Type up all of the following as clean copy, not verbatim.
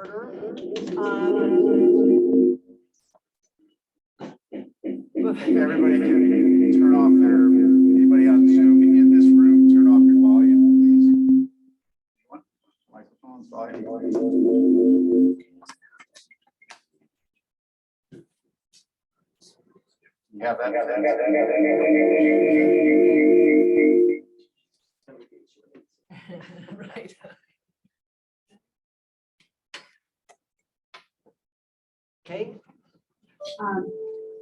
If everybody can turn off anybody on Zoom in this room, turn off your volume, please. Microphones, volume. You have that? Right. Okay.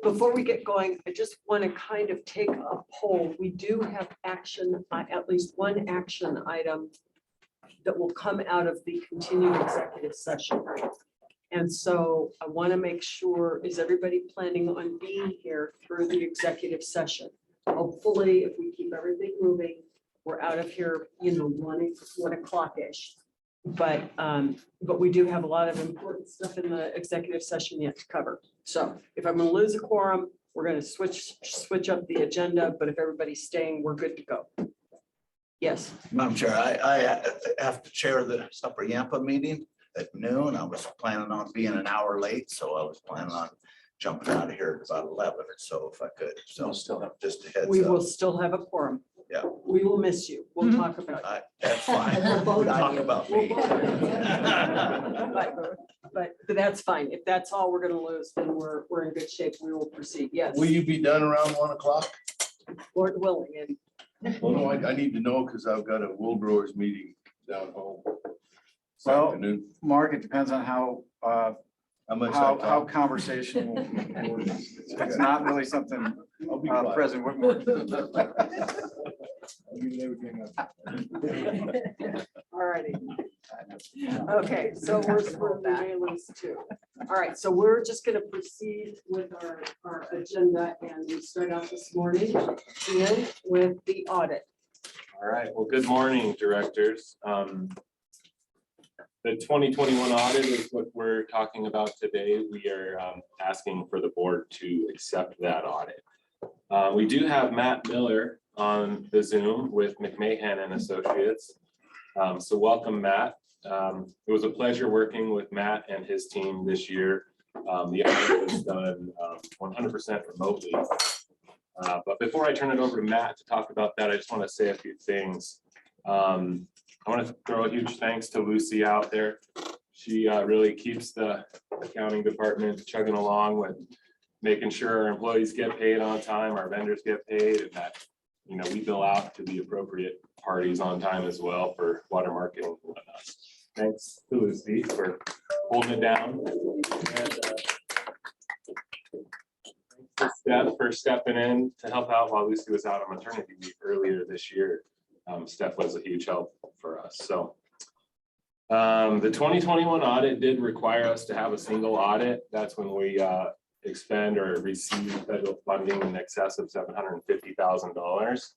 Before we get going, I just want to kind of take a poll. We do have action, at least one action item that will come out of the continued executive session. And so I want to make sure, is everybody planning on being here through the executive session? Hopefully, if we keep everything moving, we're out of here, 1 o'clock-ish. But we do have a lot of important stuff in the executive session yet to cover. So if I'm going to lose a quorum, we're going to switch up the agenda. But if everybody's staying, we're good to go. Yes. Madam Chair, I have to chair the Upper Yampa meeting at noon. I was planning on being an hour late, so I was planning on jumping out of here at about 11 or so if I could. So still have just a heads up. We will still have a quorum. Yeah. We will miss you. We'll talk about it. That's fine. We'll Talk about me. But that's fine. If that's all we're going to lose, then we're in good shape. We will proceed. Yes. Will you be done around 1 o'clock? Lord willing. And Well, no, I need to know because I've got a wool growers meeting down home. this Well, afternoon. Mark, it depends on how much I how talk. conversation will. It's not really something I'll be quiet. President Whitmore. I'll give you everything up. all righty. Okay, so we're may lose too. All right, so we're just going to proceed with our agenda, and we start out this morning with the audit. All right, well, good morning, directors. The 2021 audit is what we're talking about today. We are asking for the board to accept that audit. We do have Matt Miller on the Zoom with McMahon and Associates. So welcome, Matt. It was a pleasure working with Matt and his team this year. The audit was done 100% remotely. But before I turn it over to Matt to talk about that, I just want to say a few things. I want to throw a huge thanks to Lucy out there. She really keeps the accounting department chugging along with making sure our employees get paid on time, our vendors get paid, and that we bill out to the appropriate parties on time as well for water marketing and whatnot. Thanks to Lucy for holding it down. And Steph for stepping in to help out while Lucy was out on maternity leave earlier this year. Steph was a huge help for us. So the 2021 audit did require us to have a single audit. That's when we expend or receive federal funding in excess of $750,000.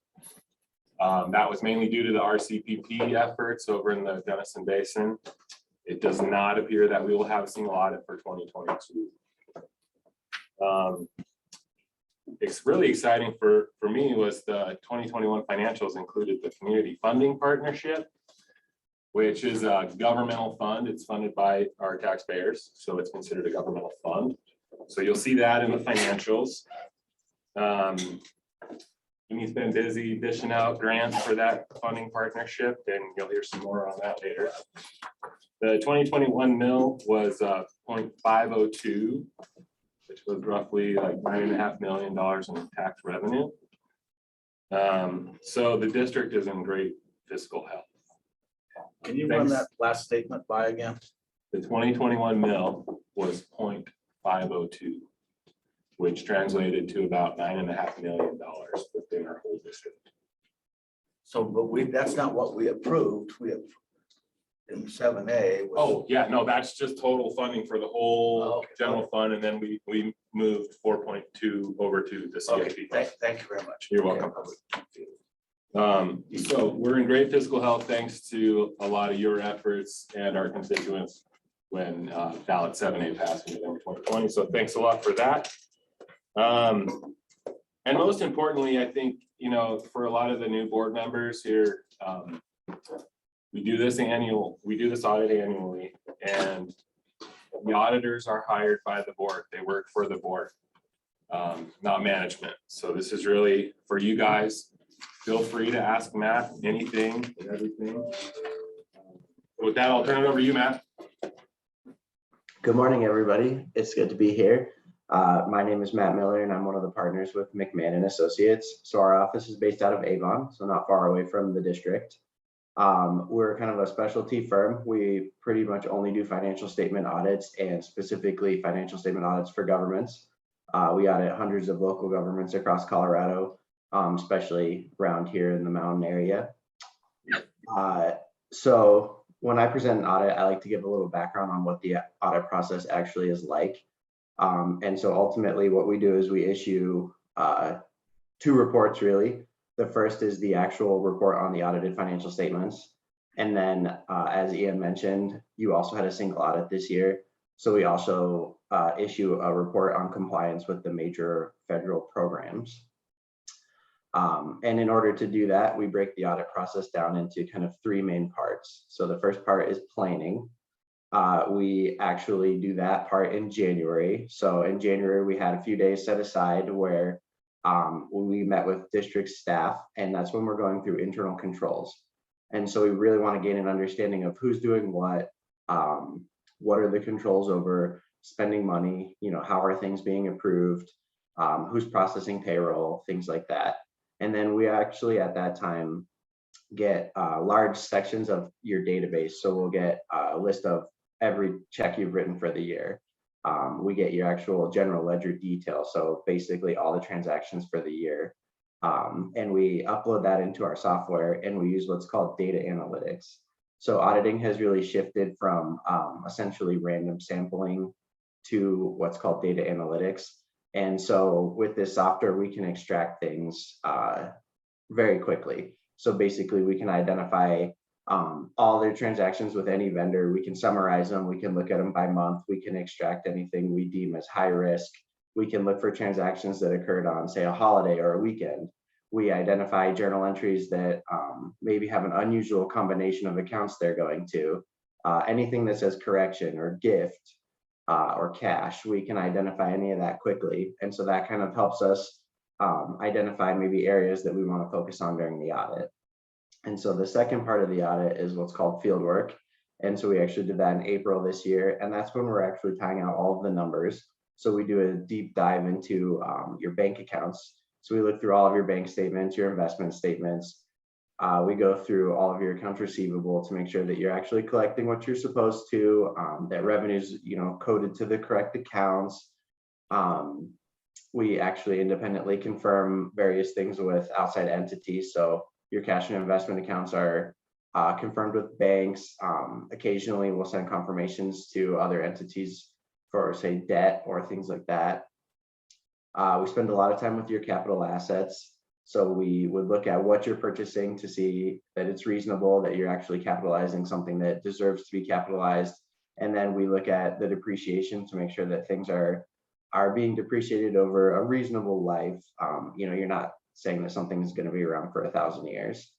That was mainly due to the RCPP efforts over in the Denison Basin. It does not appear that we will have a single audit for 2022. It's really exciting for me was the 2021 financials included the community funding partnership, which is a governmental fund. It's funded by our taxpayers, so it's considered a governmental fund. So you'll see that in the financials. He's been busy dishing out grants for that funding partnership, and you'll hear some more on that later. The 2021 mill was 0.502, which was roughly like $9.5 million in tax revenue. So the district is in great fiscal health. Can you run that last statement by again? The 2021 mill was 0.502, which translated to about $9.5 million within our whole district. So, but that's not what we approved. We have in 7A. Oh, yeah, no, that's just total funding for the whole general fund. And then we moved 4.2 over to the CIP. Okay, thank you very much. You're welcome. So we're in great fiscal health thanks to a lot of your efforts and our constituents when ballot 7A passed in November 2020. So thanks a lot for that. And most importantly, I think, for a lot of the new board members here, we do this audit annually, and The auditors are hired by the board. They work for the board, not management. So this is really for you guys. Feel free to ask Matt anything and everything. With that, I'll turn it over to you, Matt. Good morning, everybody. It's good to be here. My name is Matt Miller, and I'm one of the partners with McMahon and Associates. So our office is based out of Avon, so not far away from the district. We're kind of a specialty firm. We pretty much only do financial statement audits, and specifically financial statement audits for governments. We audit hundreds of local governments across Colorado, especially around here in the mountain area. So when I present an audit, I like to give a little background on what the audit process actually is like. And so ultimately what we do is we issue 2 reports really. The first is the actual report on the audited financial statements. And then as Ian mentioned, you also had a single audit this year. So we also issue a report on compliance with the major federal programs. And in order to do that, we break the audit process down into kind of 3 main parts. So the first part is planning. We actually do that part in January. So in January, we had a few days set aside where we met with district staff, and that's when we're going through internal controls. And so we really want to gain an understanding of who's doing what are the controls over spending money, how are things being approved, who's processing payroll, things like that. And then we actually at that time get large sections of your database. So we'll get a list of every check you've written for the year. We get your actual general ledger detail. So basically all the transactions for the year. And we upload that into our software, and we use what's called data analytics. So auditing has really shifted from essentially random sampling to what's called data analytics. And so with this software, we can extract things very quickly. So basically we can identify all their transactions with any vendor. We can summarize them. We can look at them by month. We can extract anything we deem as high risk. We can look for transactions that occurred on, say, a holiday or a weekend. We identify journal entries that maybe have an unusual combination of accounts they're going to. Anything that says correction or gift or cash, we can identify any of that quickly. And so that kind of helps us identify maybe areas that we want to focus on during the audit. And so the second part of the audit is what's called field work. And so we actually did that in April this year. And that's when we're actually tying out all of the numbers. So we do a deep dive into your bank accounts. So we look through all of your bank statements, your investment statements. We go through all of your accounts receivable to make sure that you're actually collecting what you're supposed to, that revenue's coded to the correct accounts. We actually independently confirm various things with outside entities. So your cash and investment accounts are confirmed with banks. Occasionally we'll send confirmations to other entities for, say, debt or things like that. We spend a lot of time with your capital assets. So we would look at what you're purchasing to see that it's reasonable, that you're actually capitalizing something that deserves to be capitalized. And then we look at the depreciation to make sure that things are being depreciated over a reasonable life. You're not saying that something is going to be around for 1,000 years.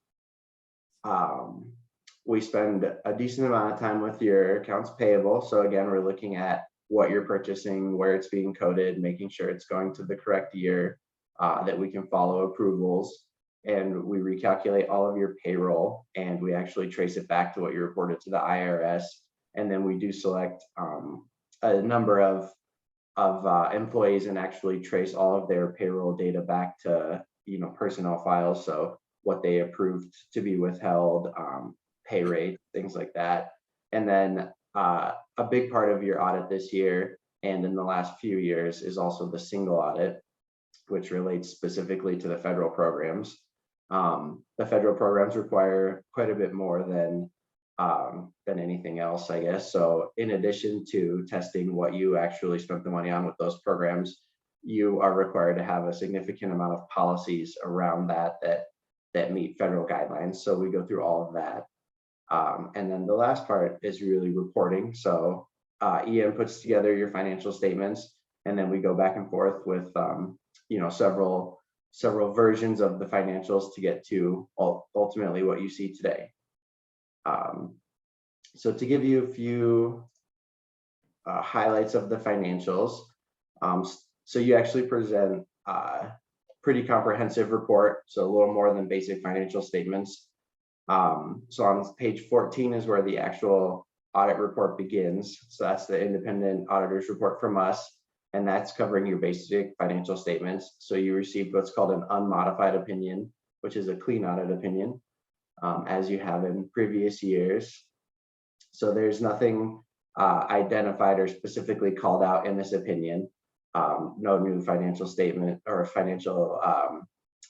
We spend a decent amount of time with your accounts payable. So again, we're looking at what you're purchasing, where it's being coded, making sure it's going to the correct year, that we can follow approvals. And we recalculate all of your payroll, and we actually trace it back to what you reported to the IRS. And then we do select a number of employees and actually trace all of their payroll data back to personnel files. So what they approved to be withheld, pay rate, things like that. And then a big part of your audit this year and in the last few years is also the single audit, which relates specifically to the federal programs. The federal programs require quite a bit more than anything else, I guess. So in addition to testing what you actually spent the money on with those programs, you are required to have a significant amount of policies around that meet federal guidelines. So we go through all of that. And then the last part is really reporting. So Ian puts together your financial statements, and then we go back and forth with several versions of the financials to get to ultimately what you see today. So to give you a few highlights of the financials. So you actually present a pretty comprehensive report, so a little more than basic financial statements. So on page 14 is where the actual audit report begins. So that's the independent auditor's report from us, and that's covering your basic financial statements. So you received what's called an unmodified opinion, which is a clean audit opinion, as you have in previous years. So there's nothing identified or specifically called out in this opinion. No new financial statement or financial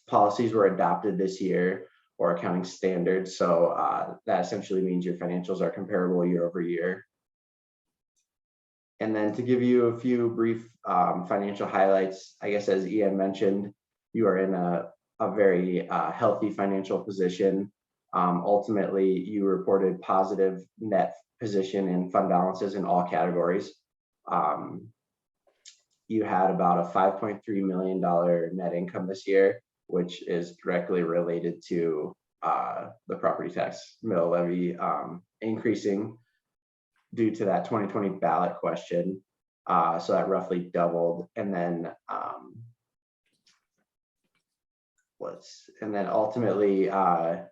policies were adopted this year or accounting standards. So that essentially means your financials are comparable year over year. And then to give you a few brief financial highlights, I guess as Ian mentioned, you are in a very healthy financial position. Ultimately, you reported positive net position in fund balances in all categories. You had about a $5.3 million net income this year, which is directly related to the property tax mill levy increasing due to that 2020 ballot question. So that roughly doubled. And then ultimately, I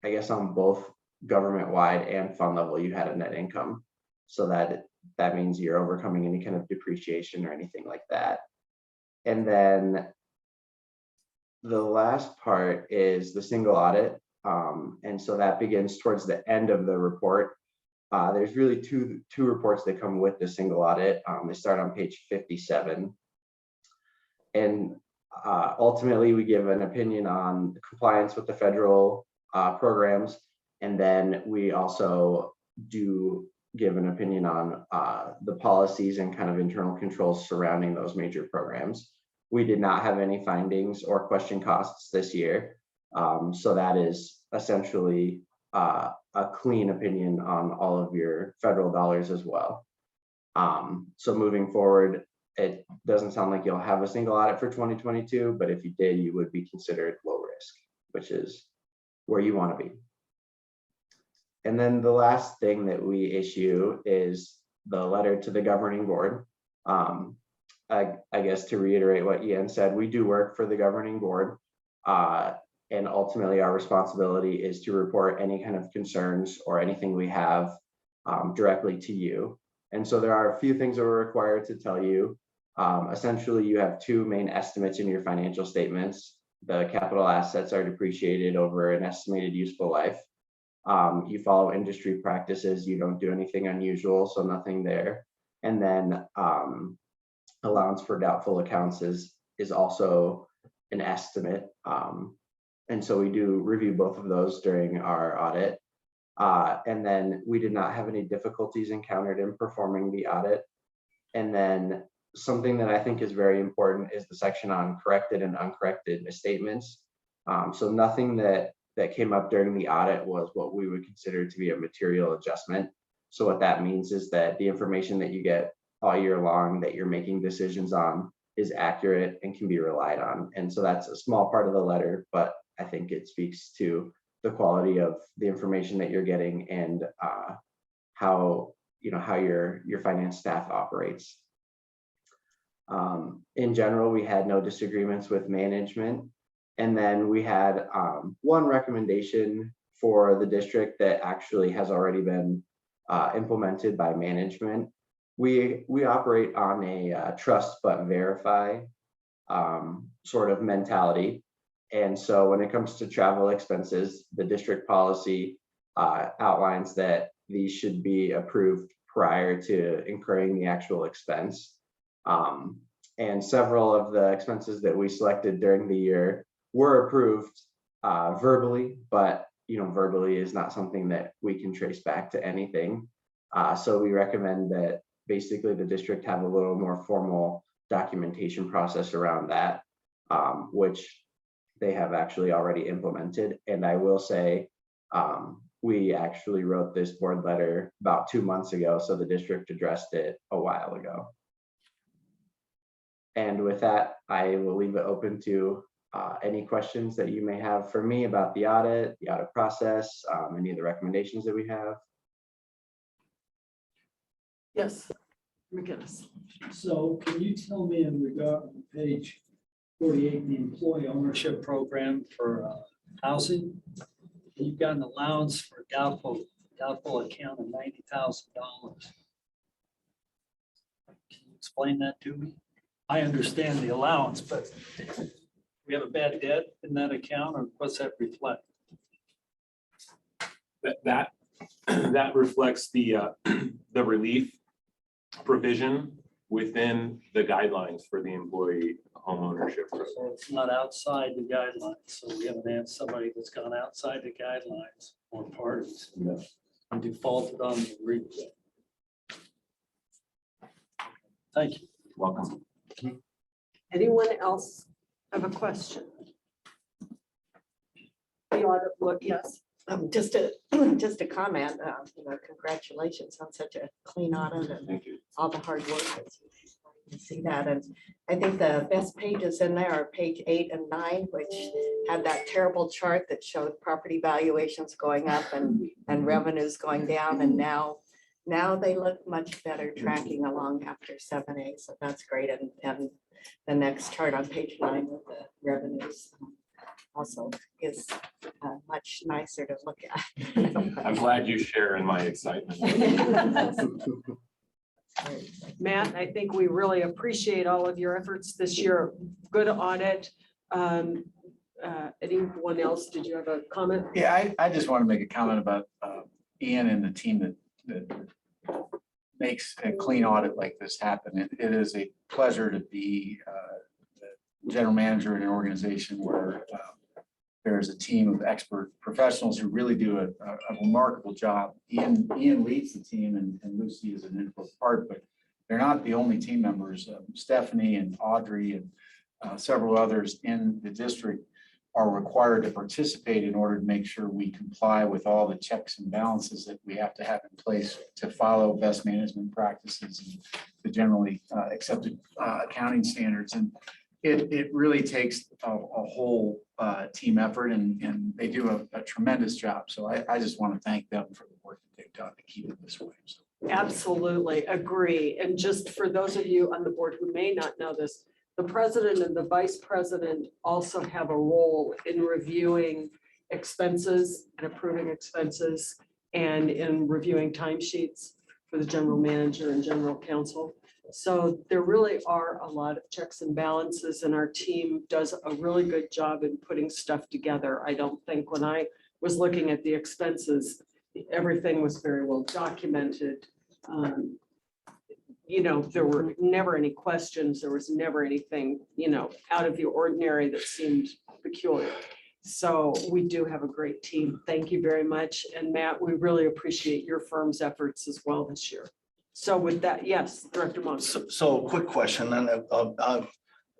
guess on both government-wide and fund level, you had a net income. So that means you're overcoming any kind of depreciation or anything like that. And then the last part is the single audit. And so that begins towards the end of the report. There's really two reports that come with the single audit. They start on page 57. And ultimately, we give an opinion on compliance with the federal programs. And then we also do give an opinion on the policies and kind of internal controls surrounding those major programs. We did not have any findings or question costs this year. So that is essentially a clean opinion on all of your federal dollars as well. So moving forward, it doesn't sound like you'll have a single audit for 2022, but if you did, you would be considered low risk, which is where you want to be. And then the last thing that we issue is the letter to the governing board. I guess to reiterate what Ian said, we do work for the governing board, and ultimately our responsibility is to report any kind of concerns or anything we have directly to you. And so there are a few things that we're required to tell you. Essentially, you have two main estimates in your financial statements. The capital assets are depreciated over an estimated useful life. You follow industry practices, you don't do anything unusual, so nothing there. And then allowance for doubtful accounts is also an estimate. And so we do review both of those during our audit. And then we did not have any difficulties encountered in performing the audit. And then something that I think is very important is the section on corrected and uncorrected misstatements. So nothing that came up during the audit was what we would consider to be a material adjustment. So what that means is that the information that you get all year long that you're making decisions on is accurate and can be relied on. And so that's a small part of the letter, but I think it speaks to the quality of the information that you're getting and how your finance staff operates. In general, we had no disagreements with management. And then we had one recommendation for the district that actually has already been implemented by management. We operate on a trust but verify sort of mentality. And so when it comes to travel expenses, the district policy outlines that these should be approved prior to incurring the actual expense. And several of the expenses that we selected during the year were approved verbally, but verbally is not something that we can trace back to anything. So we recommend that basically the district have a little more formal documentation process around that, which they have actually already implemented. And I will say, we actually wrote this board letter about 2 months ago, so the district addressed it a while ago. And with that, I will leave it open to any questions that you may have for me about the audit process, any of the recommendations that we have. Yes. McGinnis. So can you tell me in regard to page 48, the employee ownership program for housing? You've got an allowance for doubtful account of $90,000. Can you explain that to me? I understand the allowance, but we have a bad debt in that account, or what's that reflect? That reflects the relief provision within the guidelines for the employee homeownership. So it's not outside the guidelines. So we haven't had somebody that's gone outside the guidelines or parties and defaulted on the agreement. Thank you. Welcome. Anyone else have a question? The audit look, yes. Just a comment, congratulations on such a clean audit and Thank you. all the hard work. You see that, and I think the best pages in there are page 8 and 9, which had that terrible chart that showed property valuations going up and revenues going down, and now they look much better tracking along after 7A, so that's great. And the next chart on page 9 with the revenues also is much nicer to look at. I'm glad you share in my excitement. Matt, I think we really appreciate all of your efforts this year. Good audit. Anyone else? Did you have a comment? Yeah, I just want to make a comment about Ian and the team that makes a clean audit like this happen. It is a pleasure to be the general manager in an organization where there's a team of expert professionals who really do a remarkable job. Ian leads the team and Lucy is an integral part, but they're not the only team members. Stephanie and Audrey and several others in the district are required to participate in order to make sure we comply with all the checks and balances that we have to have in place to follow best management practices and the generally accepted accounting standards. And it really takes a whole team effort, and they do a tremendous job. So I just want to thank them for the work that they've done to keep it this way. So. Absolutely agree. And just for those of you on the board who may not know this, the president and the vice president also have a role in reviewing expenses and approving expenses and in reviewing timesheets for the general manager and general counsel. So there really are a lot of checks and balances, and our team does a really good job in putting stuff together. I don't think when I was looking at the expenses, everything was very well documented. There were never any questions. There was never anything, out of the ordinary that seemed peculiar. So we do have a great team. Thank you very much. And Matt, we really appreciate your firm's efforts as well this year. So with that, yes, Director Monk. So quick question, and I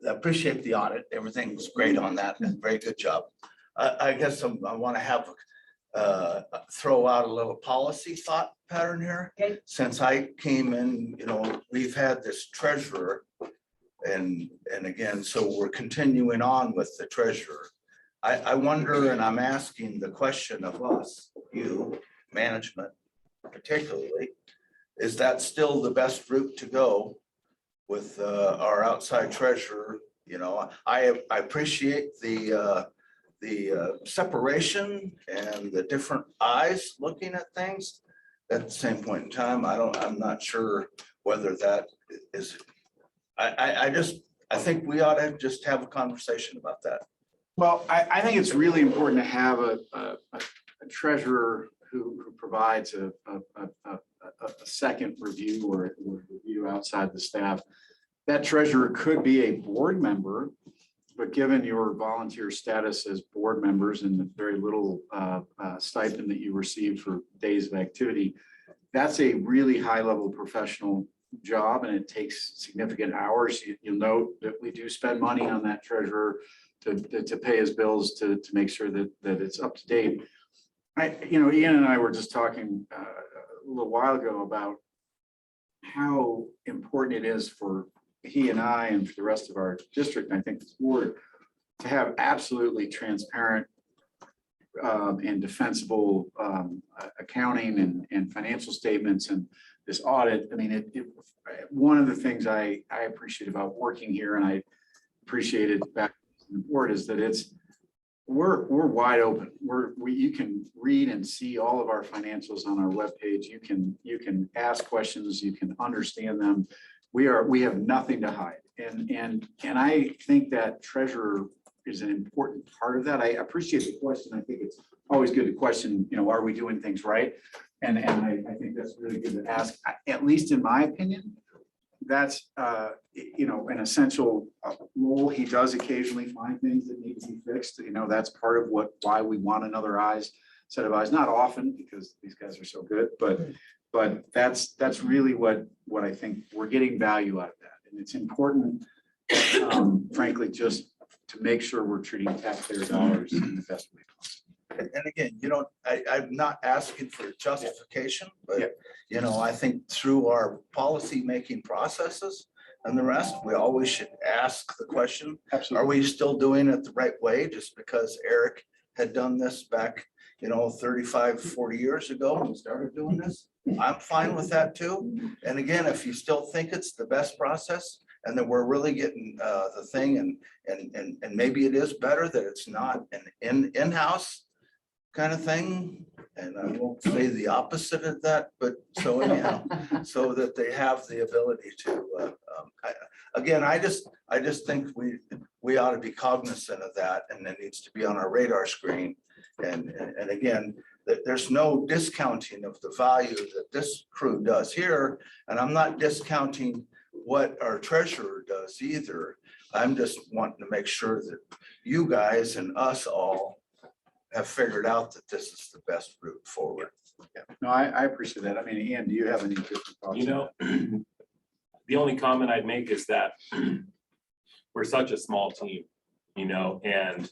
appreciate the audit. Everything was great on that and very good job. I guess I want to have throw out a little policy thought pattern here. Okay. Since I came in, we've had this treasurer and again, so we're continuing on with the treasurer. I wonder, and I'm asking the question of us, you, management particularly, is that still the best route to go with our outside treasurer? I appreciate the separation and the different eyes looking at things. At the same point in time, I'm not sure whether that is, I think we ought to just have a conversation about that. Well, I think it's really important to have a treasurer who provides a second review or review outside the staff. That treasurer could be a board member, but given your volunteer status as board members and the very little stipend that you receive for days of activity, that's a really high level professional job, and it takes significant hours. You'll note that we do spend money on that treasurer to pay his bills to make sure that it's up to date. Ian and I were just talking a little while ago about how important it is for he and I and for the rest of our district, and I think this board, to have absolutely transparent and defensible accounting and financial statements, and this audit, I mean, one of the things I appreciate about working here, and I appreciated back in the board, is that we're wide open. You can read and see all of our financials on our webpage. You can ask questions, you can understand them. We have nothing to hide. And I think that treasurer is an important part of that. I appreciate the question. I think it's always good to question, are we doing things right? And I think that's really good to ask. At least in my opinion, that's an essential role. He does occasionally find things that need to be fixed. That's part of why we want another set of eyes. Not often, because these guys are so good, but that's really what I think we're getting value out of that. And it's important, frankly, just to make sure we're treating taxpayer dollars in the best way possible. And again, I'm not asking for justification, but, I think through our policy-making processes and the rest, we always should ask the question, Absolutely. are we still doing it the right way? Just because Eric had done this back, 35, 40 years ago when we started doing this, I'm fine with that too. And again, if you still think it's the best process and that we're really getting the thing and maybe it is better that it's not an in-house kind of thing, and I won't say the opposite of that, but so anyhow, so that they have the ability to. Again, I just think we ought to be cognizant of that, and it needs to be on our radar screen. And again, that there's no discounting of the value that this crew does here, and I'm not discounting what our treasurer does either. I'm just wanting to make sure that you guys and us all have figured out that this is the best route forward. Yeah. No, I appreciate that. I mean, Ian, do you have any different thoughts? The only comment I'd make is that we're such a small team, and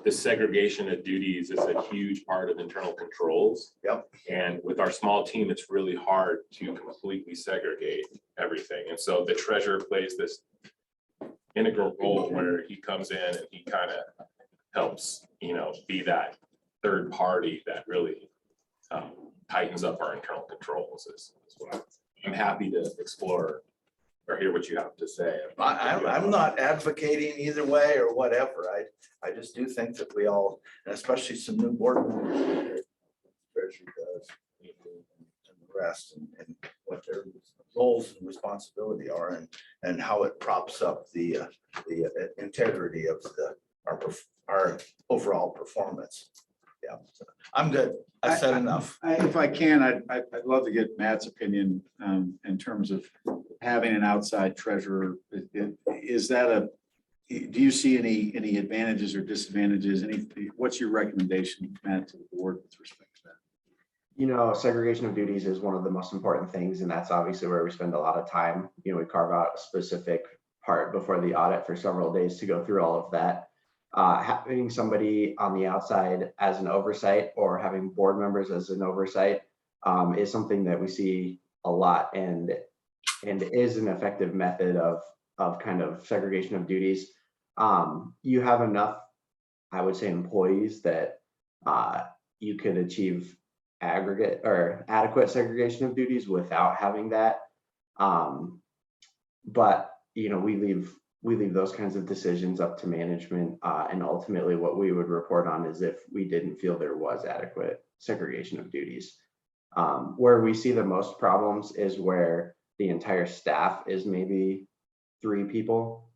the segregation of duties is a huge part of internal controls. Yep. And with our small team, it's really hard to completely segregate everything. And so the treasurer plays this integral role where he comes in and he kind of helps, be that third party that really tightens up our internal controls is what I'm happy to explore or hear what you have to say. I'm not advocating either way or whatever. I just do think that we all, and especially some new board members, treasury does, and the rest, and what their roles and responsibility are, and how it props up the integrity of our overall performance. Yeah, so I'm good. I said enough. If I can, I'd love to get Matt's opinion in terms of having an outside treasurer. Is that do you see any advantages or disadvantages? What's your recommendation, Matt, to the board with respect to that? Segregation of duties is one of the most important things, and that's obviously where we spend a lot of time. We carve out a specific part before the audit for several days to go through all of that. Having somebody on the outside as an oversight, or having board members as an oversight, is something that we see a lot, and is an effective method of kind of segregation of duties. You have enough, I would say, employees that you could achieve aggregate or adequate segregation of duties without having that. But we leave those kinds of decisions up to management, and ultimately what we would report on is if we didn't feel there was adequate segregation of duties. Where we see the most problems is where the entire staff is maybe 3 people.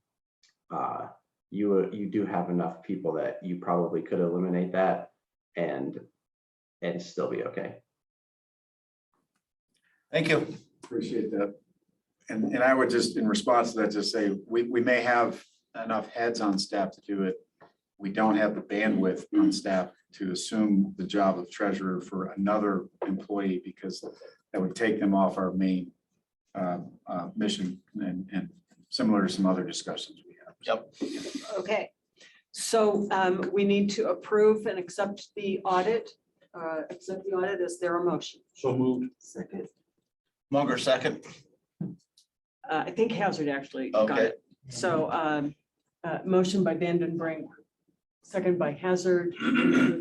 You do have enough people that you probably could eliminate that and still be okay. Thank you. Appreciate that. And I would just, in response to that, just say, we may have enough heads on staff to do it. We don't have the bandwidth on staff to assume the job of treasurer for another employee, because that would take them off our main mission, and similar to some other discussions we have. Yep. Okay, so we need to approve and accept the audit. Is there a motion? So moved. Second. Munger, second. I think Hazard actually got Okay. it. So motion by Vanden Brink, second by Hazard.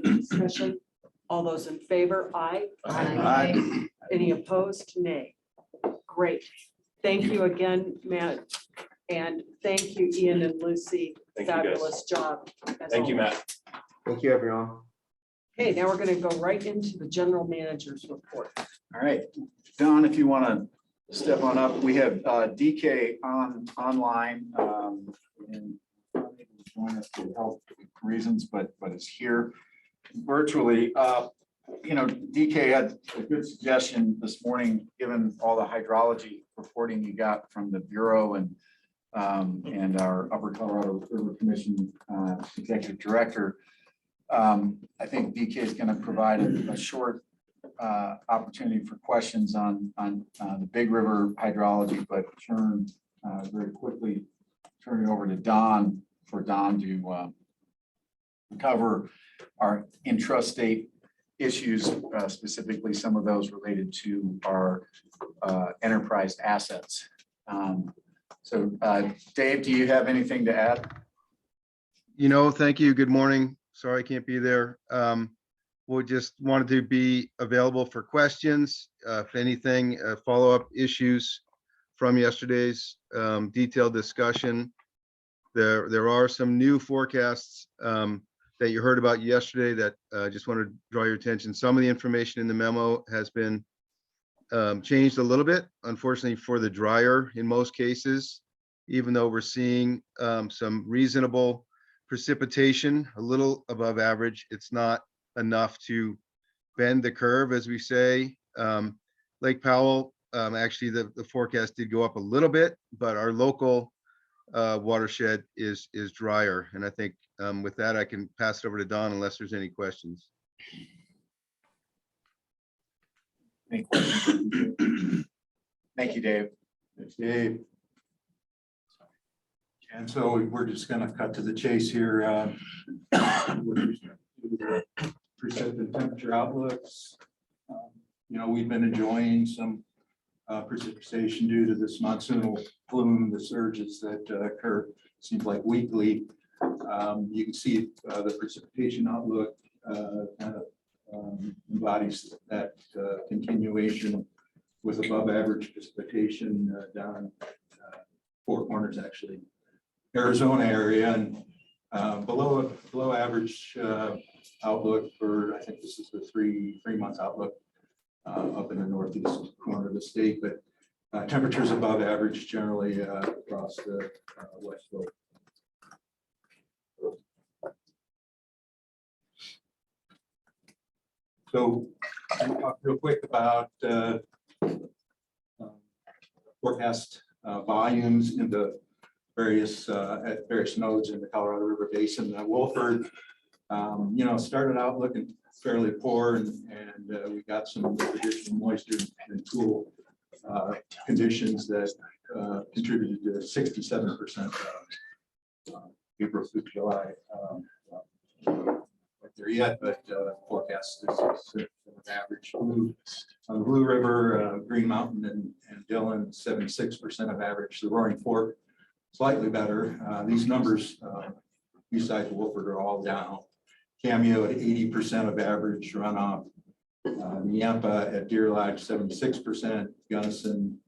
Discussion. All those in favor, aye. Aye. Any opposed, nay. Great. Thank you again, Matt. And thank you, Ian and Lucy. Thank you, guys. Fabulous job. as Thank you, always. Matt. Thank you, everyone. Okay, now we're gonna go right into the general manager's report. All right, Don, if you want to step on up, we have DK online. And unable to join us for health reasons, but is here virtually. DK had a good suggestion this morning, given all the hydrology reporting you got from the Bureau and our Upper Colorado River Commission Executive Director. I think DK is going to provide a short opportunity for questions on the Big River hydrology, but very quickly turn it over to Don for Don to cover our intrastate issues, specifically some of those related to our enterprise assets. So Dave, do you have anything to add? Thank you. Good morning. Sorry I can't be there. We just wanted to be available for questions. If anything, follow-up issues from yesterday's detailed discussion. There are some new forecasts that you heard about yesterday that I just want to draw your attention. Some of the information in the memo has been changed a little bit, unfortunately for the drier in most cases, even though we're seeing some reasonable precipitation, a little above average. It's not enough to bend the curve, as we say. Lake Powell, actually the forecast did go up a little bit, but our local watershed is drier. And I think with that, I can pass it over to Don unless there's any questions. Any questions? Thank you, Dave. Thanks, Dave. And so we're just gonna cut to the chase here. With respect to the precipitation temperature outlooks. We've been enjoying some precipitation due to this monsoonal plume, the surges that occur, seems like weekly. You can see the precipitation outlook kind of embodies that continuation with above average precipitation down Four Corners, actually, Arizona area, and below average outlook for, I think this is the three month outlook up in the northeast corner of the state, but temperatures above average generally across the west slope. So I'll talk real quick about forecast volumes into various at various nodes in the Colorado River Basin. Wolford, started out looking fairly poor, and we got some additional moisture and cool conditions that contributed to 67% April through July. There yet, but forecast is an average. On the Blue River, Green Mountain and Dillon, 76% of average. The Roaring Fork, slightly better. These numbers besides Wolford are all down. Cameo at 80% of average runoff. Yampa at Deer Lodge 76%, Gunnison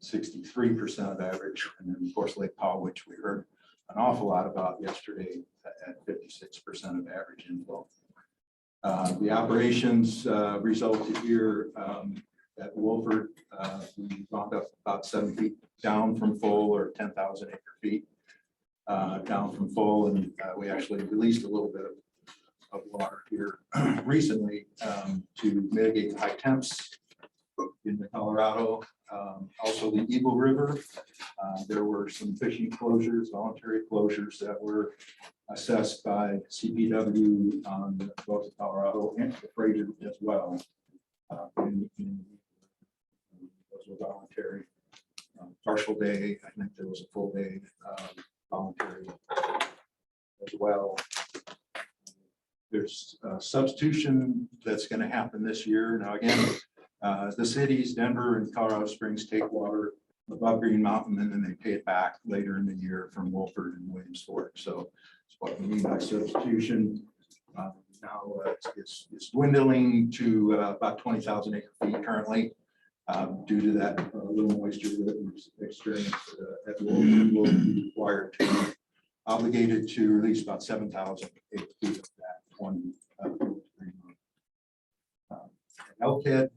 63% of average, and then of course Lake Powell, which we heard an awful lot about yesterday at 56% of average inflow. The operations resulted here at Wolford, we wound up about 7 feet down from full, or 10,000 acre feet down from full, and we actually released a little bit of water here recently to mitigate the high temps in the Colorado. Also the Eagle River, there were some fishing closures, voluntary closures that were assessed by CPW on both the Colorado and the Fraser as well. Those were voluntary. Partial day, I think there was a full day voluntary as well. There's substitution that's going to happen this year. Now, again, the cities, Denver and Colorado Springs, take water above Green Mountain, and then they pay it back later in the year from Wolford and Williams Fork. So that's what we mean by substitution. Now it's dwindling to about 20,000 acre feet currently. due to that little moisture that was experienced, that will be required to obligated to release about 7,000 acre feet of that 20. Elkhead,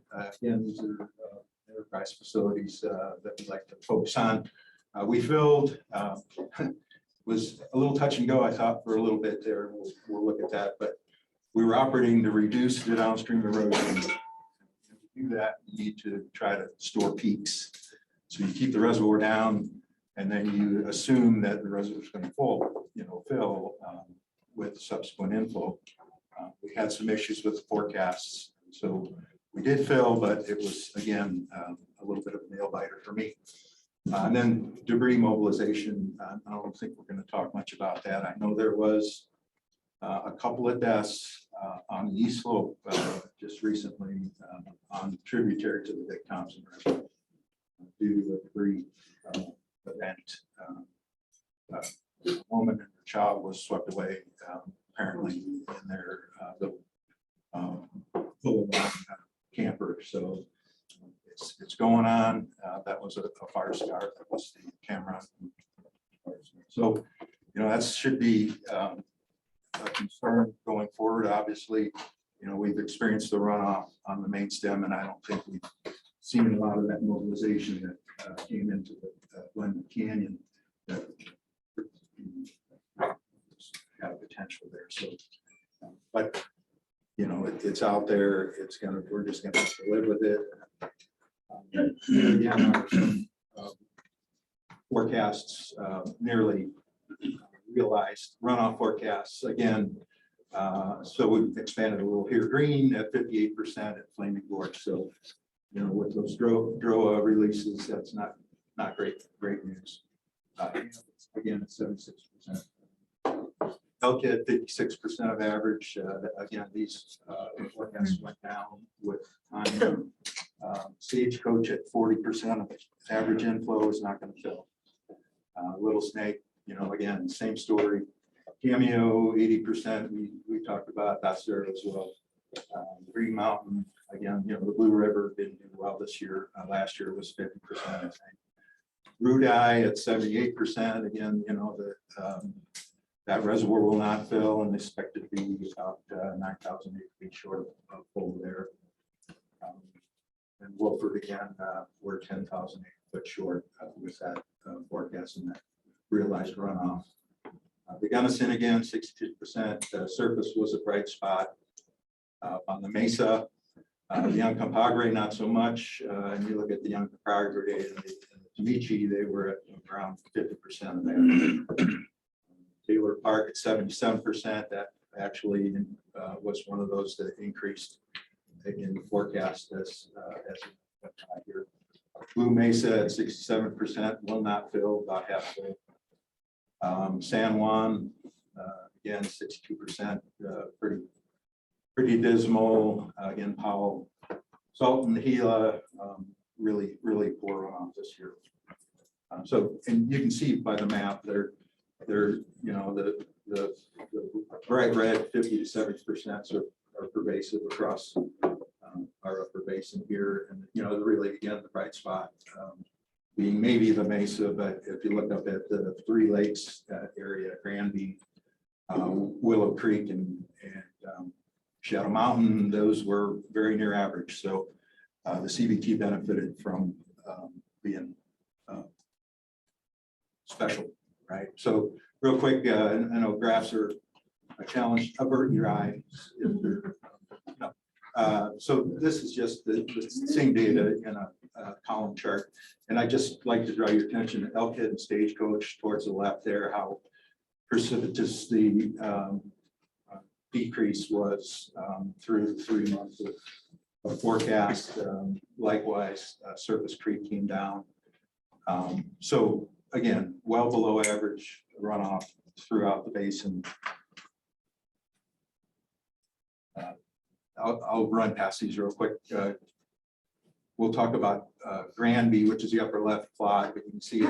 again, these are enterprise facilities that we like to focus on. We filled, was a little touch and go, I thought, for a little bit there. We'll look at that, but we were operating to reduce the downstream erosion. To do that, you need to try to store peaks. So you keep the reservoir down, and then you assume that the reservoir is going to fill with subsequent inflow. We had some issues with the forecasts, so we did fill, but it was, again, a little bit of a nail biter for me. And then debris mobilization, I don't think we're going to talk much about that. I know there was a couple of deaths on the east slope just recently on tributary to the Dick Thompson River due to a debris event. A woman and her child was swept away apparently in their little camper. So it's going on. That was a fire scar. That was the camera. So, that should be a concern going forward. Obviously, we've experienced the runoff on the main stem, and I don't think we've seen a lot of that mobilization that came into the Glen Canyon that have potential there. So, but it's out there. We're just gonna have to live with it. Again, our forecasts nearly realized runoff forecasts again. So we've expanded a little here. Green at 58% at Flaming Gorge. So, with those DROA releases, that's not great news. Again, it's 76%. Elkhead 56% of average. Again, these forecasts went down with time. Stagecoach at 40% of average inflow is not going to fill. Little Snake, again, same story. Cameo 80%. We talked about that's there as well. Green Mountain, again, the Blue River didn't do well this year. Last year was 50%. I think. Crude Oil at 78%. Again, that reservoir will not fill and expected to be about 9,000 acre feet short of full there. And Wolford again, we're 10,000 acre foot short with that forecast and that realized runoff. The Gunnison again, 62%. Surface was a bright spot. On the Mesa, the Uncompahgre not so much. And you look at the Uncompahgre and the Tamichi, they were at around 50% of that. Taylor Park at 77%. That actually was one of those that increased in the forecast as here. Blue Mesa at 67% will not fill, about half full. San Juan again 62%, pretty dismal. Again, Powell, Salton, Gila, really poor runoff this year. So, and you can see by the map they're the bright red 50 to 70% are pervasive across our upper basin here, and really again the bright spot being maybe the Mesa, but if you look up at the Three Lakes area, Granby, Willow Creek, and Shadow Mountain, those were very near average. So the CBT benefited from being special, right? So real quick, I know graphs are a challenge. Avert your eyes if they're so this is just the same data in a column chart. And I just like to draw your attention to Elkhead and Stagecoach towards the left there, how precipitous the decrease was through the 3 months of forecast. Likewise, Surface Creek came down. So again, well below average runoff throughout the basin. I'll run past these real quick. We'll talk about Granby, which is the upper left plot, but you can see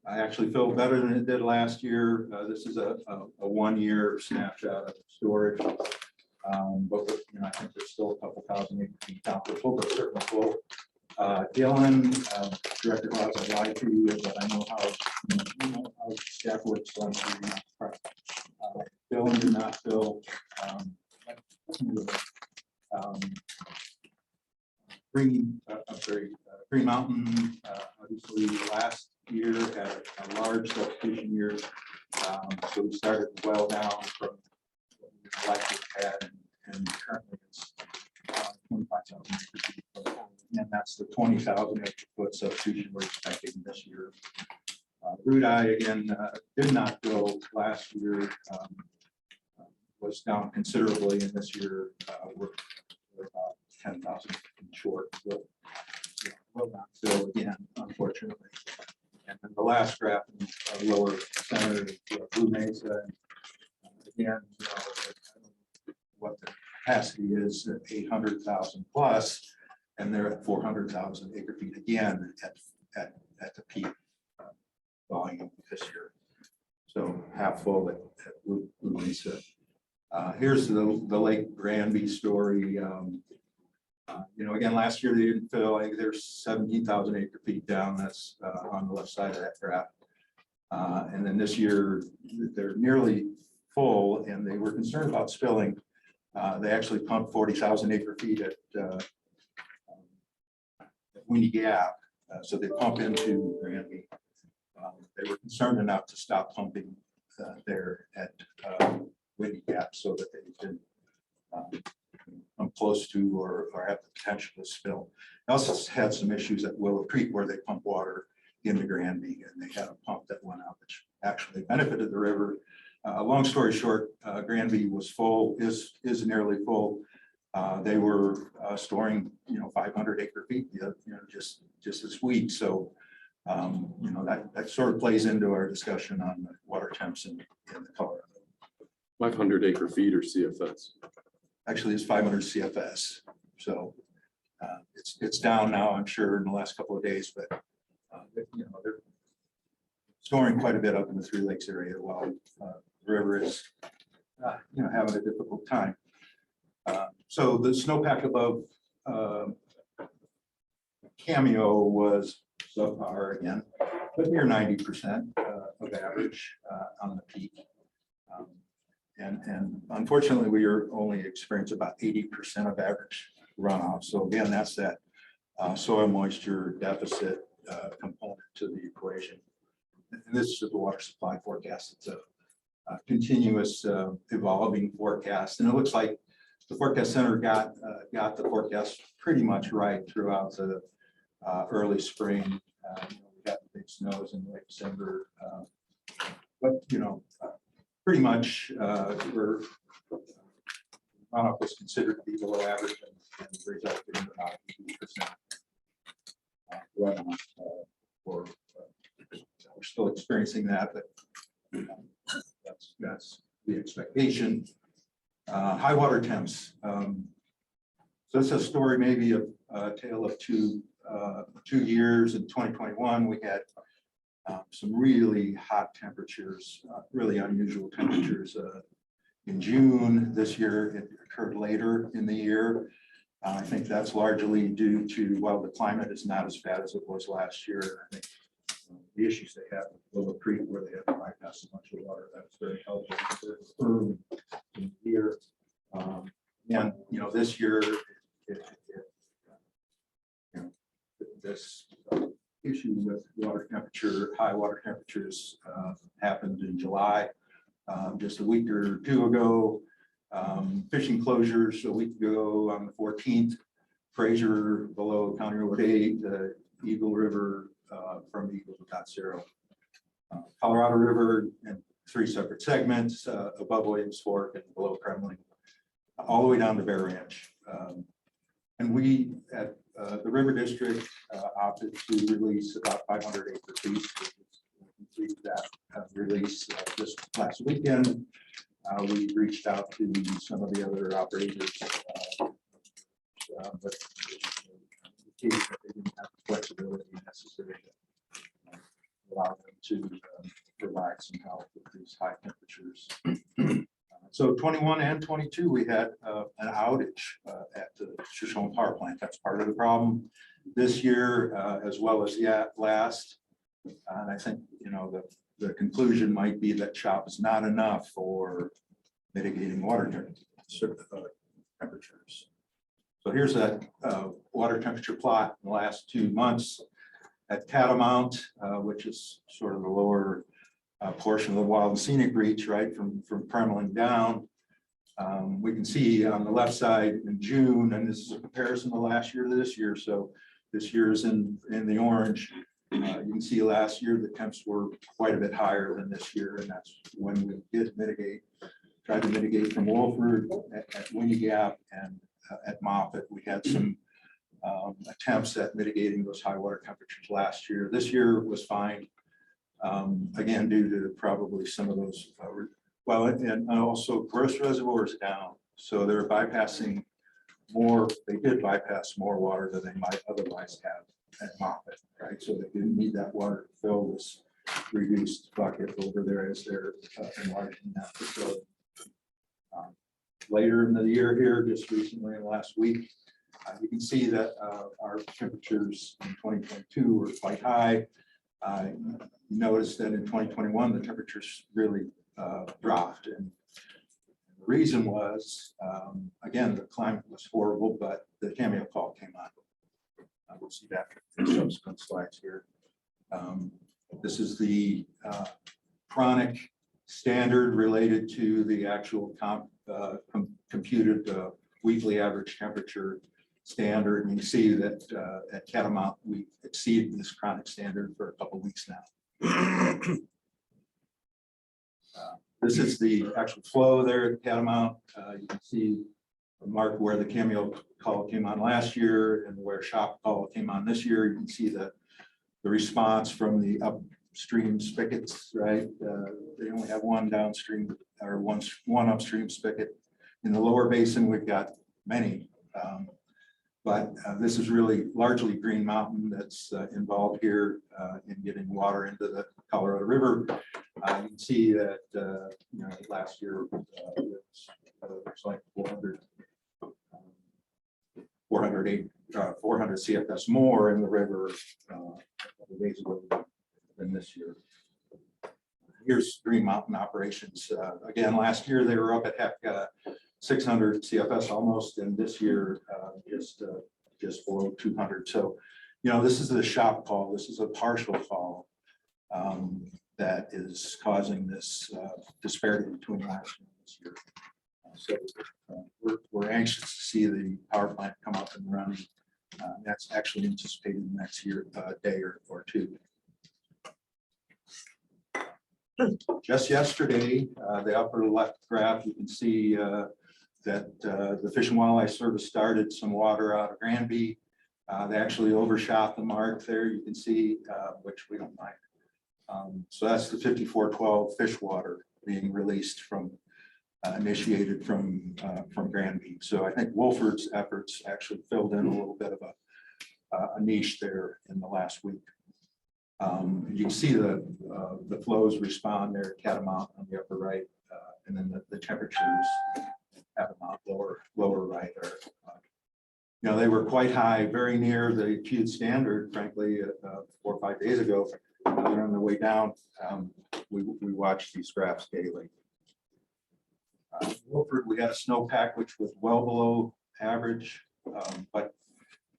I actually feel better than it did last year. This is a 1 year snapshot of storage. But I think there's still a couple thousand acre feet out there, but certainly full. Dylan, Director Laws, I lied to you, but I know how staff works on the Dylan did not fill Green Mountain, obviously last year had a large substitution year. So we started well down from what we likely had, and currently it's 25,000 acre feet. And that's the 20,000 acre foot substitution we're expecting this year. Crude Oil again did not go last year, was down considerably, and this year we're about 10,000 short. Will not fill again, unfortunately. And then the last graph in the lower center is Blue Mesa. Again, what the capacity is at 800,000 plus, and they're at 400,000 acre feet again at the peak volume this year. So half full at Blue Mesa. Here's the Lake Granby story. Again, last year they didn't fill. I think there's 17,000 acre feet down. That's on the left side of that graph. And then this year they're nearly full, and they were concerned about spilling. They actually pumped 40,000 acre feet at Windy Gap, so they pump into Granby. They were concerned enough to stop pumping there at Windy Gap so that they can come close to or have the potential to spill. They also had some issues at Willow Creek where they pump water into Granby, and they had a pump that went out, which actually benefited the river. Long story short, Granby was full, is nearly full. They were storing 500 acre feet just this week. So that sort of plays into our discussion on the water temps in the Colorado. 500 acre feet or CFS? Actually, it's 500 CFS. So it's down now, I'm sure, in the last couple of days, but they're storing quite a bit up in the Three Lakes area while the river is having a difficult time. So the snowpack above Cameo was subpar again, but near 90% of average on the peak. And unfortunately, we are only experiencing about 80% of average runoff. So again, that's that soil moisture deficit component to the equation. And this is the water supply forecast. It's a continuous evolving forecast, and it looks like the forecast center got the forecast pretty much right throughout the early spring. We got the big snows in late December, but pretty much runoff was considered to be below average, and resulted in about 80% runoff. We're still experiencing that, but that's the expectation. High water temps. So it's a story maybe of a tale of two years. In 2021, we had some really hot temperatures, really unusual temperatures in June. This year, it occurred later in the year. I think that's largely due to, while the climate is not as bad as it was last year, I think the issues they had with Willow Creek, where they had to bypass a bunch of water, that was very helpful early in the year. And this year, this issue with water temperature, high water temperatures happened in July, just a week or two ago. Fishing closures a week ago on the 14th, Fraser below County Road 8, Eagle River from Eagle to Dot Zero, Colorado River in 3 separate segments, above Williams Fork and below Kremling, all the way down to Bear Ranch. And we at the River District opted to release about 500 acre feet. We completed that release this last weekend. We reached out to some of the other operators, but they didn't have the flexibility necessary to allow them to provide some help with these high temperatures. So 21 and 22, we had an outage at the Shoshone Power Plant. That's part of the problem this year, as well as last. And I think, you know, the conclusion might be that CHOP is not enough for mitigating water temperatures. So here's that water temperature plot in the last 2 months at Catamount, which is sort of the lower portion of the wild and scenic reach, right, from Kremlin down. We can see on the left side in June, and this is a comparison to last year to this year. So this year is in the orange. You can see last year the temps were quite a bit higher than this year, and that's when we did tried to mitigate from Wolford at Windy Gap and at Moffett. We had some attempts at mitigating those high water temperatures last year. This year was fine. Again, due to probably some of those, and also gross reservoirs down. So they're bypassing more, they did bypass more water than they might otherwise have at Moffett, right? So they didn't need that water to fill this reduced bucket over there as they're enlarging that facility. Later in the year here, just recently in the last week, you can see that our temperatures in 2022 were quite high. Notice that in 2021, the temperatures really dropped. And the reason was, again, the climate was horrible, but the cameo call came on. We'll see that in subsequent slides here. This is the chronic standard related to the actual computed weekly average temperature standard. And you see that at Catamount, we exceeded this chronic standard for a couple of weeks now. This is the actual flow there at Catamount. You can see a mark where the cameo call came on last year and where shop call came on this year. You can see the response from the upstream spigots, right? They only have one downstream or one upstream spigot. In the lower basin, we've got many. But this is really largely Green Mountain that's involved here in getting water into the Colorado River. You can see that you know, last year it was like 400 CFS more in the river a couple days ago than this year. Here's Green Mountain operations. Again, last year they were up at 600 CFS almost, and this year just below 200. So, you know, this is the shop call. This is a partial call that is causing this disparity between last year and this year. So we're anxious to see the power plant come up and running. That's actually anticipated in the next year, day or two. Just yesterday, the upper left graph, you can see that the Fish and Wildlife Service started some water out of Granby. They actually overshot the mark there. You can see, which we don't mind. So that's the 5412 fish water being released from, initiated from Granby. So I think Wolford's efforts actually filled in a little bit of a niche there in the last week. You can see the flows respond there at Catamount on the upper right, and then the temperatures Catamount lower right are, you know, they were quite high, very near the acute standard, frankly, 4 or 5 days ago. They're on their way down. We watch these graphs daily. Wolford, we had a snowpack which was well below average, but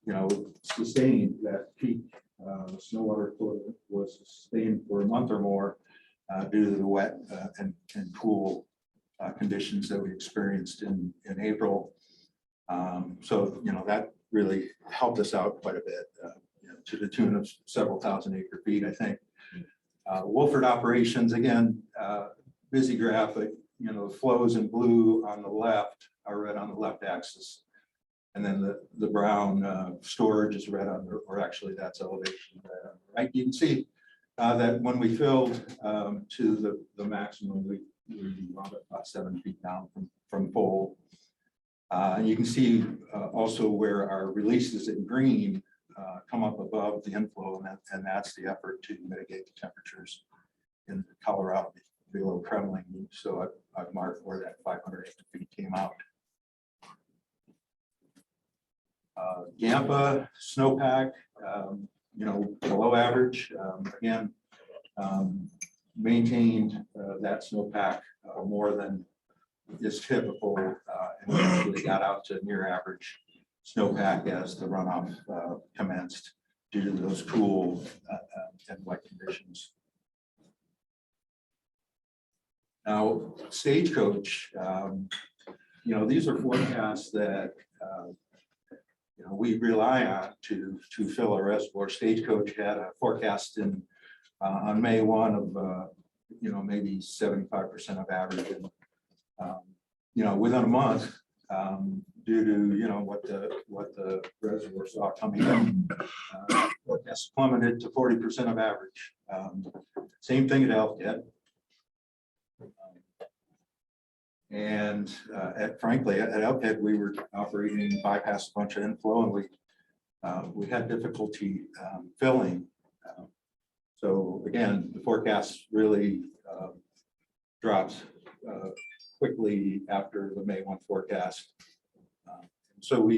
you know, sustained that peak. The snow water was sustained for a month or more due to the wet and cool conditions that we experienced in April. So, you know, that really helped us out quite a bit, you know, to the tune of several thousand acre feet, I think. Wolford operations, again, busy graph, but, you know, the flows in blue on the left are red on the left axis. And then the brown storage is red on the, or actually that's elevation red on the right. You can see that when we filled to the maximum, we wound up about 7 feet down from full. And you can see also where our releases in green come up above the inflow, and that's the effort to mitigate the temperatures in Colorado below Kremling. So I've marked where that 500 acre feet came out. Yampa snowpack, below average. Again, maintained that snowpack more than is typical, and actually got out to near average snowpack as the runoff commenced due to those cool and wet conditions. Now, Stagecoach, these are forecasts that we rely on to fill our reservoir. Stagecoach had a forecast on May 1 of maybe 75% of average, and within a month, due to what the reservoir saw coming in, forecast plummeted to 40% of average. Same thing at Elkhead. And frankly, at Elkhead, we were operating bypass a bunch of inflow, and we had difficulty filling. So again, the forecast really dropped quickly after the May 1 forecast. So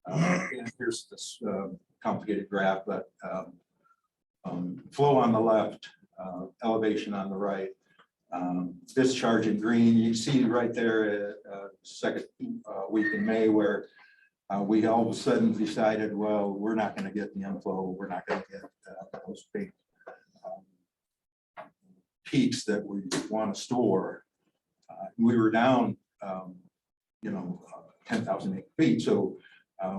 and here's this complicated graph, but flow on the left, elevation on the right. Discharge in green, you see right there second week in May where we all of a sudden decided, well, we're not going to get the inflow, we're not going to get those big peaks that we want to store. We were down 10,000 acre feet, so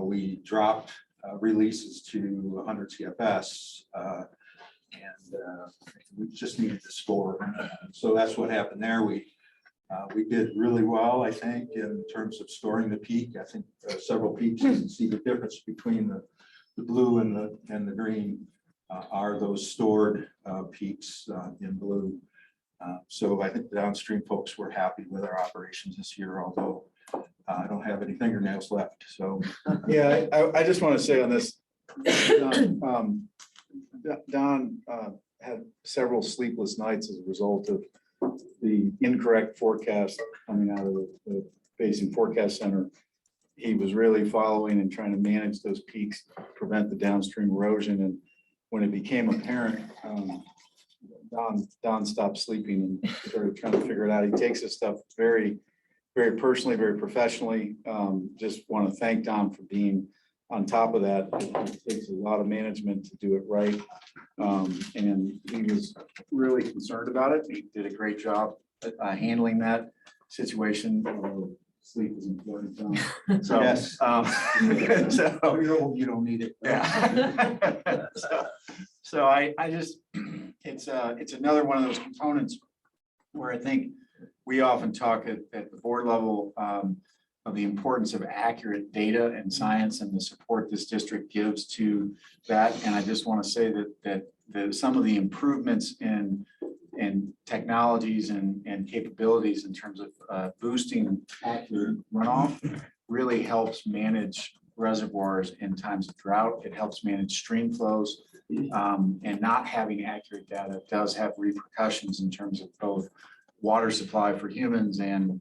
we dropped releases to 100 CFS, and we just needed to store. So that's what happened there. We did really well, I think, in terms of storing the peak. I think several peaks, you can see the difference between the blue and the green are those stored peaks in blue. So I think the downstream folks were happy with our operations this year, although I don't have any fingernails left. So Yeah, I just want to say on this, Don had several sleepless nights as a result of the incorrect forecast coming out of the Basin Forecast Center. He was really following and trying to manage those peaks, prevent the downstream erosion. And when it became apparent, Don stopped sleeping and started trying to figure it out. He takes this stuff very, very personally, very professionally. Just want to thank Don for being on top of that. It takes a lot of management to do it right. And he was really concerned about it. He did a great job handling that situation. Sleep is important. So, yes, so you don't need it. yeah. So I just, it's another one of those components where I think we often talk at the board level of the importance of accurate data and science and the support this district gives to that. And I just want to say that some of the improvements in technologies and capabilities in terms of boosting accurate runoff really helps manage reservoirs in times of drought. It helps manage stream flows, and not having accurate data does have repercussions in terms of both water supply for humans and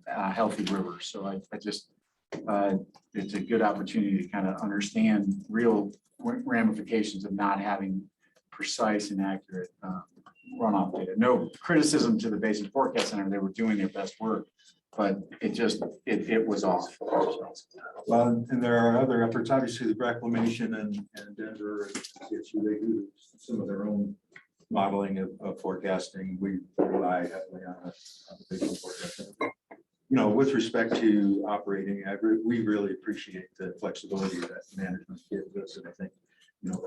healthy rivers. So I just, it's a good opportunity to kind of understand real ramifications of not having precise and accurate runoff data. No criticism to the Basin Forecast Center, they were doing their best work, but it was off. Well, and there are other efforts, obviously the reclamation and Denver, they do some of their own modeling of forecasting. We rely heavily on the Basin Forecast Center. With respect to operating, we really appreciate the flexibility that management gives us. And I think,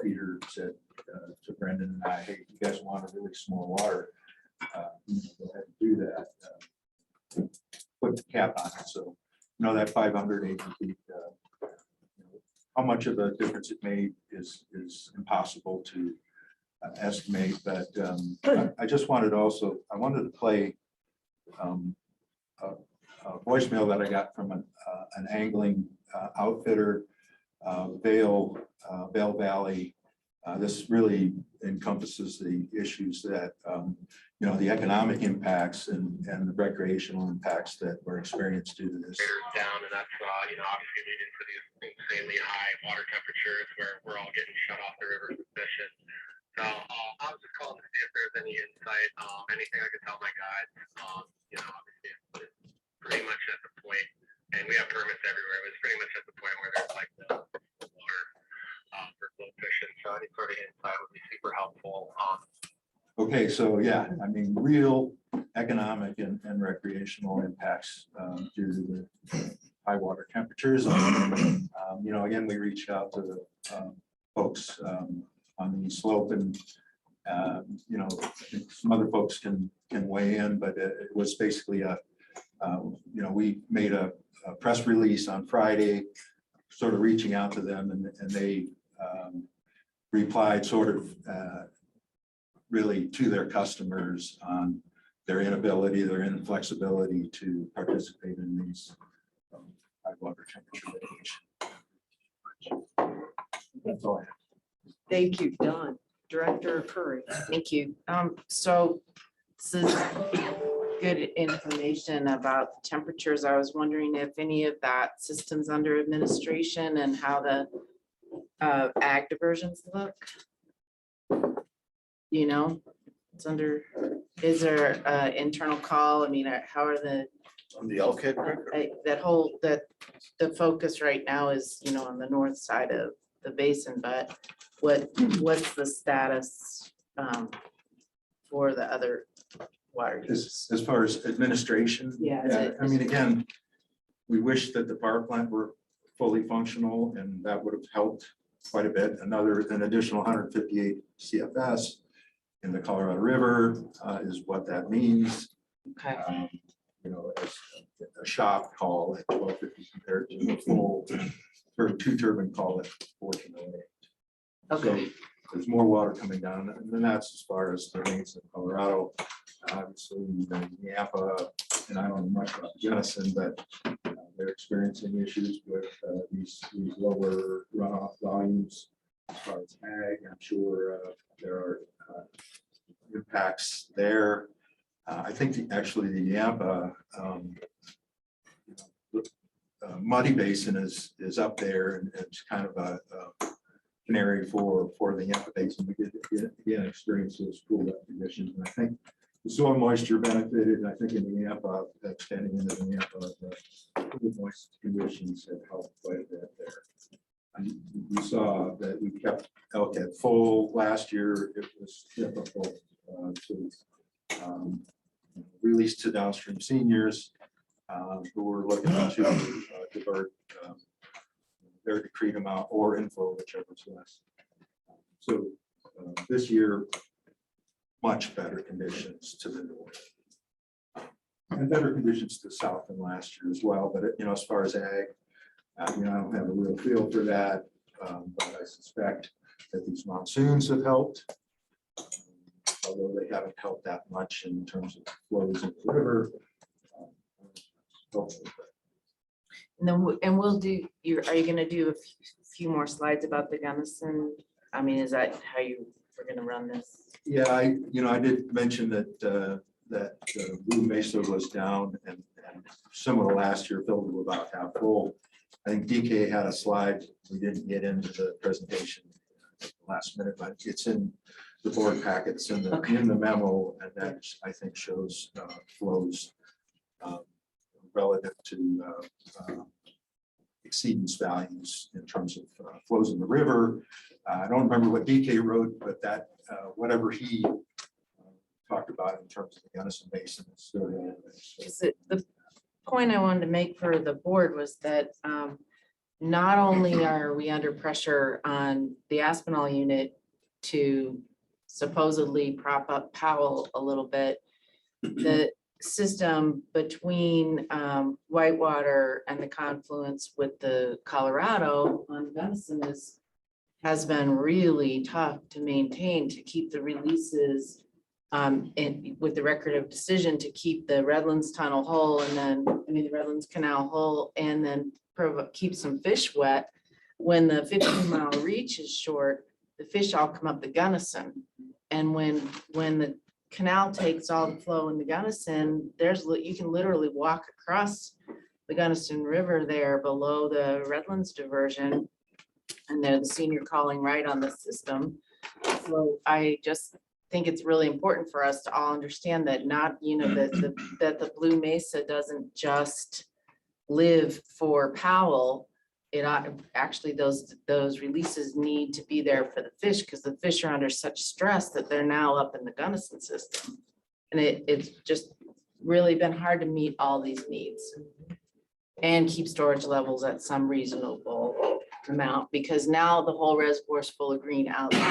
Peter said to Brendan and I, hey, you guys want a really small water, go ahead and do that. Put the cap on it. So, that 500 acre feet, how much of a difference it made is impossible to estimate. But I just wanted I wanted to play a voicemail that I got from an angling outfitter, Vail Valley This really encompasses the issues that, the economic impacts and the recreational impacts that were experienced due to this. Down, and that's obviously leading to these insanely high water temperatures where we're all getting shut off the river position. So I was just calling to see if there's any insight, anything I could tell my guys. Obviously it's pretty much at the point, and we have permits everywhere, but it's pretty much at the point where there's like the water for flow fishing. So any sort of insight would be super helpful. Okay, so yeah, I mean, real economic and recreational impacts due to the high water temperatures. Again, we reached out to the folks on the slope, and I think some other folks can weigh in, but it was basically we made a press release on Friday, sort of reaching out to them, and they replied sort of really to their customers on their inability, their inflexibility to participate in these high water temperature mitigation. That's all I have. Thank you, Don. Director Curry. Thank you. So this is good information about temperatures. I was wondering if any of that system's under administration and how the ag diversions look. It's under, is there internal call? I mean, how are the On the LCAT, the focus right now is, on the north side of the basin, but what's the status for the other water use? As far as administration, Yeah, I mean, again, we wish that the power plant were fully functional, and that would have helped quite a bit. An additional 158 CFS in the Colorado River is what that means. Okay. As a shop call at 1250 compared to a full two turbine call at 1408. Okay. So there's more water coming down, and then that's as far as the rains in Colorado. Obviously, Napa, and I don't know much about Jenison, but they're experiencing issues with these lower runoff volumes as far as ag. I'm sure there are impacts there. I think actually the Yampa muddy basin is up there, and it's kind of a canary for the Yampa basin. We did again experience those cool wet conditions, and I think the soil moisture benefited. And I think in the Yampa, extending into the Yampa, the cool moist conditions have helped quite a bit there. And we saw that we kept LCAT full last year. It was difficult to release to downstream seniors who were looking to divert their decreed amount or inflow, whichever's less. So this year, much better conditions to the north. And better conditions to the south than last year as well. But as far as ag, I don't have a real feel for that, but I suspect that these monsoons have helped, although they haven't helped that much in terms of flows in the river. And we'll do. Are you going to do a few more slides about the Gunnison? I mean, is that how we're going to run this? Yeah, I did mention that Blue Mesa was down and similar to last year, filled to about half full. I think DK had a slide. We didn't get into the presentation at the last minute, but it's in the board packets in the memo, and that I think shows flows relative to exceedance values in terms of flows in the river. I don't remember what DK wrote, but that whatever he talked about in terms of the Gunnison Basin is still there. The point I wanted to make for the board was that not only are we under pressure on the Aspinall unit to supposedly prop up Powell a little bit, the system between Whitewater and the confluence with the Colorado on Gunnison has been really tough to maintain, to keep the releases and with the record of decision to keep the Redlands Tunnel whole, and then the Redlands Canal whole, and then keep some fish wet when the 15-mile reach is short. the fish all come up the Gunnison. And when the canal takes all the flow in the Gunnison, you can literally walk across the Gunnison River there below the Redlands diversion. And they're the senior calling right on the system. So I just think it's really important for us to all understand that not, that the Blue Mesa doesn't just live for Powell. Actually, those releases need to be there for the fish because the fish are under such stress that they're now up in the Gunnison system. And it's just really been hard to meet all these needs and keep storage levels at some reasonable amount, because now the whole reservoir is full of green algae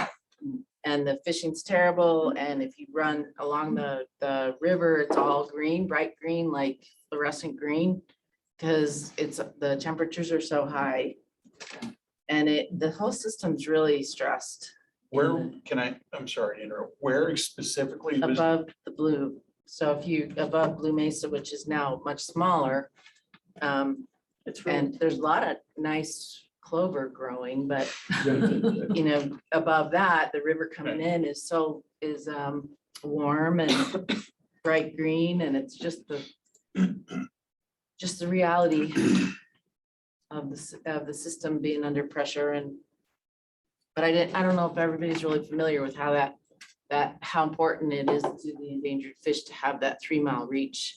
and the fishing's terrible. And if you run along the river, it's all green, bright green, like fluorescent green, because the temperatures are so high. And the whole system's really stressed. Where I'm sorry, to interrupt. Where specifically was Above the blue. So if you above Blue Mesa, which is now much smaller, and there's a lot of nice clover growing, but above that, the river coming in is warm and bright green, and it's just the reality of the system being under pressure. But I don't know if everybody's really familiar with how how important it is to the endangered fish to have that 3-mile reach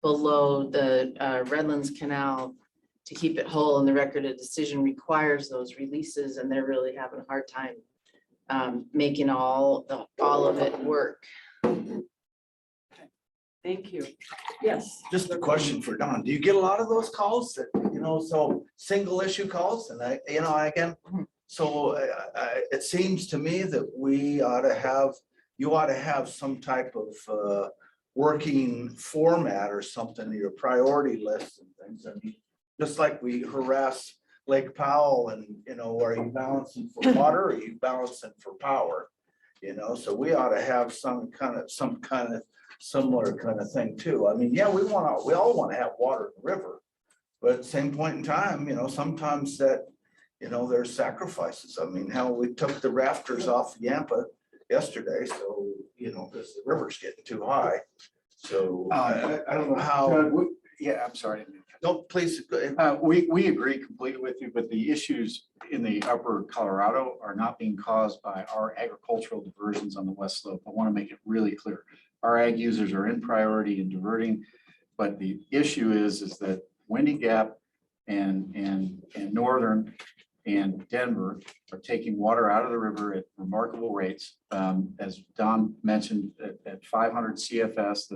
below the Redlands Canal to keep it whole, and the record of decision requires those releases, and they're really having a hard time making all of it work. Thank you. Yes. Just a question for Don. Do you get a lot of those calls that, so single issue calls and so it seems to me that you ought to have some type of working format or something, your priority list and things. I mean, just like we harass Lake Powell and, are you balancing for water or are you balancing for power? So we ought to have some kind of similar kind of thing too. I mean, yeah, we all want to have water in the river, but at the same point in time, sometimes that, there's sacrifices. I mean, how we took the rafters off Yampa yesterday, so, because the river's getting too high. So I don't know how. Yeah, I'm sorry. No, please. We agree completely with you, but the issues in the upper Colorado are not being caused by our agricultural diversions on the west slope. I want to make it really clear. Our ag users are in priority in diverting, but the issue is that Windy Gap and Northern and Denver are taking water out of the river at remarkable rates. As Don mentioned, at 500 CFS,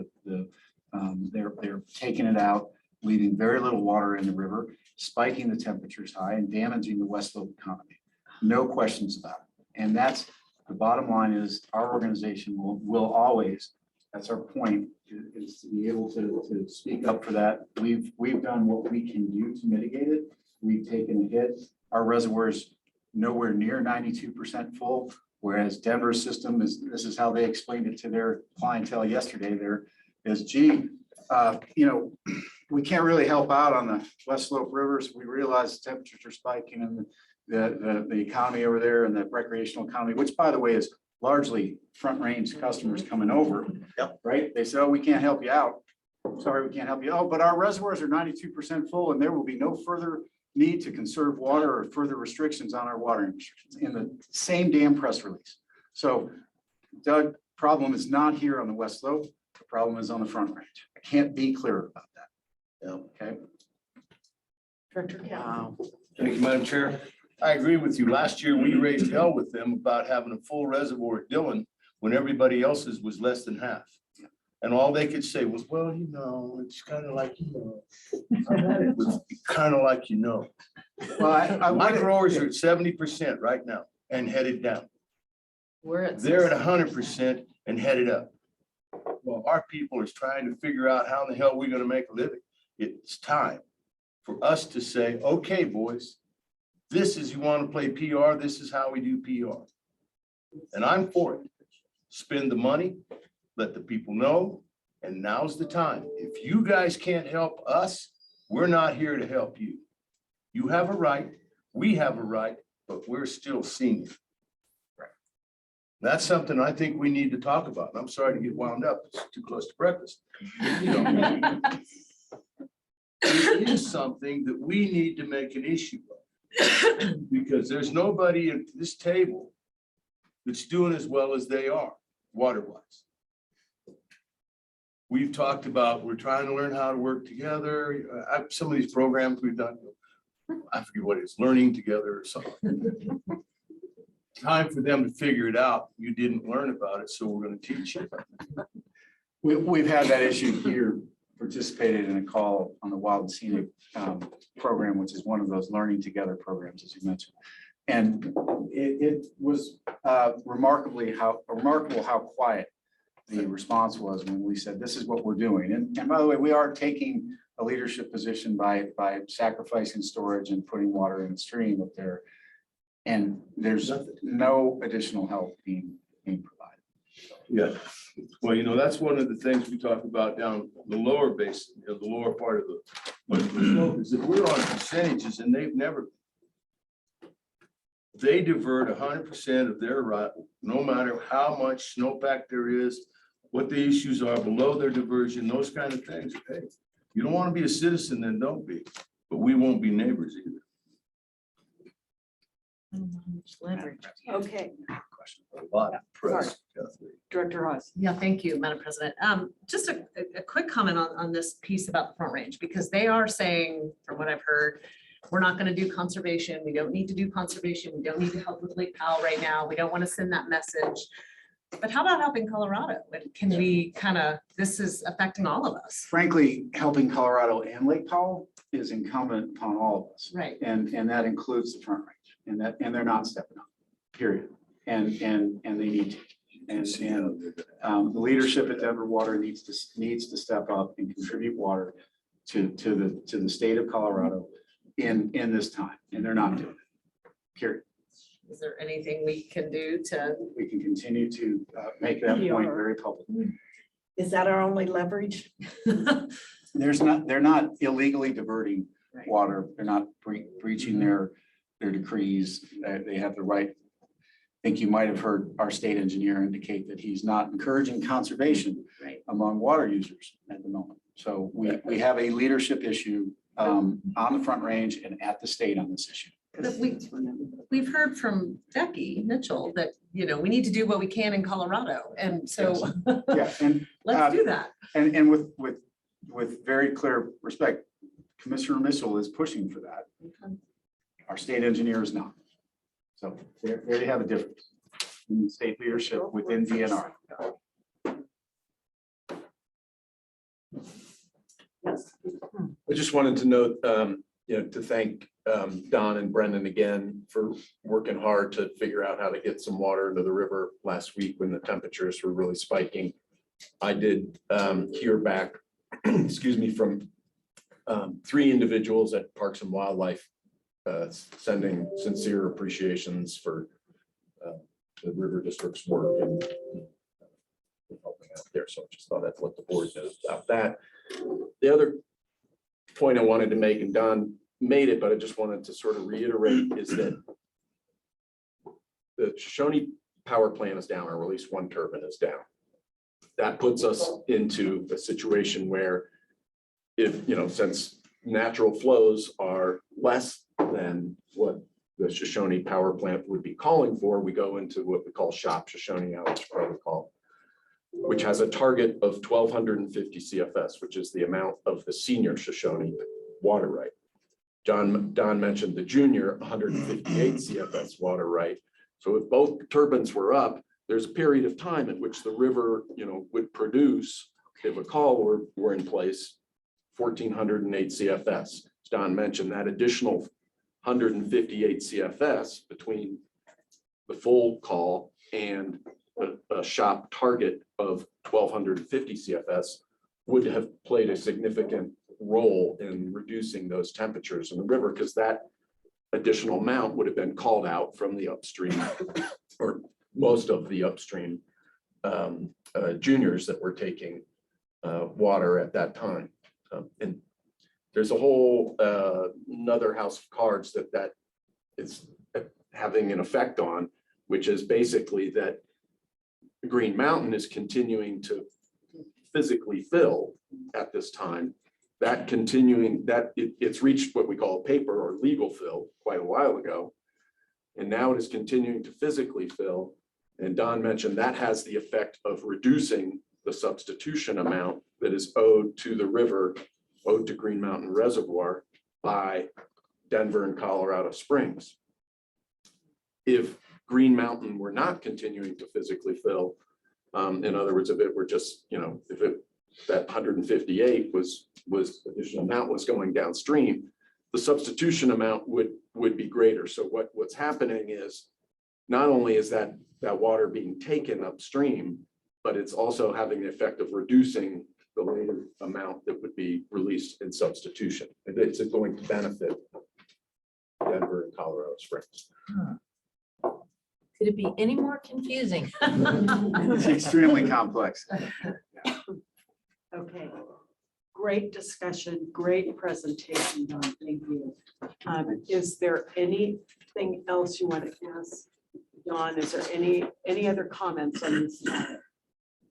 they're taking it out, leaving very little water in the river, spiking the temperatures high and damaging the west slope economy. No questions about it. And that's the bottom line is our organization will always, that's our point, is to be able to speak up for that. We've done what we can do to mitigate it. We've taken a hit. Our reservoir is nowhere near 92% full, whereas Denver's system this is how they explained it to their clientele yesterday. We can't really help out on the west slope rivers. We realize the temperatures are spiking and the economy over there and the recreational economy, which by the way is largely front range customers coming over. Yep. Right? They say, oh, we can't help you out. Sorry, we can't help you. Oh, but our reservoirs are 92% full and there will be no further need to conserve water or further restrictions on our water restrictions in the same damn press release. So Doug, problem is not here on the west slope. The problem is on the front range. I can't be clearer about that. Yeah. Okay. Director Cal. Thank you, Madam Chair. I agree with you. Last year, we raised hell with them about having a full reservoir at Dillon when everybody else's was less than half. And all they could say was, well, it's kind of like, it was kind of like, Well, my growers are at 70% right now and headed down. They're at 100% and headed up. Well, our people is trying to figure out how in the hell we're going to make a living. It's time for us to say, okay, boys, this is, you want to play PR, this is how we do PR. And I'm for it. Spend the money, let the people know, and now's the time. If you guys can't help us, we're not here to help you. You have a right, we have a right, but we're still senior. That's something I think we need to talk about. And I'm sorry to get wound up. It's too close to breakfast. You know, it is something that we need to make an issue of. Because there's nobody at this table that's doing as well as they are, water-wise. We've talked about, we're trying to learn how to work together. Some of these programs we've done, I forget what it is, learning together or something. Time for them to figure it out. You didn't learn about it, so we're going to teach you. We've had that issue here, participated in a call on the Wild and Scenic program, which is one of those learning together programs, as you mentioned. And it was remarkable how quiet the response was when we said, this is what we're doing. And by the way, we are taking a leadership position by sacrificing storage and putting water in the stream up there. And there's no additional help being provided. Yeah, well, you know, that's one of the things we talk about down the lower basin, you know, the lower part of the slope is that we're on percentages and they've never. They divert 100% of their route, no matter how much snowpack there is, what the issues are below their diversion, those kind of things. Hey, you don't want to be a citizen, then don't be, but we won't be neighbors either. Leverage. Okay, A lot of press. Director Haas. Yeah, thank you, Madam President. Just a quick comment on this piece about the Front Range, because they are saying, from what I've heard, we're not going to do conservation. We don't need to do conservation. We don't need to help with Lake Powell right now. We don't want to send that message. But how about helping Colorado? Can we this is affecting all of us. Frankly, helping Colorado and Lake Powell is incumbent upon all of us. Right. And that includes the Front Range, and they're not stepping up, period. And they need to. And the leadership at Denver Water needs to step up and contribute water to the state of Colorado in this time, and they're not doing it, period. Is there anything we can do to? We can continue to make that point very public. Is that our only leverage? They're not illegally diverting Right. water. They're not breaching their decrees. They have the right. I think you might have heard our state engineer indicate that he's not encouraging conservation Right. among water users at the moment. So we have a leadership issue on the Front Range and at the state on this issue. But we've heard from Becky Mitchell that, we need to do what we can in Colorado. And so Yeah, and let's do that. And with very clear respect, Commissioner Mitchell is pushing for that. Okay. Our state engineer is not. So there you have a difference in state leadership within DNR. Yes. I just wanted to note, to thank Don and Brendan again for working hard to figure out how to get some water into the river last week when the temperatures were really spiking. I did hear back, excuse me, from 3 individuals at Parks and Wildlife sending sincere appreciations for the River District's work and helping out there. So I just thought I'd let the board know about that. The other point I wanted to make, and Don made it, but I just wanted to sort of reiterate, is that the Shoshone power plant is down, or at least one turbine is down. That puts us into a situation where since natural flows are less than what the Shoshone power plant would be calling for, we go into what we call SHOP, Shoshone Outage Protocol, which has a target of 1,250 CFS, which is the amount of the senior Shoshone water right. Don mentioned the junior 158 CFS water right. So if both turbines were up, there's a period of time at which the river, would produce, if a call were in place, 1,408 CFS. As Don mentioned, that additional 158 CFS between the full call and a SHOP target of 1,250 CFS would have played a significant role in reducing those temperatures in the river, because that additional amount would have been called out from the upstream or most of the upstream juniors that were taking water at that time. And there's a whole another house of cards that is having an effect on, which is basically that Green Mountain is continuing to physically fill at this time, that continuing, it's reached what we call paper or legal fill quite a while ago. And now it is continuing to physically fill. And Don mentioned that has the effect of reducing the substitution amount that is owed to the river, owed to Green Mountain Reservoir by Denver and Colorado Springs. If Green Mountain were not continuing to physically fill, in other words, if it were just, if that 158 was additional amount was going downstream, the substitution amount would be greater. So what's happening is not only is that water being taken upstream, but it's also having the effect of reducing the later amount that would be released in substitution. And it's going to benefit Denver and Colorado Springs. Could it be any more confusing? It's extremely complex. Okay, great discussion, great presentation, Don, thank you. Is there anything else you want to ask? Don, is there any other comments on this matter?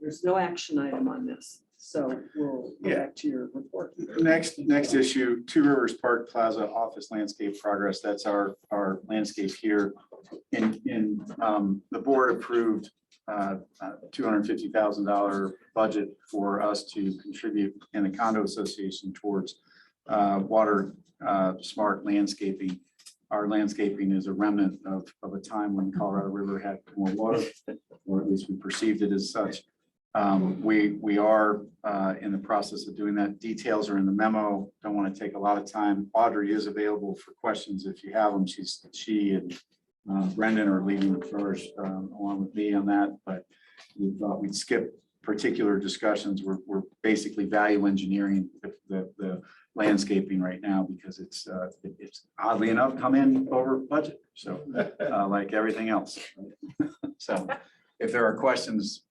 There's no action item on this, so we'll go back to your report. Next issue, Two Rivers Park Plaza office landscape progress. That's our landscape here. The board approved $250,000 budget for us to contribute in the condo association towards water smart landscaping. Our landscaping is a remnant of a time when Colorado River had more water, or at least we perceived it as such. We are in the process of doing that. Details are in the memo. Don't want to take a lot of time. Audrey is available for questions if you have them. She and Brendan are leading the charge along with me on that, but we thought we'd skip particular discussions. We're basically value engineering the landscaping right now because it's oddly enough come in over budget. So like everything else. So if there are questions.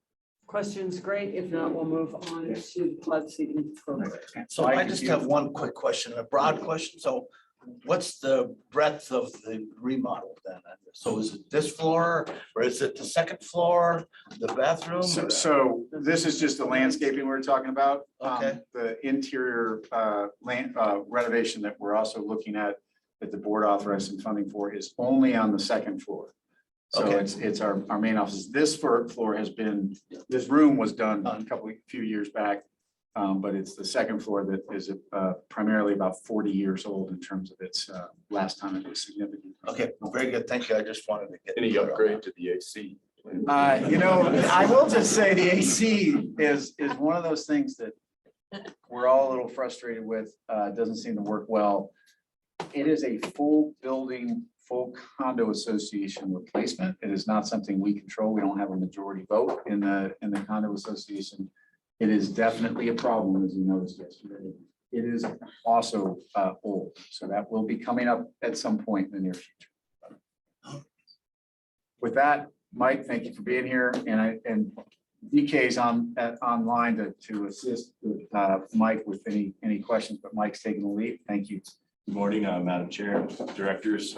Questions, great. If not, we'll move on to the flood seeding program. So I just have one quick question, a broad question. So what's the breadth of the remodel then? So is it this floor or is it the second floor, the bathroom? So this is just the landscaping we're talking about. Okay. The interior renovation that we're also looking at that the board authorized some funding for is only on the second floor. So Okay. it's our main office. This floor has been, this room was done a few years back. But it's the second floor that is primarily about 40 years old in terms of its last time it was significant. Okay, very good. Thank you. I just wanted to get. Any upgrade to the AC? I will just say the AC is one of those things that we're all a little frustrated with. It doesn't seem to work well. It is a full building, full condo association replacement. It is not something we control. We don't have a majority vote in the condo association. It is definitely a problem, as you noticed yesterday. It is also old, so that will be coming up at some point in the near future. With that, Mike, thank you for being here, and DK's online to assist with Mike with any questions, but Mike's taking the lead. Thank you. Good morning, Madam Chair, directors.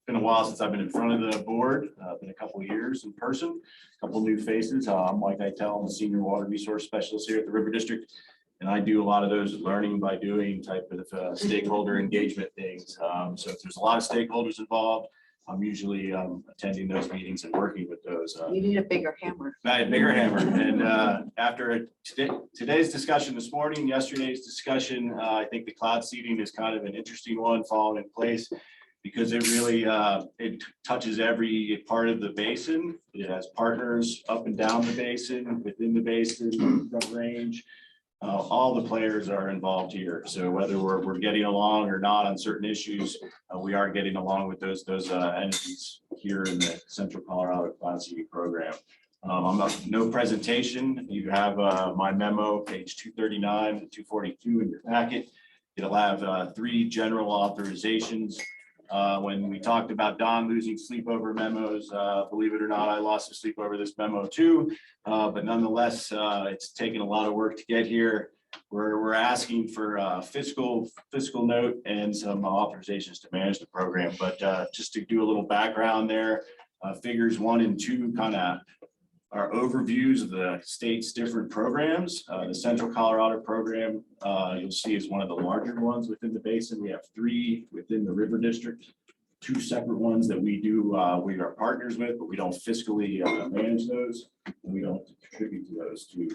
Been a while since I've been in front of the board. Been a couple of years in person, a couple new faces. I'm Mike Eitel, I'm the senior water resource specialist here at the River District, and I do a lot of those learning by doing type of stakeholder engagement things. So if there's a lot of stakeholders involved, I'm usually attending those meetings and working with those. You need a bigger hammer. Right, bigger hammer. And after today's discussion this morning, yesterday's discussion, I think the cloud seeding is kind of an interesting one falling in place because it really it touches every part of the basin. It has partners up and down the basin, within the basin, front range. All the players are involved here. So whether we're getting along or not on certain issues, we are getting along with those entities here in the Central Colorado Cloud Seeding Program. No presentation. You have my memo, page 239 and 242 in your packet. It'll have 3 general authorizations. When we talked about Don losing sleep over memos, believe it or not, I lost a sleep over this memo too. But nonetheless, it's taken a lot of work to get here. We're asking for a fiscal note and some authorizations to manage the program. But just to do a little background there, figures 1 and 2 kind of are overviews of the state's different programs. The Central Colorado program, you'll see is one of the larger ones within the basin. We have 3 within the River District, 2 separate ones that we are partners with, but we don't fiscally manage those. And we don't contribute to those 2.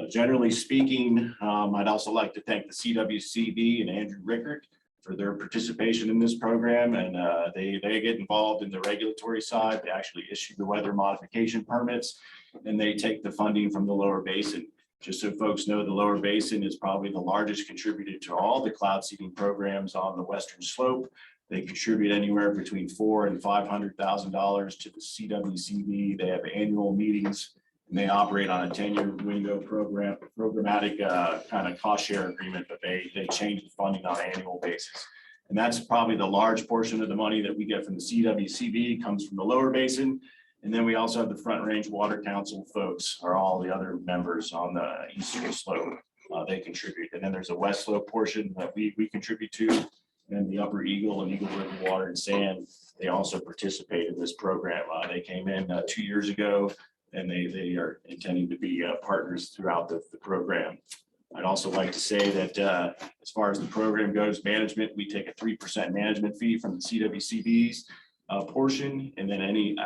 Generally speaking, I'd also like to thank the CWCB and Andrew Rickert for their participation in this program, and they get involved in the regulatory side. They actually issue the weather modification permits, and they take the funding from the lower basin. Just so folks know, the lower basin is probably the largest contributor to all the cloud seeding programs on the western slope. They contribute anywhere between $400,000 and $500,000 to the CWCB. They have annual meetings, and they operate on a 10-year window programmatic kind of cost share agreement, but they change the funding on an annual basis. And that's probably the large portion of the money that we get from the CWCB comes from the lower basin. And then we also have the Front Range Water Council folks, are all the other members on the eastern slope. They contribute. And then there's a west slope portion that we contribute to. And the Upper Eagle and Eagle River Water and Sand, they also participate in this program. They came in 2 years ago, and they are intending to be partners throughout the program. I'd also like to say that as far as the program goes, management, we take a 3% management fee from the CWCB's portion, and then any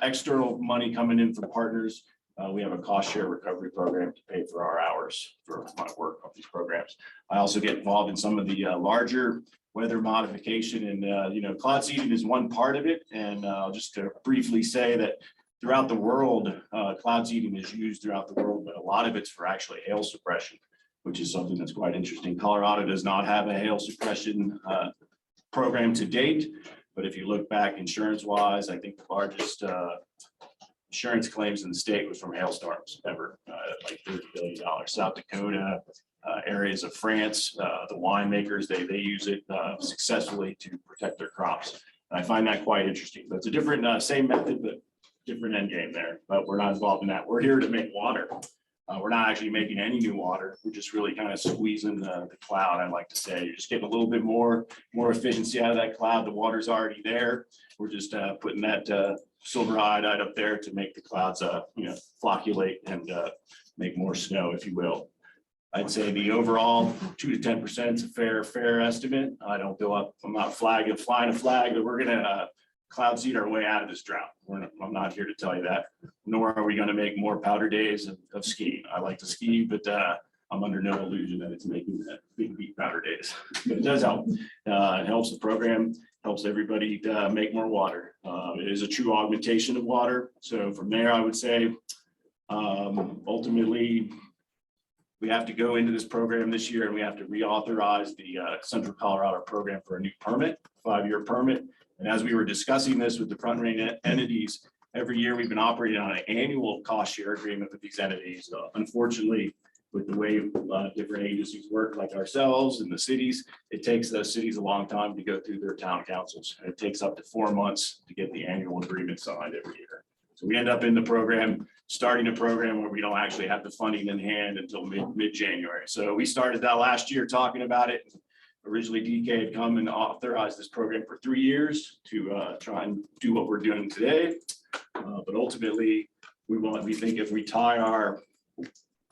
external money coming in from partners, we have a cost share recovery program to pay for our hours for my work on these programs. I also get involved in some of the larger weather modification, and cloud seeding is one part of it. And just to briefly say that throughout the world, cloud seeding is used throughout the world, but a lot of it's for actually hail suppression, which is something that's quite interesting. Colorado does not have a hail suppression program to date, but if you look back insurance wise, I think the largest insurance claims in the state was from hailstorms ever, like $30 billion. South Dakota, areas of France, the winemakers, they use it successfully to protect their crops. And I find that quite interesting. But it's a different, same method, but different end game there. But we're not involved in that. We're here to make water. We're not actually making any new water. We're just really kind of squeezing the cloud, I like to say. You're just getting a little bit more efficiency out of that cloud. The water's already there. We're just putting that silver iodide up there to make the clouds flocculate and make more snow, if you will. I'd say the overall 2 to 10% is a fair estimate. I don't go up, I'm not flying a flag that we're gonna cloud seed our way out of this drought. I'm not here to tell you that, nor are we gonna make more powder days of skiing. I like to ski, but I'm under no illusion that it's making that big beat powder days. But it does help. It helps the program, helps everybody make more water. It is a true augmentation of water. So from there, I would say, ultimately, we have to go into this program this year and we have to reauthorize the Central Colorado program for a new permit, 5-year permit. And as we were discussing this with the front range entities, every year we've been operating on an annual cost share agreement with these entities. Unfortunately, with the way different agencies work like ourselves and the cities, it takes those cities a long time to go through their town councils. And it takes up to 4 months to get the annual agreement signed every year. So we end up in the program, starting a program where we don't actually have the funding in hand until mid-January. So we started that last year talking about it. Originally, DK had come and authorized this program for 3 years to try and do what we're doing today. But ultimately, we think if we tie our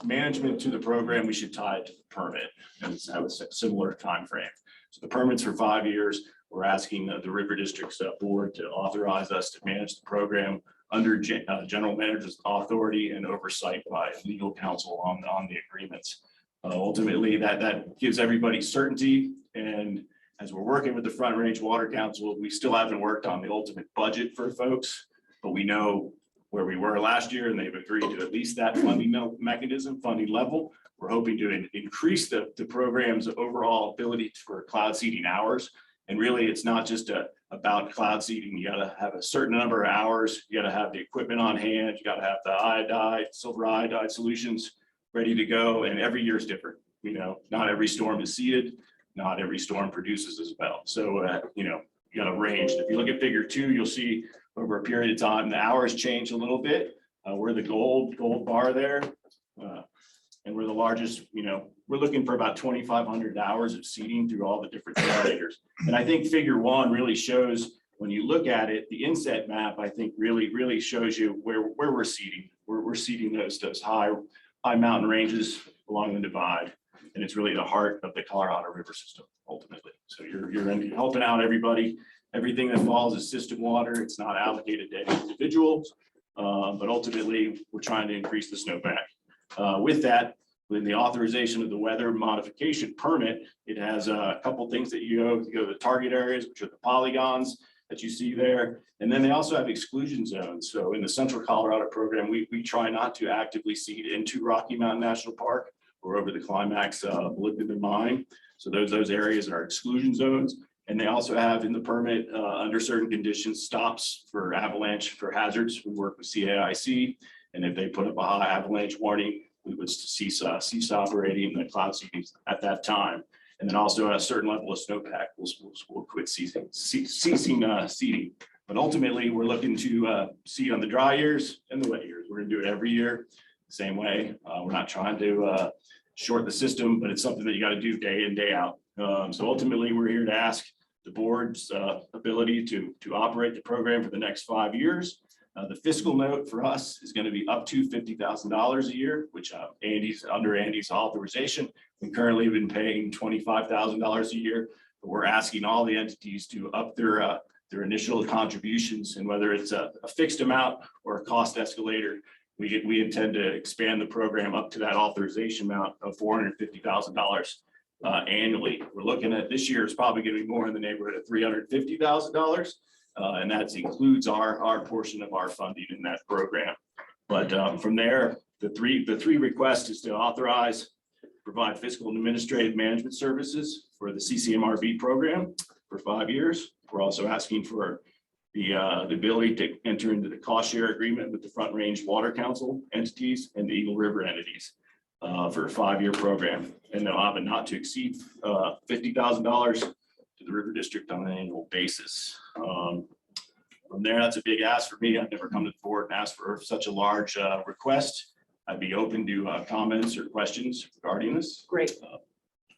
management to the program, we should tie it to the permit and have a similar time frame. So the permit's for 5 years. We're asking the River District's board to authorize us to manage the program under general manager's authority and oversight by legal counsel on the agreements. Ultimately, that gives everybody certainty. And as we're working with the Front Range Water Council, we still haven't worked on the ultimate budget for folks, but we know where we were last year and they've agreed to at least that funding mechanism, funding level. We're hoping to increase the program's overall ability for cloud seeding hours. And really, it's not just about cloud seeding. You got to have a certain number of hours. You got to have the equipment on hand. You got to have the iodide, silver iodide solutions ready to go. And every year is different. Not every storm is seeded. Not every storm produces as well. So, you got a range. If you look at figure 2, you'll see over a period of time, the hours change a little bit. We're the gold bar there. And we're the largest, we're looking for about 2,500 hours of seeding through all the different generators. And I think figure 1 really shows, when you look at it, the inset map, I think really shows you where we're seeding. We're we're seeding those high mountain ranges along the divide. And it's really the heart of the Colorado River system ultimately. So you're helping out everybody. Everything that falls is system water. It's not allocated to any individuals. But ultimately, we're trying to increase the snowpack. With that, with the authorization of the weather modification permit, it has a couple things that you go to the target areas, which are the polygons that you see there. And then they also have exclusion zones. So in the Central Colorado program, we try not to actively seed into Rocky Mountain National Park or over the climax molybdenum mine. So those areas are exclusion zones. And they also have in the permit, under certain conditions, stops for avalanche for hazards. We work with CAIC. And if they put up a high avalanche warning, we would cease operating the cloud seeding at that time. And then also at a certain level of snowpack, we'll quit ceasing seeding. But ultimately, we're looking to seed on the dry years and the wet years. We're gonna do it every year, the same way. We're not trying to short the system, but it's something that you gotta do day in, day out. So ultimately, we're here to ask the board's ability to operate the program for the next 5 years. The fiscal note for us is going to be up to $50,000 a year, which under Andy's authorization. We currently have been paying $25,000 a year, but we're asking all the entities to up their initial contributions, and whether it's a fixed amount or a cost escalator, we intend to expand the program up to that authorization amount of $450,000 annually. We're looking at this year is probably going to be more in the neighborhood of $350,000. And that includes our portion of our funding in that program. But from there, the three requests is to authorize, provide fiscal and administrative management services for the CCMRB program for 5 years. We're also asking for the ability to enter into the cost share agreement with the Front Range Water Council entities and the Eagle River entities for a 5-year program. And they'll have a not to exceed $50,000 to the River District on an annual basis. From there, that's a big ask for me. I've never come to the board and asked for such a large request. I'd be open to comments or questions regarding this. Great.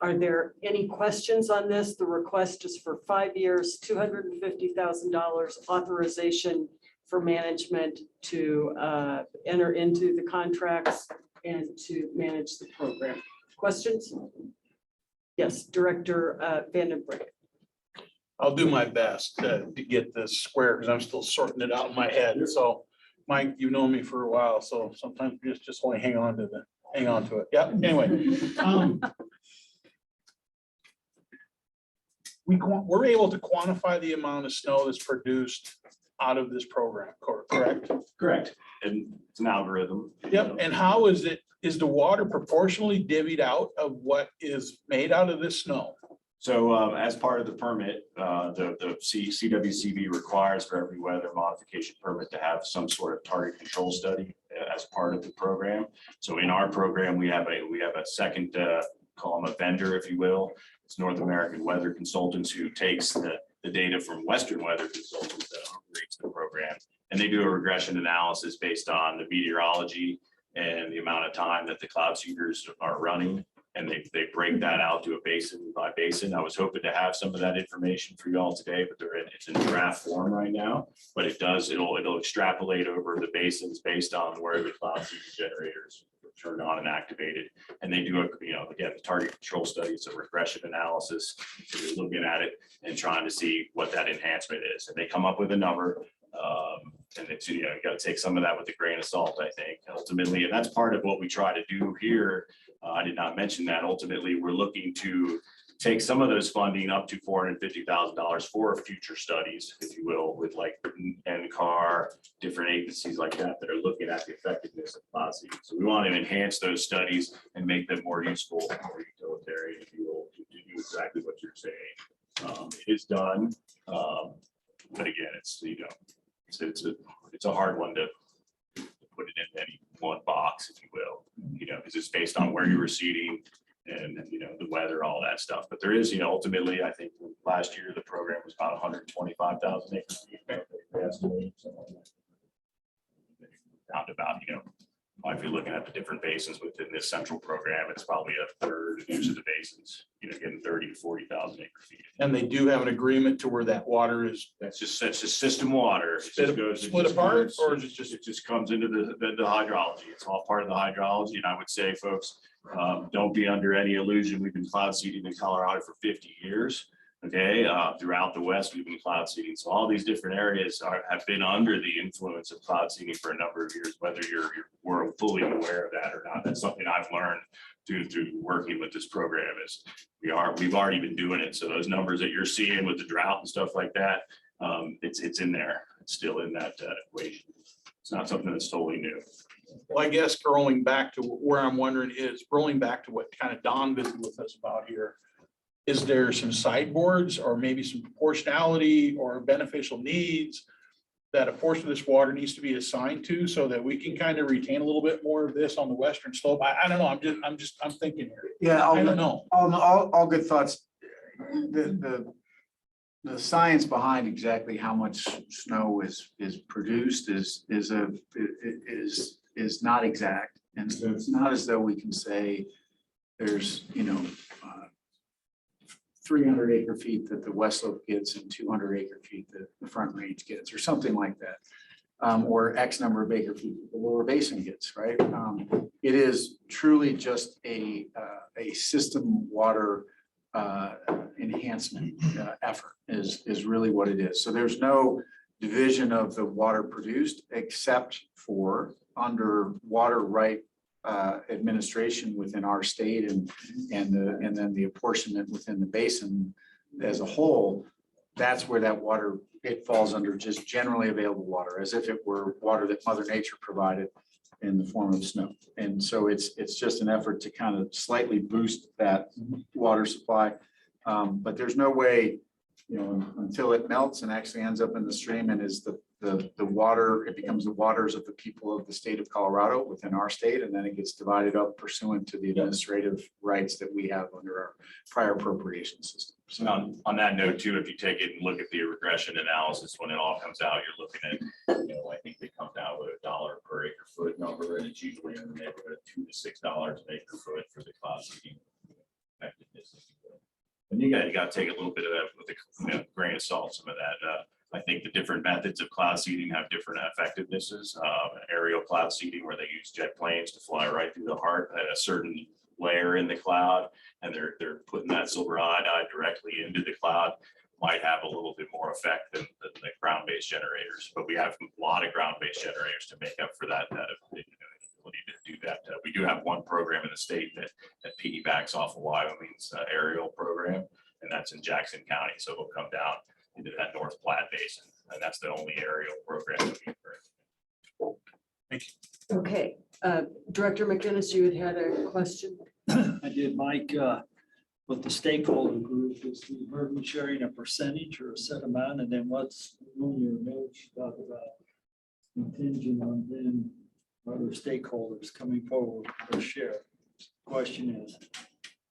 Are there any questions on this? The request is for 5 years, $250,000 authorization for management to enter into the contracts and to manage the program. Questions? Yes, Director Vandenbrink. I'll do my best to get this square because I'm still sorting it out in my head. So Mike, you've known me for a while, so sometimes you just want to hang on to it. Yeah, anyway. We're able to quantify the amount of snow that's produced out of this program, correct? Correct. And it's an algorithm. Yep. And how is the water proportionally divvied out of what is made out of this snow? So as part of the permit, the CWCB requires for every weather modification permit to have some sort of target control study as part of the program. So in our program, we have a second, call them a vendor, if you will. It's North American Weather Consultants, who takes the data from Western Weather Consultants that operates the program. And they do a regression analysis based on the meteorology and the amount of time that the cloud seeders are running. And they break that out to a basin by basin. I was hoping to have some of that information for you all today, but it's in draft form right now. But it'll extrapolate over the basins based on where the cloud seeder generators are turned on and activated. And they do again, the target control study, it's a regression analysis. So you're looking at it and trying to see what that enhancement is. And they come up with a number. And it's, you got to take some of that with a grain of salt, I think, ultimately. And that's part of what we try to do here. I did not mention that. Ultimately, we're looking to take some of those funding up to $450,000 for future studies, if you will, with like NCAR, different agencies like that are looking at the effectiveness of cloud seeding. So we want to enhance those studies and make them more useful, more utilitarian, if you will, to do exactly what you're saying. It is done, but again, it's it's a hard one to put it in any one box, if you will, because it's based on where you're seeding and the weather, all that stuff. But there is, ultimately, I think last year the program was about 125,000 acres. Down to about if you're looking at the different basins within this central program, it's probably a third of each of the basins, getting 30 to 40,000 acre feet. And they do have an agreement to where that water is That's just system water. It split just goes- it split just apart, goes- or is it just? It just comes into the hydrology. It's all part of the hydrology. And I would say, folks, don't be under any illusion. We've been cloud seeding in Colorado for 50 years. Okay, throughout the West, we've been cloud seeding. So all these different areas have been under the influence of cloud seeding for a number of years, whether we're fully aware of that or not. That's something I've learned through working with this program is we've already been doing it. So those numbers that you're seeing with the drought and stuff like that, it's in there. It's still in that equation. It's not something that's totally new. Well, I guess rolling back to where I'm wondering is rolling back to what kind of Don visited with us about here. Is there some sideboards or maybe some proportionality or beneficial needs that a portion of this water needs to be assigned to so that we can kind of retain a little bit more of this on the western slope? I don't know. I'm thinking here. Yeah, I don't know. all good thoughts. The science behind exactly how much snow is produced is not exact. And so it's not as though we can say there's, 300 acre feet that the west slope gets and 200 acre feet that the front range gets, or something like that. Or X number of acre feet that the lower basin gets, right? It is truly just a system water enhancement effort is really what it is. So there's no division of the water produced except for under water right administration within our state and then the apportionment within the basin as a whole. That's where that water, it falls under just generally available water, as if it were water that Mother Nature provided in the form of snow. And so it's just an effort to kind of slightly boost that water supply. But there's no way, until it melts and actually ends up in the stream and is the water, it becomes the waters of the people of the state of Colorado within our state, and then it gets divided up pursuant to the administrative rights that we have under our prior appropriation system. So on that note too, if you take it and look at the regression analysis, when it all comes out, you're looking at, I think they come down with $1 per acre foot number, and it's usually in the neighborhood of $2 to $6 an acre foot for the cloud seeding effectiveness. And you got to take a little bit of that with a grain of salt, some of that. I think the different methods of cloud seeding have different effectivenesses. Aerial cloud seeding, where they use jet planes to fly right through the heart at a certain layer in the cloud, and they're putting that silver iodide directly into the cloud, might have a little bit more effect than the ground-based generators. But we have a lot of ground-based generators to make up for that ability to do that. We do have one program in the state that piggybacks off of Wyoming's aerial program, and that's in Jackson County. So it'll come down into that North Platte Basin, and that's the only aerial program that we currently. Thank you. Okay, Director McGinnis, you had a question? I did, Mike, with the stakeholder group, is the burden sharing a percentage or a set amount, and then what's on your notes, you talk about contingent on them, other stakeholders coming forward with their share. Question is,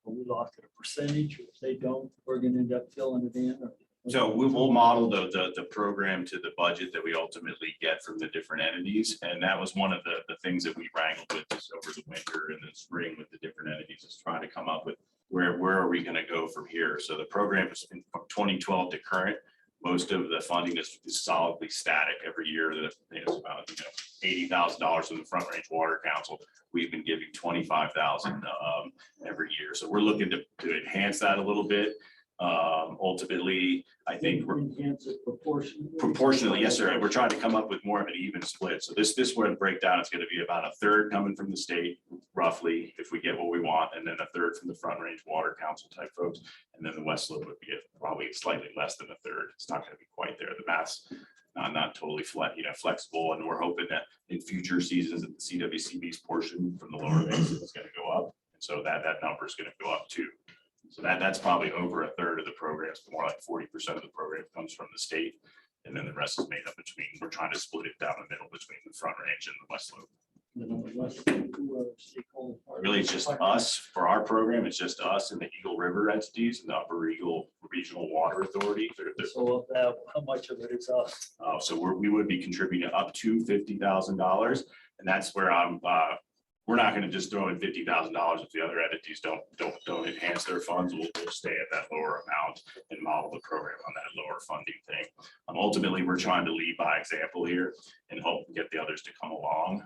are we locked at a percentage, or if they don't, we're gonna end up filling it in? Or So we will model the program to the budget that we ultimately get from the different entities. And that was one of the things that we wrangled with this over the winter and the spring with the different entities, is trying to come up with where are we going to go from here? So the program is from 2012 to current. Most of the funding is solidly static every year. That it's about $80,000 from the Front Range Water Council. We've been giving $25,000 every year. So we're looking to enhance that a little bit. Ultimately, I think we're proportionally, yes, sir. We're trying to come up with more of an even split. So this would break down. It's going to be about a third coming from the state, roughly, if we get what we want, and then a third from the Front Range Water Council type folks, and then the West Slope would be probably slightly less than a third. It's not going to be quite there. The math's not totally flexible, and we're hoping that in future seasons that the CWCB's portion from the lower basin is going to go up, and so that number is going to go up too. So that's probably over a third of the programs, more like 40% of the program comes from the state. And then the rest is made up between, we're trying to split it down the middle between the Front Range and the West Slope. Really, it's just us for our program. It's just us and the Eagle River entities and the Upper Eagle regional water authority. So of that, how much of it is us? So we would be contributing up to $50,000. And that's where we're not going to just throw in $50,000 if the other entities don't enhance their funds. We'll stay at that lower amount and model the program on that lower funding thing. Ultimately, we're trying to lead by example here and hope to get the others to come along.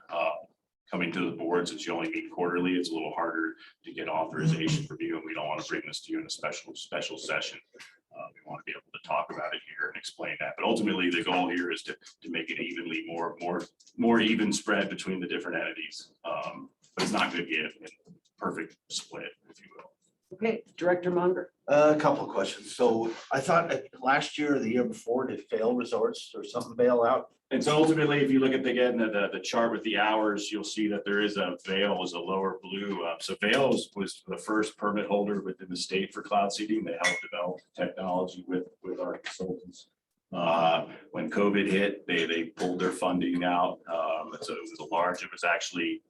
Coming to the board, since you only meet quarterly, it's a little harder to get authorization for you, and we don't want to bring this to you in a special session. We want to be able to talk about it here and explain that. But ultimately, the goal here is to make it evenly more even spread between the different entities. But it's not going to be a perfect split, if you will. Okay, Director Munger. A couple of questions. So I thought that last year or the year before, did fail resorts or something bail out? And so ultimately, if you look at the chart with the hours, you'll see that there is a Vail is a lower blue. So Vail was the first permit holder within the state for cloud seeding. They helped develop technology with our consultants. When COVID hit, they pulled their funding out. So it was actually,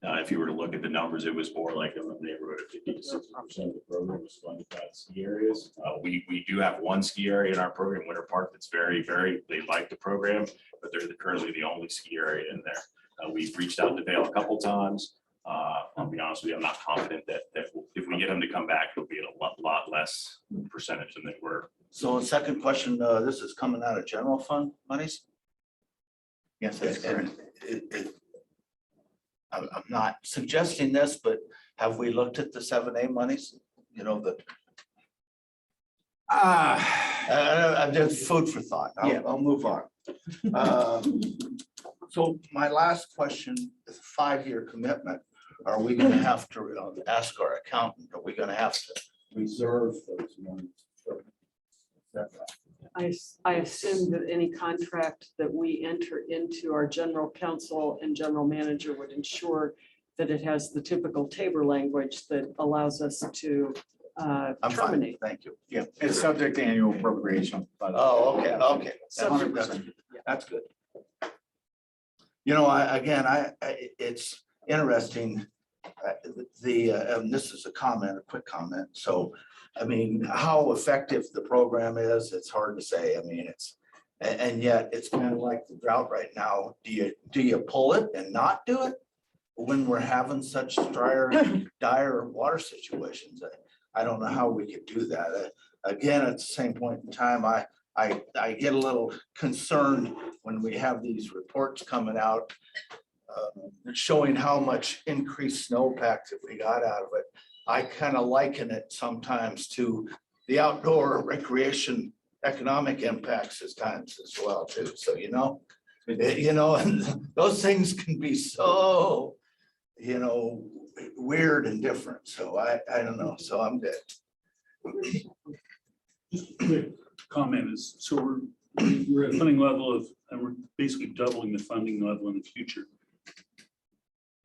if you were to look at the numbers, it was more like in the neighborhood of 50 to 60% of the program was funded by ski areas. We do have one ski area in our program, Winter Park, that's they like the program, but they're currently the only ski area in there. We've reached out to Vail a couple times. I'll be honest with you, I'm not confident that if we get them to come back, it'll be at a lot less percentage than they were. So the second question, this is coming out of general fund monies? Yes, that's correct. I'm not suggesting this, but have we looked at the 7A monies? You know, I'm just food for thought. I'll move on. So my last question is a 5-year commitment. Are we going to have to ask our accountant, are we going to have to reserve those monies? I assume that any contract that we enter into, our general counsel and general manager would ensure that it has the typical Tabor language that allows us to I'm fine. terminate. Thank you. Yeah. It's subject to annual appropriation. Oh, okay. Subject- That's good. You know, it's interesting. And this is a quick comment. So, I mean, how effective the program is, it's hard to say. I mean, and yet it's kind of like the drought right now. Do you pull it and not do it when we're having such dire water situations? I don't know how we could do that. Again, at the same point in time, I get a little concerned when we have these reports coming out showing how much increased snowpack that we got out of it. I kind of liken it sometimes to the outdoor recreation economic impacts at times as well too. So, and those things can be so, weird and different. So I don't know. So I'm good. Quick comment is, so we're at funding level of, and we're basically doubling the funding level in the future.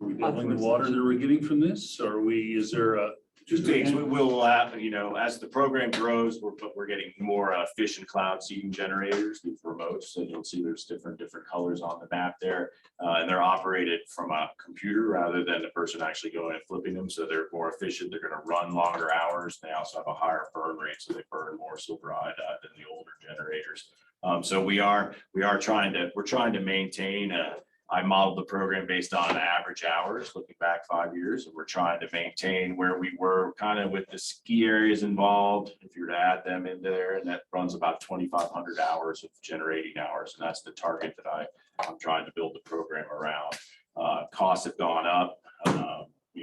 Are we doubling the water that we're getting from this? Or is there a? Two things, we will have, as the program grows, we're getting more efficient cloud seeding generators, these remotes. So you'll see there's different colors on the map there. And they're operated from a computer rather than the person actually going and flipping them. So they're more efficient. They're going to run longer hours. They also have a higher burn rate, so they burn more silver iodide than the older generators. So we're trying to maintain I modeled the program based on average hours, looking back 5 years, and we're trying to maintain where we were kind of with the ski areas involved. If you were to add them into there, and that runs about 2,500 hours of generating hours, and that's the target that I'm trying to build the program around. Costs have gone up,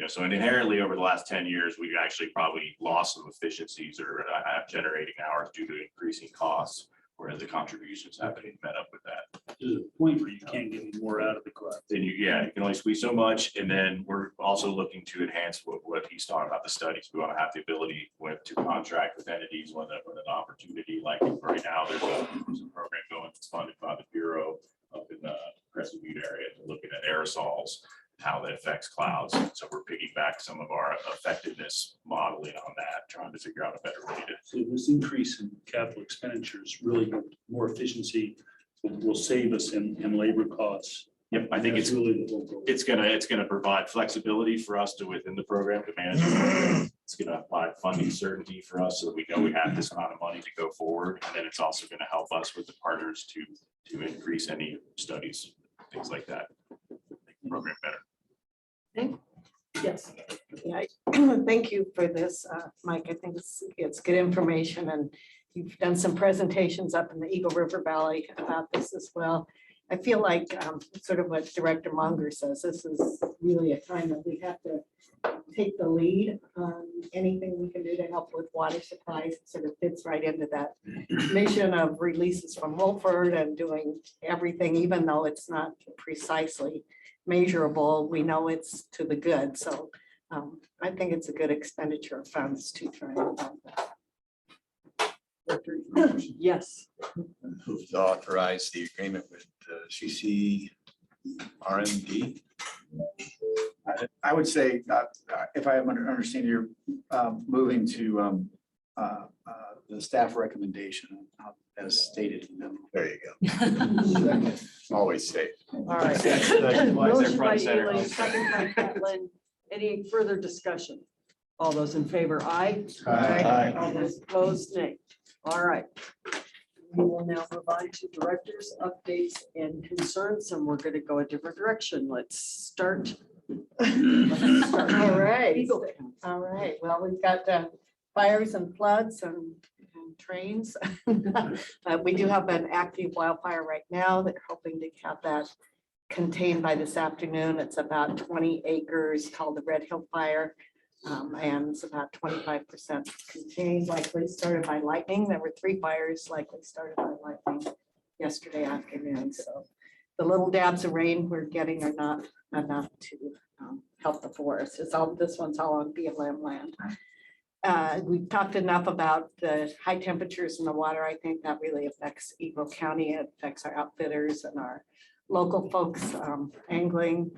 so inherently over the last 10 years, we've actually probably lost some efficiencies or generating hours due to increasing costs, whereas the contributions haven't met up with that. There's a point where you can't get any more out of the cloud. Then you can only squeeze so much. And then we're also looking to enhance what he's talking about, the studies. We want to have the ability to contract with entities when an opportunity, like right now, there's a program going that's funded by the Bureau up in the Crescent Butte area, looking at aerosols, how that affects clouds. So we're picking back some of our effectiveness modeling on that, trying to figure out a better way to. So this increase in capital expenditures, really more efficiency will save us in labor costs. Yep, I think it's really the whole goal. It's gonna provide flexibility for us to within the program to manage. It's gonna apply funding certainty for us so that we know we have this amount of money to go forward. And then it's also gonna help us with the partners to increase any studies, things like that. Make the program better. Yes. Yeah, thank you for this, Mike. I think it's good information, and you've done some presentations up in the Eagle River Valley about this as well. I feel like sort of what Director Munger says, this is really a time that we have to take the lead on anything we can do to help with water supplies. It sort of fits right into that mission of releases from Wolford and doing everything, even though it's not precisely measurable, we know it's to the good. So I think it's a good expenditure of funds to try and help that. Yes. Move to authorize the agreement with CC RMD. I would say, if I understand, you're moving to the staff recommendation as stated in them. There you go. Always safe. All right. That's why it's Motion in by front center. Ely, second by Catlin. Any further discussion? All those in favor, aye. Aye. All those opposed, nay. All right. We will now move on to directors' updates and concerns, and we're going to go a different direction. Let's start. All right. Eagle. All right. Well, we've got fires and floods and trains. We do have an active wildfire right now. They're hoping to have that contained by this afternoon. It's about 20 acres called the Red Hill Fire. And it's about 25% contained, likely started by lightning. There were 3 fires likely started by lightning yesterday afternoon. So the little dabs of rain we're getting are not enough to help the forest. This one's all on BLM land. We've talked enough about the high temperatures in the water. I think that really affects Eagle County. It affects our outfitters and our local folks angling.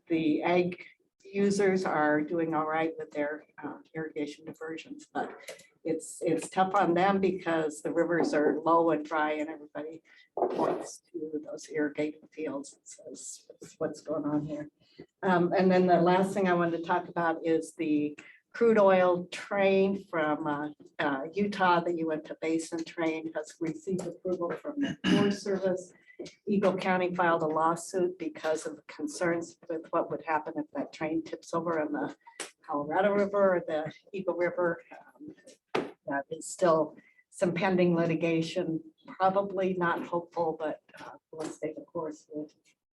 The ag users are doing all right with their irrigation diversions, but it's tough on them because the rivers are low and dry, and everybody points to those irrigated fields and says, what's going on here? And then the last thing I wanted to talk about is the crude oil train from Utah, the Uinta Basin train has received approval from the Forest Service. Eagle County filed a lawsuit because of concerns with what would happen if that train tips over in the Colorado River or the Eagle River. That is still some pending litigation, probably not hopeful, but we'll stay the course with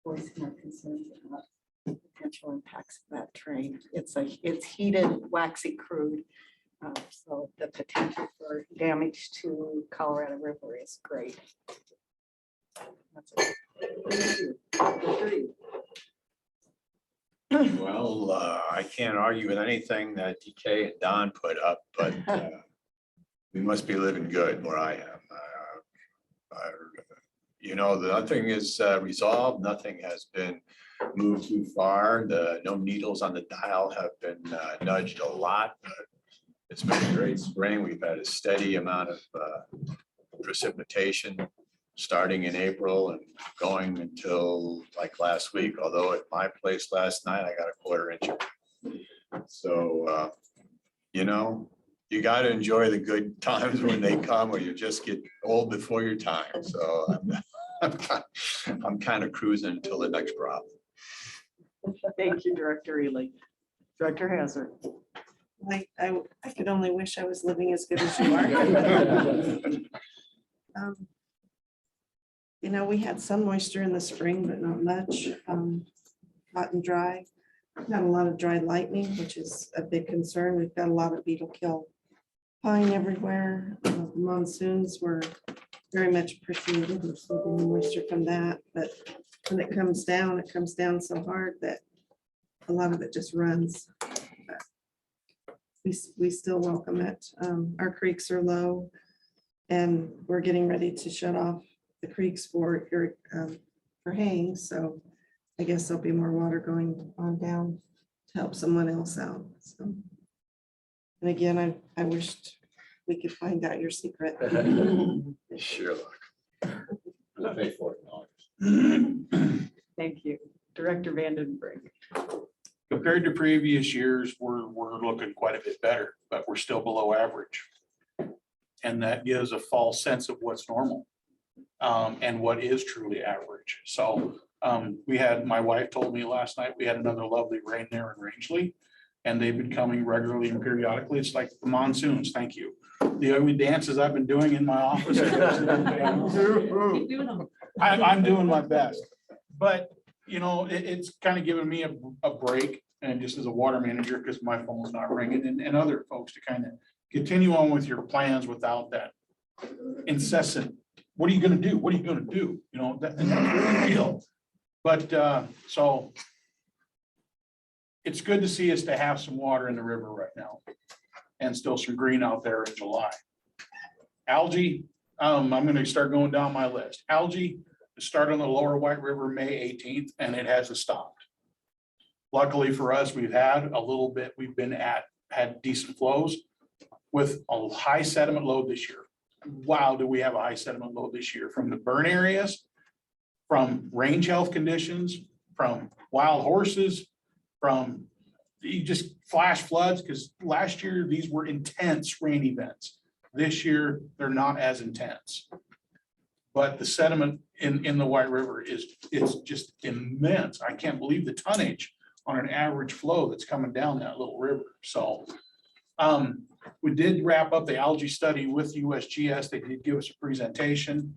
voicing our concerns about potential impacts of that train. It's heated waxy crude. So the potential for damage to Colorado River is great. That's it. Thank you. Well, I can't argue with anything that DK and Don put up, but we must be living good where I am. You know, nothing is resolved. Nothing has been moved too far. No needles on the dial have been nudged a lot. It's been a great spring. We've had a steady amount of precipitation starting in April and going until like last week, although at my place last night, I got a 1/4 inch. So, you know, you got to enjoy the good times when they come, or you just get old before your time. So I'm kind of cruising until the next problem. Thank you, Director Ely. Director Hazard. I could only wish I was living as good as you are. You know, we had some moisture in the spring, but not much. Hot and dry. Got a lot of dry lightning, which is a big concern. We've got a lot of beetle kill pine everywhere. The monsoons were very much appreciated. We're still getting moisture from that, but when it comes down so hard that a lot of it just runs. We still welcome it. Our creeks are low, and we're getting ready to shut off the creeks for haying. So I guess there'll be more water going on down to help someone else out. So, and again, I wished we could find out your secret. Sure. I'll pay for it. Thank you. Director Vandenbrink. Compared to previous years, we're looking quite a bit better, but we're still below average. And that gives a false sense of what's normal and what is truly average. So my wife told me last night, we had another lovely rain there in Rangeley, and they've been coming regularly and periodically. It's like the monsoons. Thank you. The only dances I've been doing in my office. Keep doing them. I'm doing my best, but you know, it's kind of given me a break, and just as a water manager, because my phone's not ringing, and other folks to kind of continue on with your plans without that incessant, what are you gonna do? What are you gonna do? You know, and that's really real. But so it's good to see us to have some water in the river right now and still some green out there in July. Algae, I'm gonna start going down my list. Algae started on the lower White River May 18th, and it hasn't stopped. Luckily for us, we've had a little bit, had decent flows with a high sediment load this year. Wow, do we have a high sediment load this year from the burn areas, from range health conditions, from wild horses, from just flash floods, because last year these were intense rain events. This year, they're not as intense. But the sediment in the White River it's just immense. I can't believe the tonnage on an average flow that's coming down that little river. So we did wrap up the algae study with USGS. They did give us a presentation.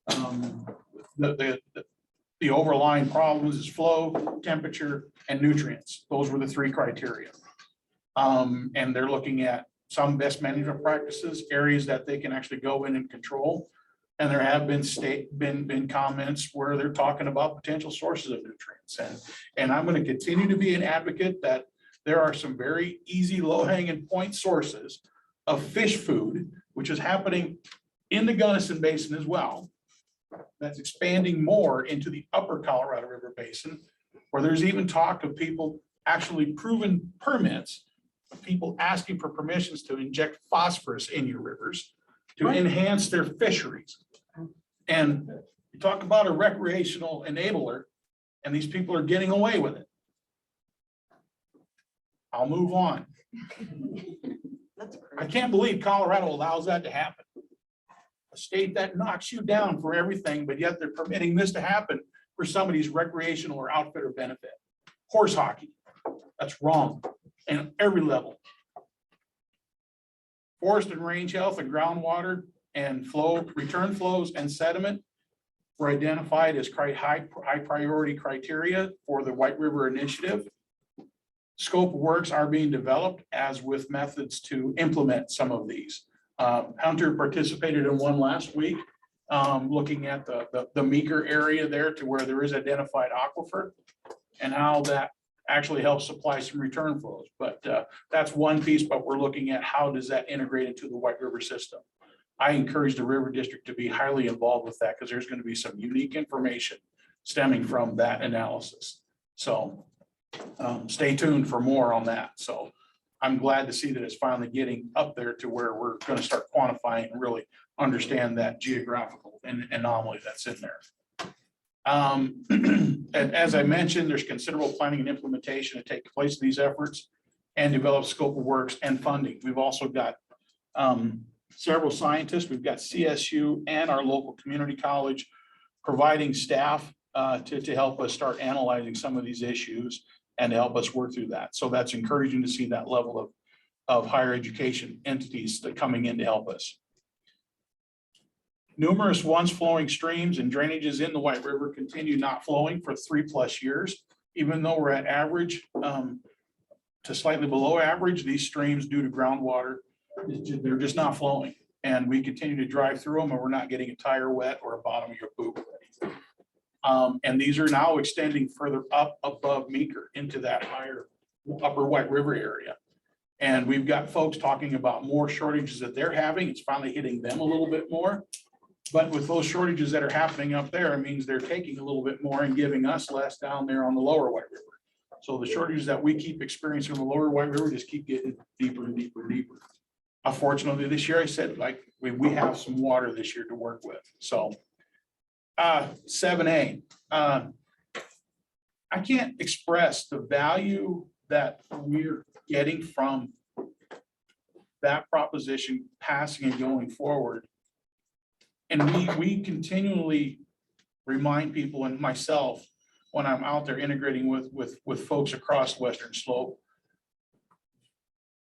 The overlying problems is flow, temperature, and nutrients. Those were the three criteria. And they're looking at some best management practices, areas that they can actually go in and control. And there have been comments where they're talking about potential sources of nutrients. And I'm going to continue to be an advocate that there are some very easy, low-hanging point sources of fish food, which is happening in the Gunnison Basin as well. That's expanding more into the upper Colorado River Basin, where there's even talk of people actually proven permits, of people asking for permissions to inject phosphorus in your rivers to enhance their fisheries. And you talk about a recreational enabler, and these people are getting away with it. I'll move on. I can't believe Colorado allows that to happen. A state that knocks you down for everything, but yet they're permitting this to happen for somebody's recreational or outfitter benefit. Horse hockey, that's wrong, and every level. Forest and range health and groundwater and flow, return flows and sediment were identified as high priority criteria for the White River Initiative. Scope of works are being developed as with methods to implement some of these. Hunter participated in one last week, looking at the Meeker area there to where there is identified aquifer and how that actually helps supply some return flows. But that's one piece, but we're looking at how does that integrate into the White River system. I encourage the River District to be highly involved with that because there's going to be some unique information stemming from that analysis. So stay tuned for more on that. So I'm glad to see that it's finally getting up there to where we're going to start quantifying and really understand that geographical anomaly that's in there. And as I mentioned, there's considerable planning and implementation to take place in these efforts and develop scope of works and funding. We've also got several scientists. We've got CSU and our local community college providing staff to help us start analyzing some of these issues and to help us work through that. So that's encouraging to see that level of higher education entities that coming in to help us. Numerous once flowing streams and drainages in the White River continue not flowing for 3+ years. Even though we're at average to slightly below average, these streams due to groundwater, they're just not flowing. And we continue to drive through them and we're not getting a tire wet or a bottom of your boot ready. And these are now extending further up above Meeker into that higher upper White River area. And we've got folks talking about more shortages that they're having. It's finally hitting them a little bit more. But with those shortages that are happening up there, it means they're taking a little bit more and giving us less down there on the lower White River. So the shortages that we keep experiencing on the lower White River just keep getting deeper and deeper and deeper. Unfortunately, this year I said, like, we have some water this year to work with. So 7A, I can't express the value that we're getting from that proposition passing and going forward. And we continually remind people and myself, when I'm out there integrating with folks across Western Slope,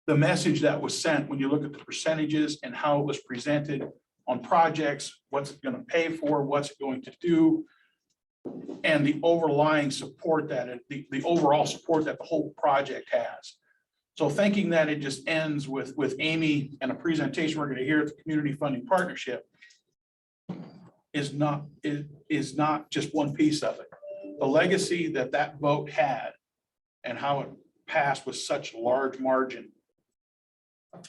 the message that was sent, when you look at the percentages and how it was presented on projects, what's it going to pay for, what's it going to do, and the overlying support that the overall support that the whole project has. So thinking that it just ends with Amy and a presentation we're going to hear at the Community Funding Partnership is not just one piece of it. The legacy that vote had and how it passed with such large margin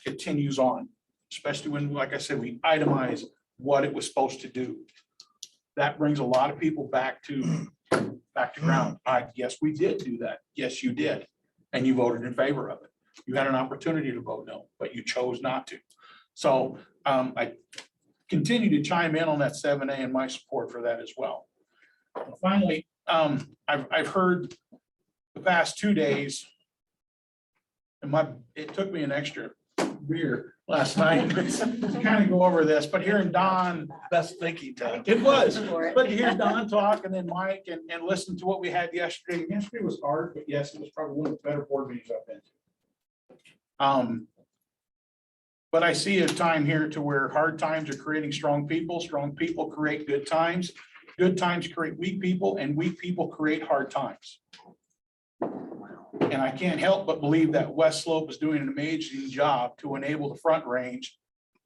continues on, especially when, like I said, we itemize what it was supposed to do. That brings a lot of people back to ground. Yes, we did do that. Yes, you did. And you voted in favor of it. You had an opportunity to vote no, but you chose not to. So I continue to chime in on that 7A and my support for that as well. Finally, I've heard the past 2 days, and it took me an extra beer last night to kind of go over this, but hearing Don, best thinking time. it was, but to hear Don talk and then Mike and listen to what we had yesterday. Yesterday was hard, but yes, it was probably one of the better board meetings I've been to. But I see a time here to where hard times are creating strong people create good times create weak people, and weak people create hard times. And I can't help but believe that West Slope is doing an amazing job to enable the Front Range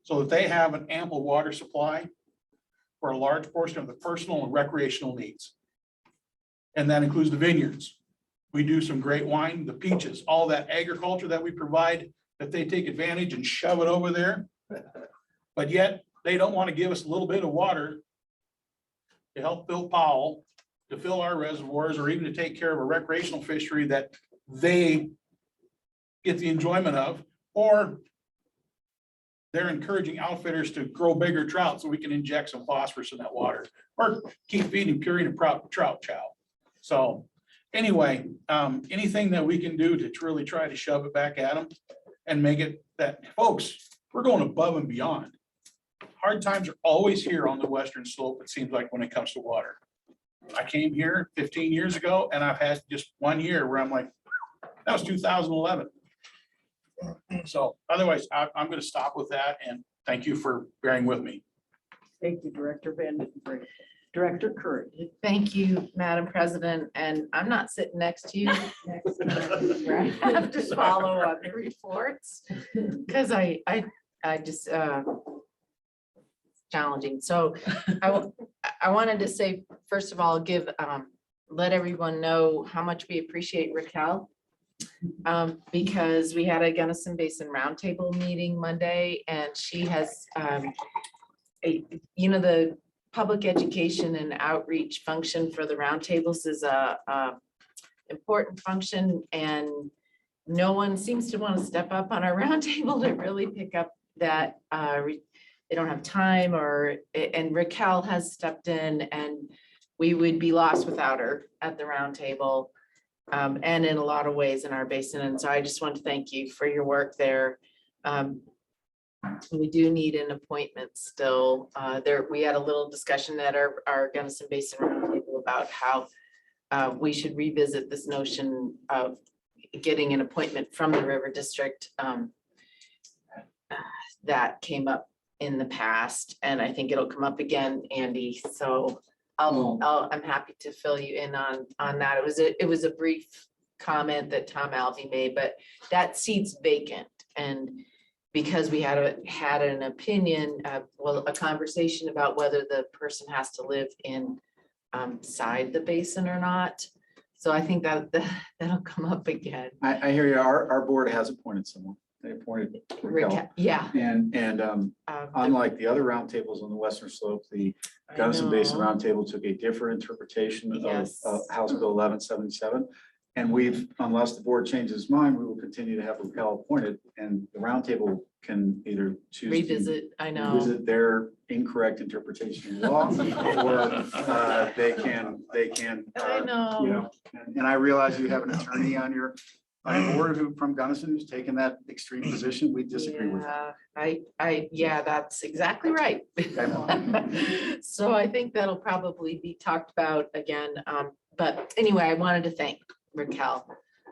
so that they have an ample water supply for a large portion of the personal and recreational needs. And that includes the vineyards. We do some great wine, the peaches, all that agriculture that we provide, that they take advantage and shove it over there. But yet they don't want to give us a little bit of water to help fill Powell, to fill our reservoirs, or even to take care of a recreational fishery that they get the enjoyment of, or they're encouraging outfitters to grow bigger trout so we can inject some phosphorus in that water, or keep feeding Purina trout chow. So anyway, anything that we can do to really try to shove it back at them and make it that, folks, we're going above and beyond. Hard times are always here on the Western Slope, it seems like, when it comes to water. I came here 15 years ago and I've had just 1 year where I'm like, that was 2011. So otherwise, I'm going to stop with that, and thank you for bearing with me. Thank you, Director Vandenbrink. Director Curry. Thank you, Madam President, and I'm not sitting next to you. Next time, where I have to follow up the reports, because I just challenging. So I wanted to say, first of all, let everyone know how much we appreciate Raquel. Because we had a Gunnison Basin Roundtable meeting Monday, and she has, the public education and outreach function for the roundtables is a important function, and no one seems to want to step up on our roundtable to really pick up that they don't have time, and Raquel has stepped in, and we would be lost without her at the roundtable. And in a lot of ways in our basin. And so I just want to thank you for your work there. We do need an appointment still. We had a little discussion at our Gunnison Basin Roundtable about how we should revisit this notion of getting an appointment from the River District that came up in the past. And I think it'll come up again, Andy. So I'm happy to fill you in on that. It was a brief comment that Tom Alvey made, but that seat's vacant. And because we had an opinion, a conversation about whether the person has to live inside the basin or not. So I think that'll come up again. I hear you. Our board has appointed someone. They appointed Raquel. Yeah. And unlike the other roundtables on the Western Slope, the Gunnison Basin Roundtable took a different interpretation of House Bill 1177. And unless the board changes its mind, we will continue to have Raquel appointed, and the roundtable can either choose revisit. to revisit their incorrect interpretation of law, or they can. I know. And I realize you have an attorney on your on the board from Gunnison who's taken that extreme position, we disagree with. Yeah, that's exactly right. So I think that'll probably be talked about again. But anyway, I wanted to thank Raquel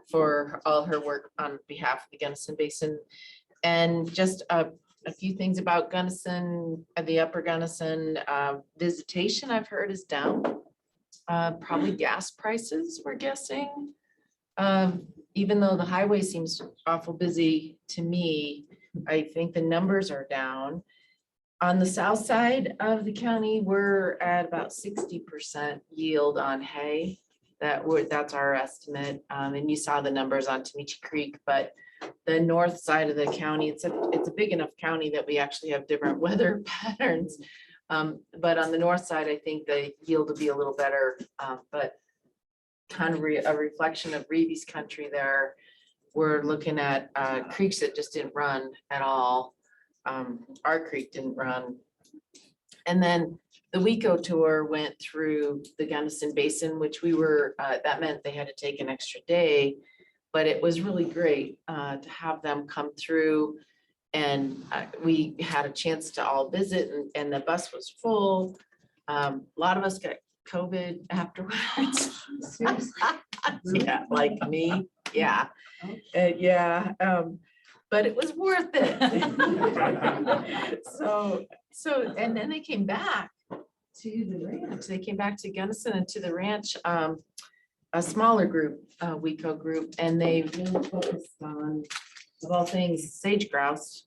for all her work on behalf of the Gunnison Basin. And just a few things about Gunnison, the Upper Gunnison, visitation I've heard is down. Probably gas prices, we're guessing. Even though the highway seems awful busy to me, I think the numbers are down. On the south side of the county, we're at about 60% yield on hay. That's our estimate. And you saw the numbers on Tamichi Creek, but the north side of the county, it's a big enough county that we actually have different weather patterns. But on the north side, I think the yield will be a little better, but kind of a reflection of Reeves country there. We're looking at creeks that just didn't run at all. Our creek didn't run. And then the WECO tour went through the Gunnison Basin, which we were, that meant they had to take an extra day, but it was really great to have them come through. And we had a chance to all visit, and the bus was full. A lot of us got COVID afterwards. Yeah, like me, yeah. Yeah, but it was worth it. So, and then they came back to the ranch. They came back to Gunnison and to the ranch, a smaller group, WECO group, and they really focused on, of all things, sage grouse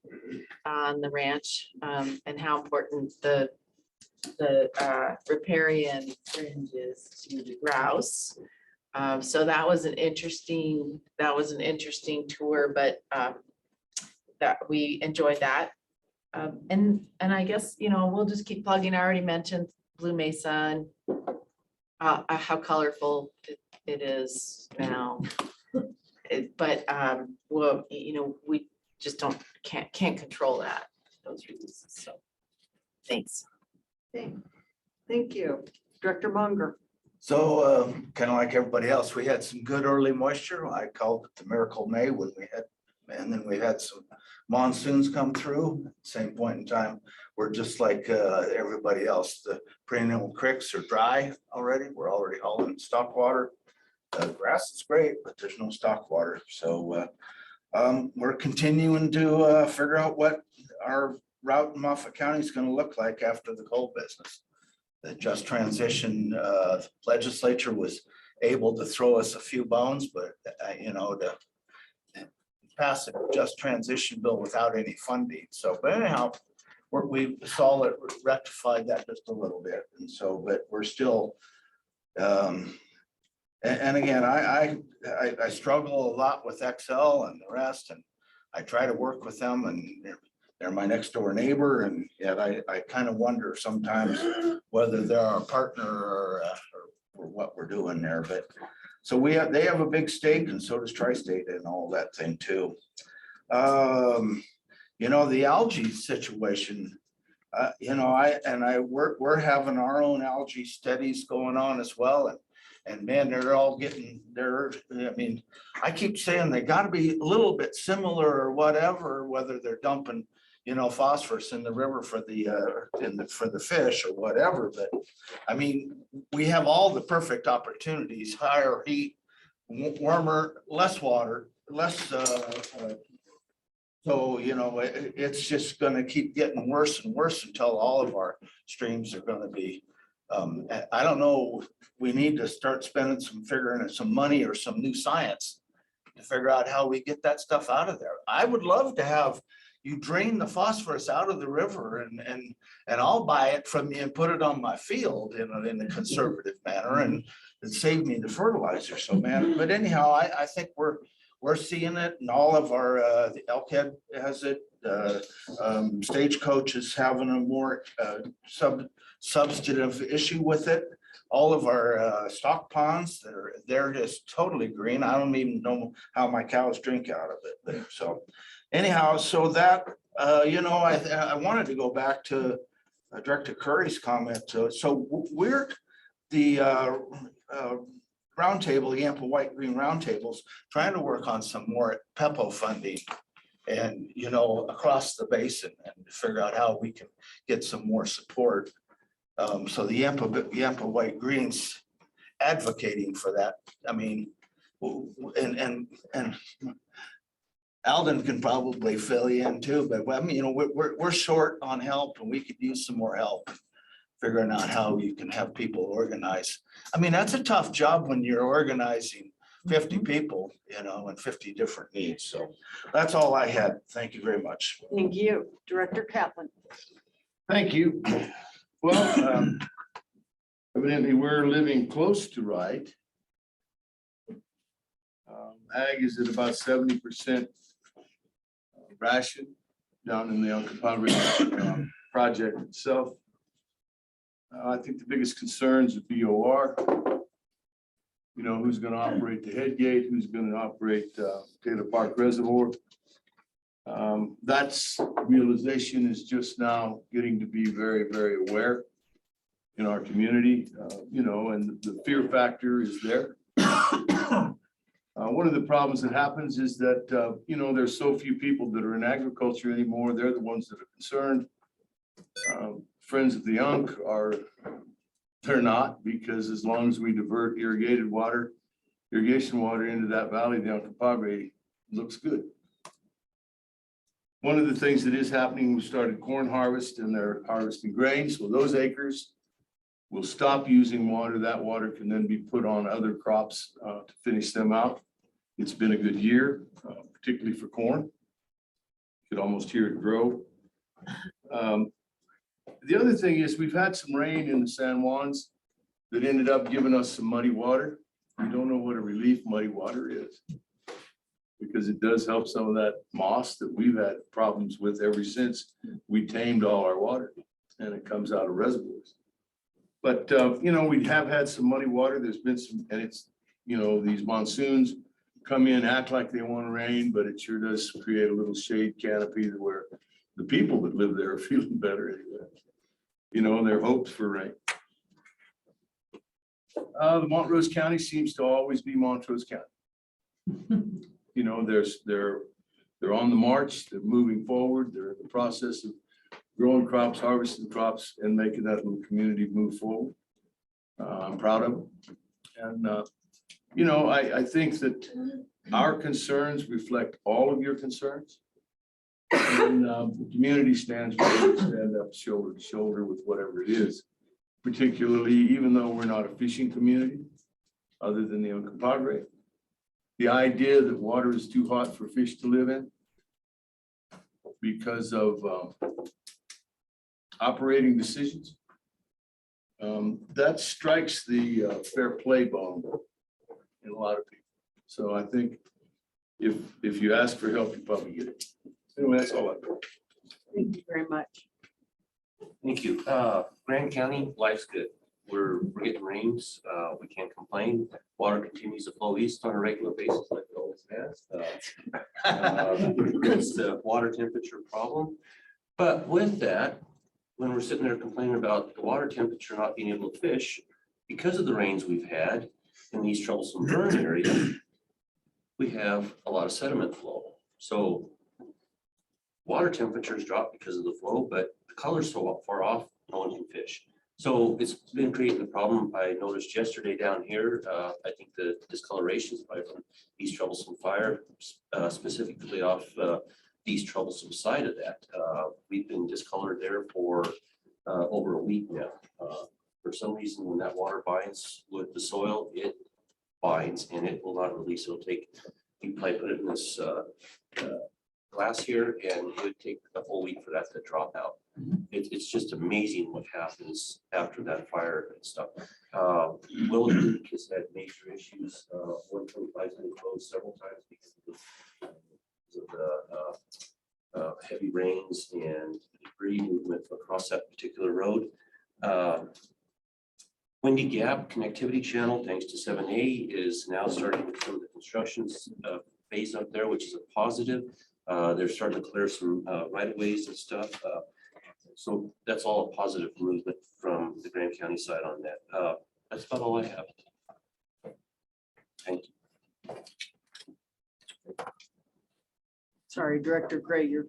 on the ranch, and how important the riparian fringe is to the grouse. So that was an interesting tour, but that we enjoyed that. And I guess, we'll just keep plugging. I already mentioned Blue Mesa and how colorful it is now. But well, we just can't control that, those releases. So thanks. Thank you. Director Munger. So kind of like everybody else, we had some good early moisture. I called it the miracle May when we had, and then we had some monsoons come through. At the same point in time, we're just like everybody else. The perennial creeks are dry already. We're already hauling stock water. Grass is great, but there's no stock water. So we're continuing to figure out what our route in Moffat County is going to look like after the coal business. The just transition legislature was able to throw us a few bones, but to pass a just transition bill without any funding. So, but anyhow, we saw it rectified that just a little bit, and so, but we're still. And again, I struggle a lot with Excel and the rest, and I try to work with them, and they're my next door neighbor, and yet I kind of wonder sometimes whether they're our partner or what we're doing there. But so they have a big stake, and so does Tri-State and all that thing too. The algae situation. We're having our own algae studies going on as well, and man, they're all getting there. I mean, I keep saying they got to be a little bit similar or whatever, whether they're dumping, phosphorus in the river for the fish or whatever. But I mean, we have all the perfect opportunities: higher heat, warmer, less water, less. So, it's just going to keep getting worse and worse until all of our streams are going to be. I don't know. We need to start figuring some money or some new science to figure out how we get that stuff out of there. I would love to have you drain the phosphorus out of the river and I'll buy it from you and put it on my field in a conservative manner and save me the fertilizer. So, man, but anyhow, I think we're seeing it, and all of our the Elkhead has it. Stagecoach is having a more substantive issue with it. All of our stock ponds, they're just totally green. I don't even know how my cows drink out of it there. So anyhow, so that I wanted to go back to Director Curry's comment. So we're the roundtable, the Yampa White Green Roundtables, trying to work on some more PEPO funding. And, you know, across the basin and figure out how we can get some more support. So the Yampa White Greens advocating for that. I mean, and Alden can probably fill you in too, but I mean, you know, we're short on help and we could use some more help. Figuring out how you can have people organize. I mean, that's a tough job when you're organizing 50 people, you know, and 50 different needs. So that's all I had. Thank you very much. Thank you, Director Kaplan. Thank you. Well, evidently we're living close to right. Ag is at about 70% ration down in the Uncorrected project itself. I think the biggest concerns would be OR. You know, who's going to operate the head gate, who's going to operate Taylor Park Reservoir. That's realization is just now getting to be very, very aware in our community, you know, and the fear factor is there. One of the problems that happens is that, you know, there's so few people that are in agriculture anymore. They're the ones that are concerned. Friends of the Unk are, they're not, because as long as we divert irrigation water into that valley, the Uncorrected looks good. One of the things that is happening, we started corn harvest and they're harvesting grain. So those acres will stop using water. That water can then be put on other crops to finish them out. It's been a good year, particularly for corn. You could almost hear it grow. The other thing is we've had some rain in the San Juans that ended up giving us some muddy water. We don't know what a relief muddy water is because it does help some of that moss that we've had problems with ever since we tamed all our water and it comes out of reservoirs. But, you know, we have had some muddy water. There's been some, and it's, you know, these monsoons come in, act like they want to rain, but it sure does create a little shade canopy where the people that live there are feeling better anyway. You know, and their hopes for rain. The Montrose County seems to always be Montrose County. You know, they're on the march, they're moving forward, they're in the process of growing crops, harvesting crops, and making that little community move forward. I'm proud of them. And, you know, I think that our concerns reflect all of your concerns. And the community stands ready to stand up shoulder to shoulder with whatever it is, particularly even though we're not a fishing community, other than the Uncorrected. The idea that water is too hot for fish to live in because of operating decisions, that strikes the fair play bone in a lot of people. So I think if you ask for help, you probably get it. Anyway, that's all I've got. Thank you very much. Thank you. Grand County, life's good. We're getting rains. We can't complain. Water continues to flow east on a regular basis like it always has. It's the water temperature problem. But with that, when we're sitting there complaining about the water temperature not being able to fish because of the rains we've had in these troublesome burn areas, we have a lot of sediment flow. So water temperatures drop because of the flow, but the color's so far off, no one can fish. So it's been creating a problem. I noticed yesterday down here, I think the discoloration is probably from these troublesome fire, specifically off the east troublesome side of that. We've been discolored there for over a week now. For some reason, when that water binds with the soil, it binds and it will not release. It'll take, you probably put it in this glass here and it would take a whole week for that to drop out. It's just amazing what happens after that fire and stuff. Willow Creek has had major issues. 125 has been closed several times because of the heavy rains and debris movement across that particular road. Windy Gap connectivity channel, thanks to 7A, is now starting with some of the construction phase up there, which is a positive. They're starting to clear some right-of-ways and stuff. So that's all a positive movement from the Grand County side on that. That's about all I have. Thank you. Sorry, Director Gray, you're.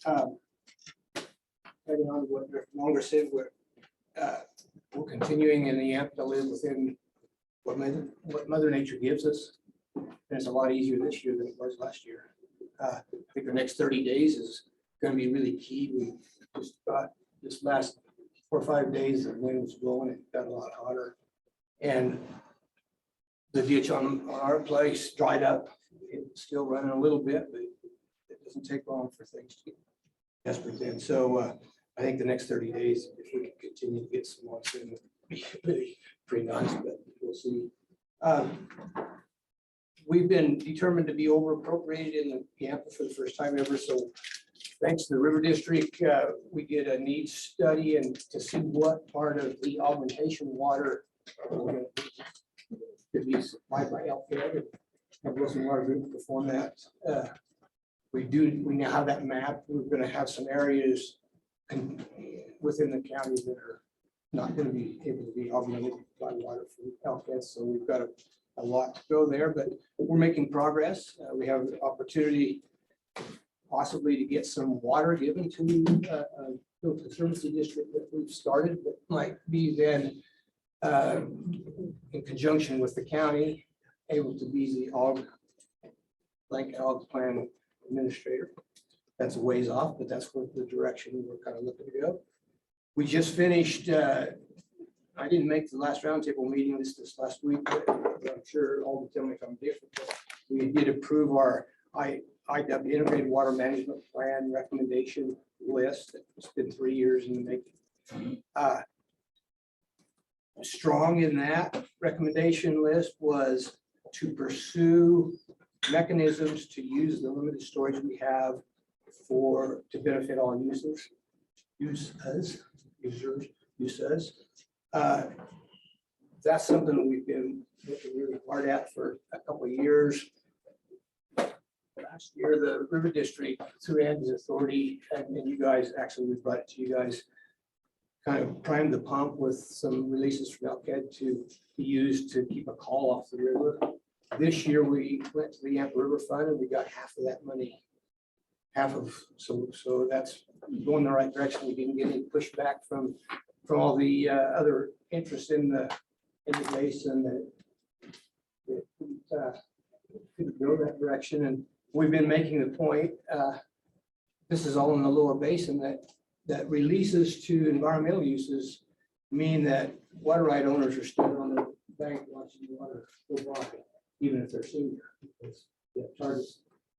Adding on to what Director Longer said, we're continuing in the AMP to live within what Mother Nature gives us. And it's a lot easier this year than it was last year. I think the next 30 days is going to be really key. We just got this last 4 or 5 days, the wind was blowing, it got a lot hotter. And the ditch on our place dried up. It's still running a little bit, but it doesn't take long for things to get desperate then. So I think the next 30 days, if we can continue to get some monsoon, would be really pretty nice, but we'll see. We've been determined to be over appropriated in the AMPA for the first time ever. So thanks to the River District, we did a needs study and to see what part of the augmentation water could be supplied by Algae. And Wilson Water Group perform that. We now have that map. We're going to have some areas within the county that are not going to be able to be augmented by water from Algae. So we've got a lot to go there, but we're making progress. We have the opportunity possibly to get some water given to the conservancy district that we've started, that might be then in conjunction with the county able to be the blanket AUG plan administrator. That's a ways off, but that's what the direction we're kind of looking to go. We just finished, I didn't make the last roundtable meeting this last week, but I'm sure all the tell me if I'm different. But we did approve our IW Integrated Water Management Plan recommendation list. It's been 3 years in the making. Strong in that recommendation list was to pursue mechanisms to use the limited storage we have to benefit all users. That's something that we've been looking really hard at for a couple of years. Last year, the River District, through Andy's authority, and you guys, actually, we brought it to you guys, kind of primed the pump with some releases from Algae to be used to keep a call off the river. This year, we went to the Yampa River Fund and we got half of that money. So that's going the right direction. We didn't get any pushback from all the other interests in the basin that could go that direction. And we've been making the point, this is all in the lower basin, that releases to environmental uses mean that water right owners are still on the bank watching the water go by, even if they're senior.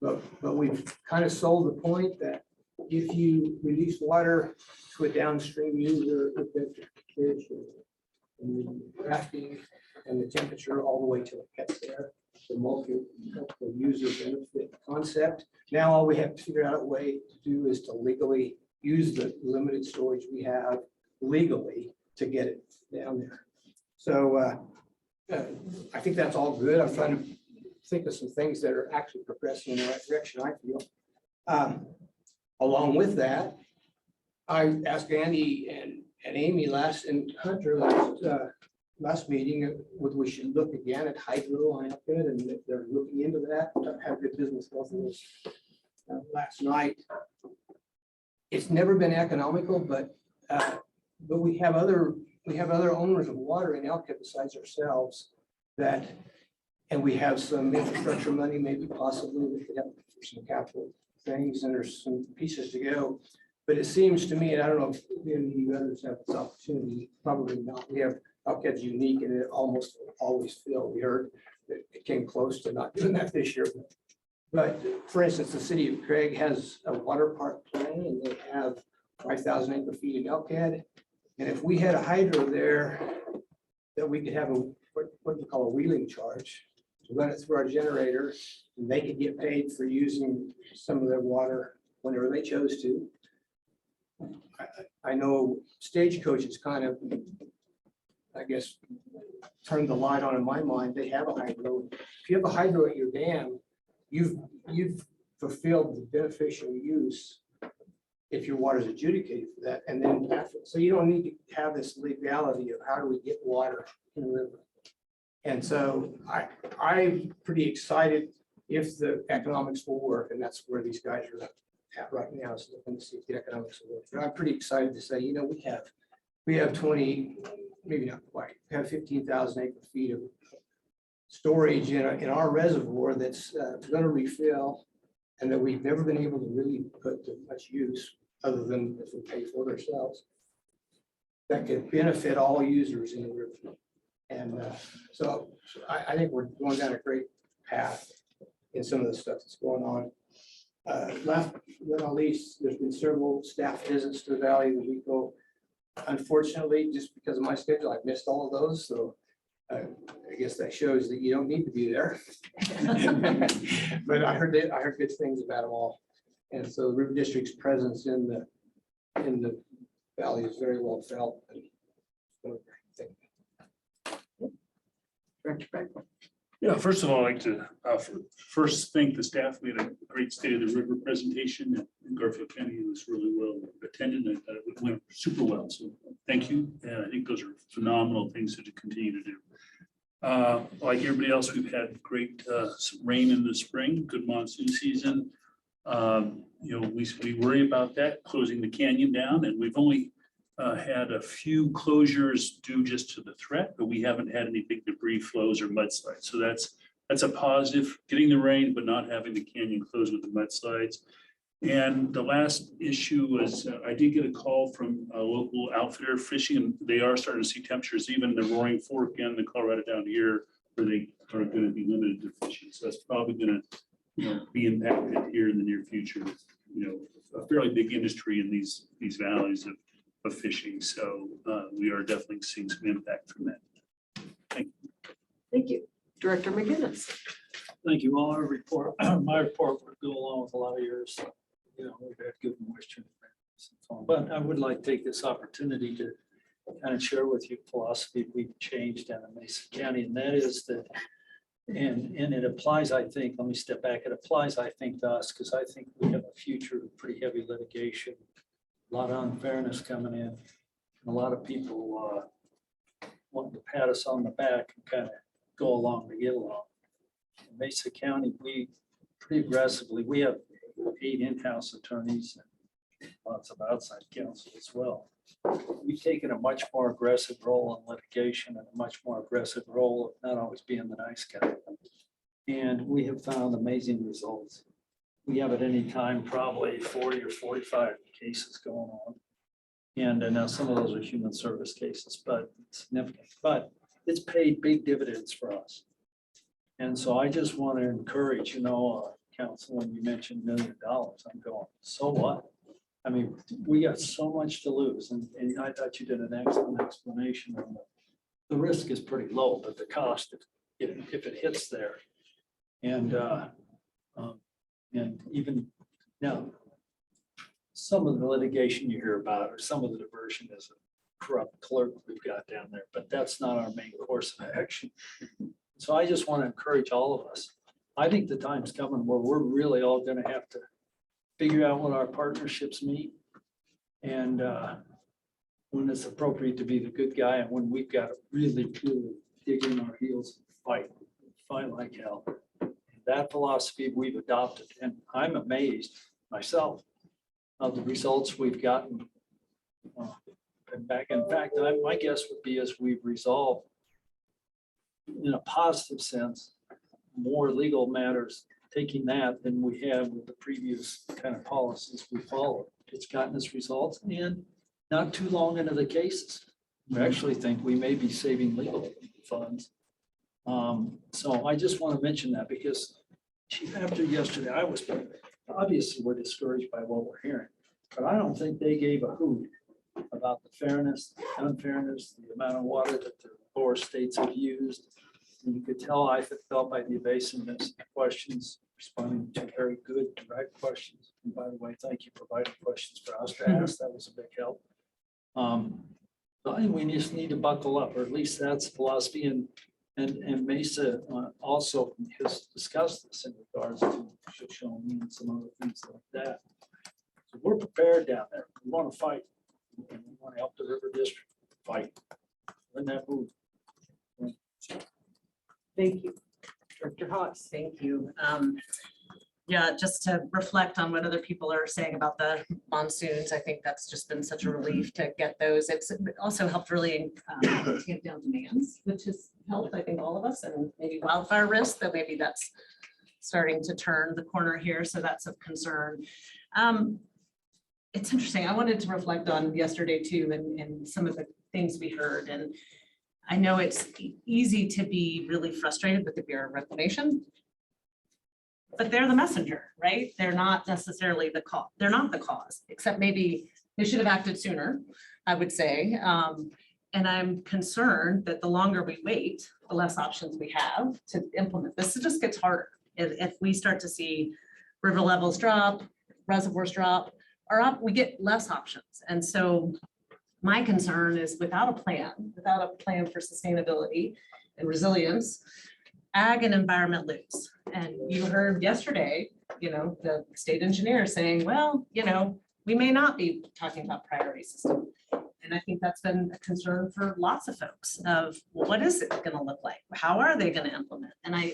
But we've kind of sold the point that if you release water to a downstream user, the fish and the rafting and the temperature all the way till it gets there, the multiple user benefit concept. Now all we have to figure out a way to do is to legally use the limited storage we have legally to get it down there. So I think that's all good. I'm trying to think of some things that are actually progressing in the right direction, I feel. Along with that, I asked Andy and Amy and Hunter last meeting whether we should look again at hydro on Algae, and if they're looking into that. I have good business both of those last night. It's never been economical, but we have other owners of water in Algae besides ourselves and we have some infrastructure money, maybe possibly we could have for some capital things, and there's some pieces to go. But it seems to me, and I don't know if any of you others have this opportunity, probably not. We have Algae's unique and it almost always fill. We heard that it came close to not doing that this year. But for instance, the city of Craig has a water park plan and they have 5,000 acre feet in Algae. And if we had a hydro there, that we could have what you call a wheeling charge to run it through our generator, and they could get paid for using some of their water whenever they chose to. I know Stagecoach is kind of, I guess, turned the light on in my mind. They have a hydro. If you have a hydro at your dam, you've fulfilled the beneficial use if your water is adjudicated for that. And then so you don't need to have this legality of how do we get water in the river. And so I'm pretty excited if the economics will work, and that's where these guys are at right now, is looking to see if the economics will work. But I'm pretty excited to say, you know, we have 20, maybe not quite, we have 15,000 acre feet of storage in our reservoir that's going to refill, and that we've never been able to really put to much use other than if we pay for it ourselves. That could benefit all users in the river. And so I think we're going down a great path in some of the stuff that's going on. Last but not least, there's been several staff visits to the Valley of the Rico. Unfortunately, just because of my schedule, I've missed all of those. So I guess that shows that you don't need to be there. But I heard good things about them all. And so the River District's presence in the valley is very well felt. Director Beckman. Yeah, first of all, I'd like to first thank the staff. We had a great State of the River presentation in Garfield County. It was really well attended. I thought it went super well. So thank you. And I think those are phenomenal things to continue to do. Like everybody else, we've had great rain in the spring, good monsoon season. You know, we worry about that, closing the canyon down, and we've only had a few closures due just to the threat, but we haven't had any big debris flows or mudslides. So that's a positive, getting the rain, but not having the canyon closed with the mudslides. And the last issue was I did get a call from a local outfitter fishing, and they are starting to see temperatures, even in the Roaring Fork and the Colorado down here, where they are going to be limited to fishing. So that's probably going to, be impacted here in the near future. A fairly big industry in these valleys of fishing. So we are definitely seeing some impact from that. Thank you. Thank you. Director McGinnis. Thank you. Well, our report, my report would go along with a lot of yours. We've had good moisture. But I would like to take this opportunity to kind of share with you philosophy we've changed down in Mesa County, and that is that, and it applies, I think, let me step back, it applies, I think, to us, because I think we have a future of pretty heavy litigation, a lot of unfairness coming in, and a lot of people wanting to pat us on the back and kind of go along to get along. In Mesa County, we pretty aggressively, we have 8 in-house attorneys and lots of outside counsel as well. We've taken a much more aggressive role in litigation and a much more aggressive role of not always being the nice guy. And we have found amazing results. We have at any time probably 40 or 45 cases going on. And now some of those are human service cases, but significant. But it's paid big dividends for us. And so I just want to encourage, counsel, when you mentioned $1 million, I'm going, so what? I mean, we got so much to lose, and I thought you did an excellent explanation on the risk is pretty low, but the cost, if it hits there. And even now, some of the litigation you hear about, or some of the diversion is a corrupt clerk we've got down there, but that's not our main course of action. So I just want to encourage all of us. I think the time's coming where we're really all going to have to figure out what our partnerships mean, and when it's appropriate to be the good guy, and when we've got to really dig in our heels and fight like hell. That philosophy we've adopted, and I'm amazed myself of the results we've gotten. And back, in fact, my guess would be as we've resolved in a positive sense more legal matters, taking that than we have with the previous kind of policies we followed. It's gotten us results, and not too long into the cases. We actually think we may be saving legal funds. So I just want to mention that, because Chief, after yesterday, obviously we're discouraged by what we're hearing, but I don't think they gave a hoot about the fairness, the unfairness, the amount of water that the lower states have used. And you could tell I felt by the evasiveness of the questions, responding to very good, direct questions. And by the way, thank you for providing questions for us to ask. That was a big help. So I think we just need to buckle up, or at least that's philosophy. And Mesa also has discussed this in regards to Shoshone and some other things like that. So we're prepared down there. We want to fight. And we want to help the River District fight. When that move. Thank you. Director Hawes. Thank you. Yeah, just to reflect on what other people are saying about the monsoons, I think that's just been such a relief to get those. It's also helped really tamp down demands, which has helped, I think, all of us, and maybe wildfire risk, that maybe that's starting to turn the corner here. So that's of concern. It's interesting. I wanted to reflect on yesterday too, and some of the things we heard. And I know it's easy to be really frustrated with the Bureau of Reclamation, but they're the messenger, right? They're not necessarily the cause. They're not the cause, except maybe they should have acted sooner, I would say. And I'm concerned that the longer we wait, the less options we have to implement this. It just gets harder. If we start to see river levels drop, reservoirs drop, or up, we get less options. And so my concern is without a plan for sustainability and resilience, ag and environment lose. And you heard yesterday, the state engineer saying, well, we may not be talking about priority system. And I think that's been a concern for lots of folks of, well, what is it going to look like? How are they going to implement? And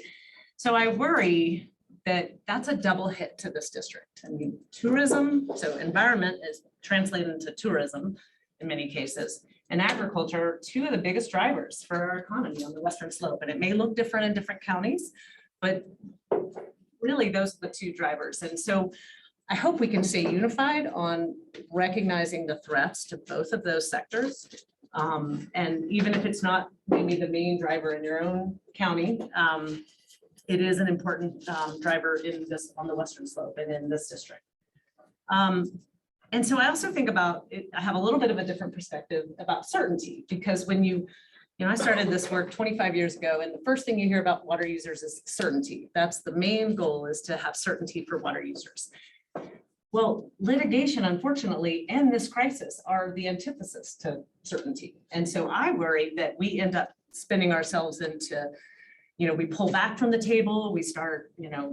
so I worry that that's a double hit to this district. I mean, tourism, so environment is translated into tourism in many cases, and agriculture, two of the biggest drivers for our economy on the Western Slope. And it may look different in different counties, but really those are the two drivers. And so I hope we can stay unified on recognizing the threats to both of those sectors. And even if it's not maybe the main driver in your own county, it is an important driver on the Western Slope and in this district. And so I also think about it, I have a little bit of a different perspective about certainty, because when I started this work 25 years ago, and the first thing you hear about water users is certainty. That's the main goal, is to have certainty for water users. Well, litigation, unfortunately, and this crisis are the antithesis to certainty. And so I worry that we end up spinning ourselves into, we pull back from the table, we start,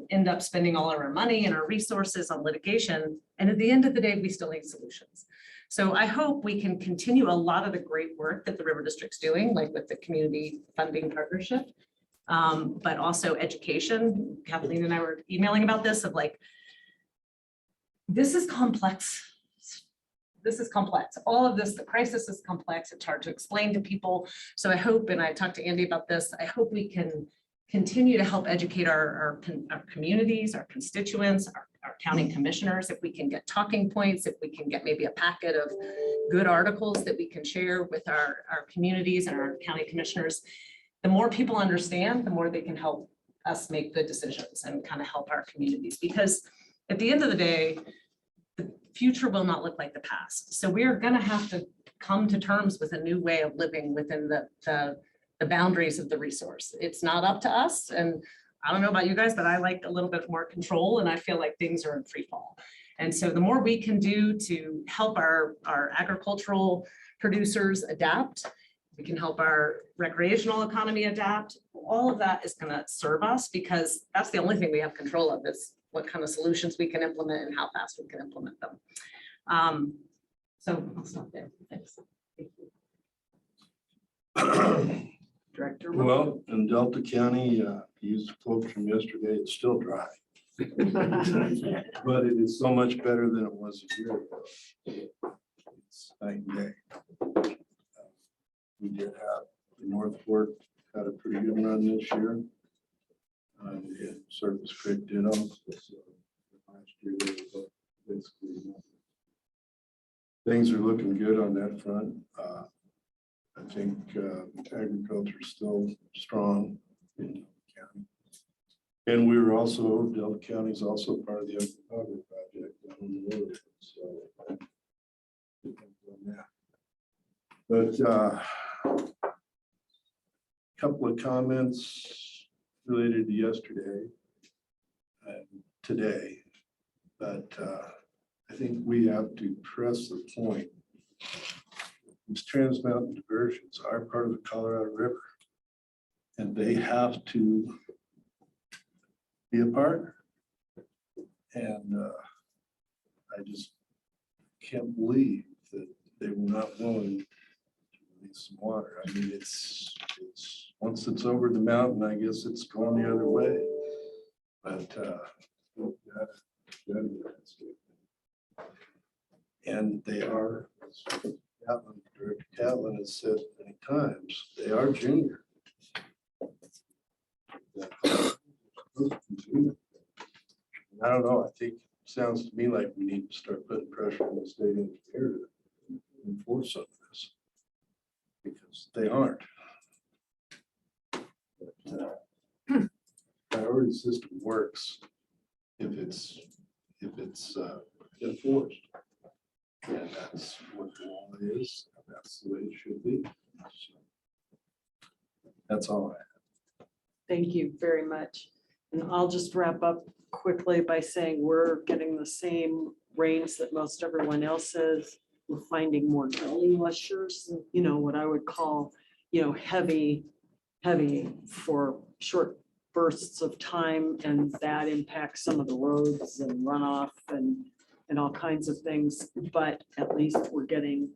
end up spending all of our money and our resources on litigation. And at the end of the day, we still need solutions. So I hope we can continue a lot of the great work that the River District's doing, like with the community funding partnership, but also education. Kathleen and I were emailing about this of like, this is complex. This is complex. All of this, the crisis is complex. It's hard to explain to people. So I hope, and I talked to Andy about this, I hope we can continue to help educate our communities, our constituents, our county commissioners, if we can get talking points, if we can get maybe a packet of good articles that we can share with our communities and our county commissioners. The more people understand, the more they can help us make good decisions and kind of help our communities. Because at the end of the day, the future will not look like the past. So we are going to have to come to terms with a new way of living within the boundaries of the resource. It's not up to us. And I don't know about you guys, but I like a little bit more control, and I feel like things are in free fall. And so the more we can do to help our agricultural producers adapt, we can help our recreational economy adapt. All of that is going to serve us, because that's the only thing we have control of, is what kind of solutions we can implement and how fast we can implement them. So I'll stop there. Thanks. Director. Well, in Delta County, used folks from yesterday, it's still dry. But it is so much better than it was a year ago. It's night and day. We did have the North Fork had a pretty good run this year. The Service Creek did also. So last year they were basically nothing. Things are looking good on that front. I think agriculture is still strong in Delta County. And we were also, Delta County is also part of the Uncorrected project down the road. So depends on that. But couple of comments related to yesterday and today. But I think we have to press the point. These Trans Mountain diversions are part of the Colorado River, and they have to be a partner. And I just can't believe that they were not willing to release some water. I mean, it's Once it's over the mountain, I guess it's going the other way. But and they are, as Director Catlin has said many times, they are junior. I don't know, I think it sounds to me like we need to start putting pressure on the state engineer to enforce some of this. Because they aren't. But, priority system works if it's enforced. And that's what the law is, and that's the way it should be. So, that's all I have. Thank you very much. And I'll just wrap up quickly by saying we're getting the same rains that most everyone else is. We're finding more gully mushers, you know, what I would call, you know, heavy for short bursts of time, and that impacts some of the roads and runoff and all kinds of things, but at least we're getting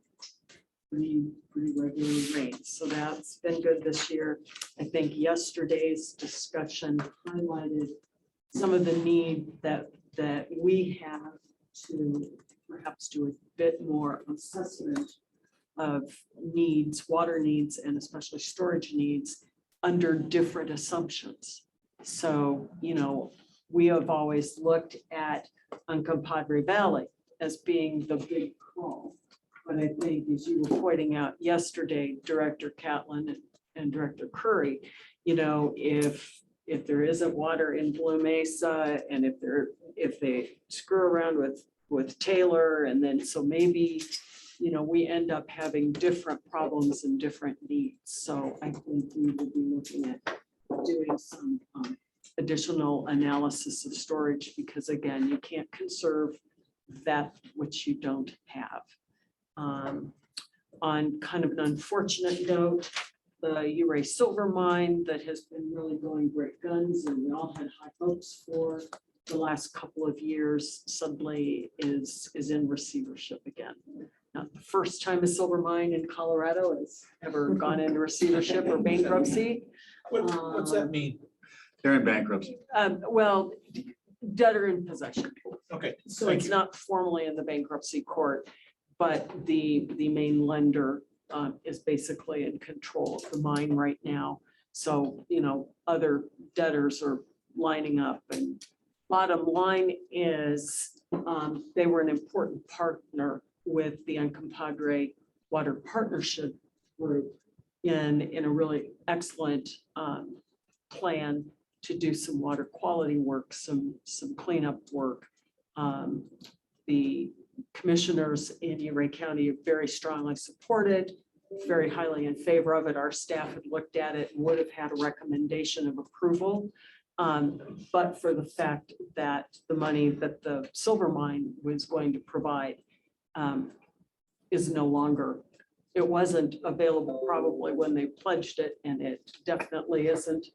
pretty regular rains. So that's been good this year. I think yesterday's discussion highlighted some of the need that we have to perhaps do a bit more assessment of needs, water needs, and especially storage needs under different assumptions. So, you know, we have always looked at Uncompahgre Valley as being the big call. But I think, as you were pointing out yesterday, Director Catlin and Director Curry, you know, if there isn't water in Blue Mesa, and if they screw around with Taylor, and then so maybe, you know, we end up having different problems and different needs. So I think we will be looking at doing some additional analysis of storage, because again, you can't conserve that which you don't have. On kind of an unfortunate note, the Uray silver mine that has been really going great guns and we all had high hopes for the last couple of years suddenly is in receivership again. Not the first time a silver mine in Colorado has ever gone into receivership or bankruptcy. What's that mean? They're in bankruptcy. Well, debtor in possession. Okay. So thank it's you. not formally in the bankruptcy court, but the main lender is basically in control of the mine right now. So, you know, other debtors are lining up, and bottom line is they were an important partner with the Uncompahgre Water Partnership Group in a really excellent plan to do some water quality work, some cleanup work. The commissioners in Uray County are very strongly supported, very highly in favor of it. Our staff had looked at it and would have had a recommendation of approval. But for the fact that the money that the silver mine was going to provide is no longer, it wasn't available probably when they pledged it, and it definitely isn't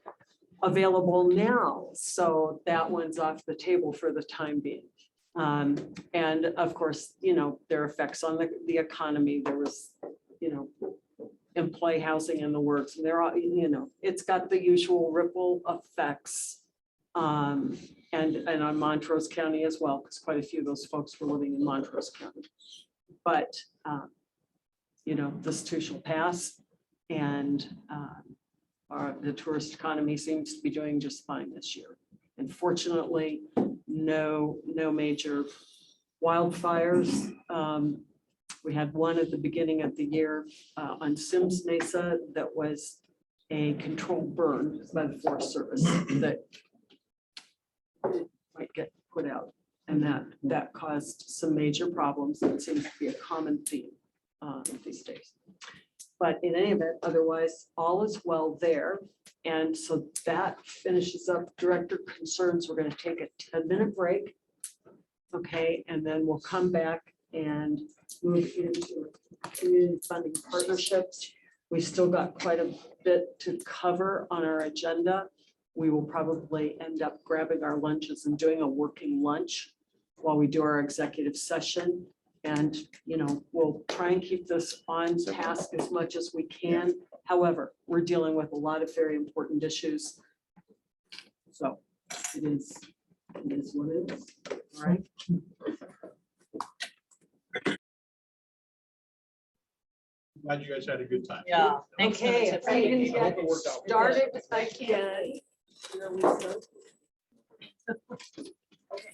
available now. So that one's off the table for the time being. And of course, you know, there are effects on the economy. There was, you know, employee housing in the works, and there are, you know, it's got the usual ripple effects. And on Montrose County as well, because quite a few of those folks were living in Montrose County. But, you know, this too shall pass, and the tourist economy seems to be doing just fine this year. And fortunately, no major wildfires. We had one at the beginning of the year on Sims Mesa that was a controlled burn by the Forest Service that might get put out, and that caused some major problems. It seems to be a common theme these days. But in any event, otherwise, all is well there. And so that finishes up director concerns. We're going to take a 10-minute break. Okay, and then we'll come back and move into community funding partnerships. We've still got quite a bit to cover on our agenda. We will probably end up grabbing our lunches and doing a working lunch while we do our executive session. And, you know, we'll try and keep this on task as much as we can. However, we're dealing with a lot of very important issues. So it is what it is. All right. Glad you guys had a good time. Yeah. Thanks for the Okay, tips. I can I hope get it worked out. started again. Here we go. Okay.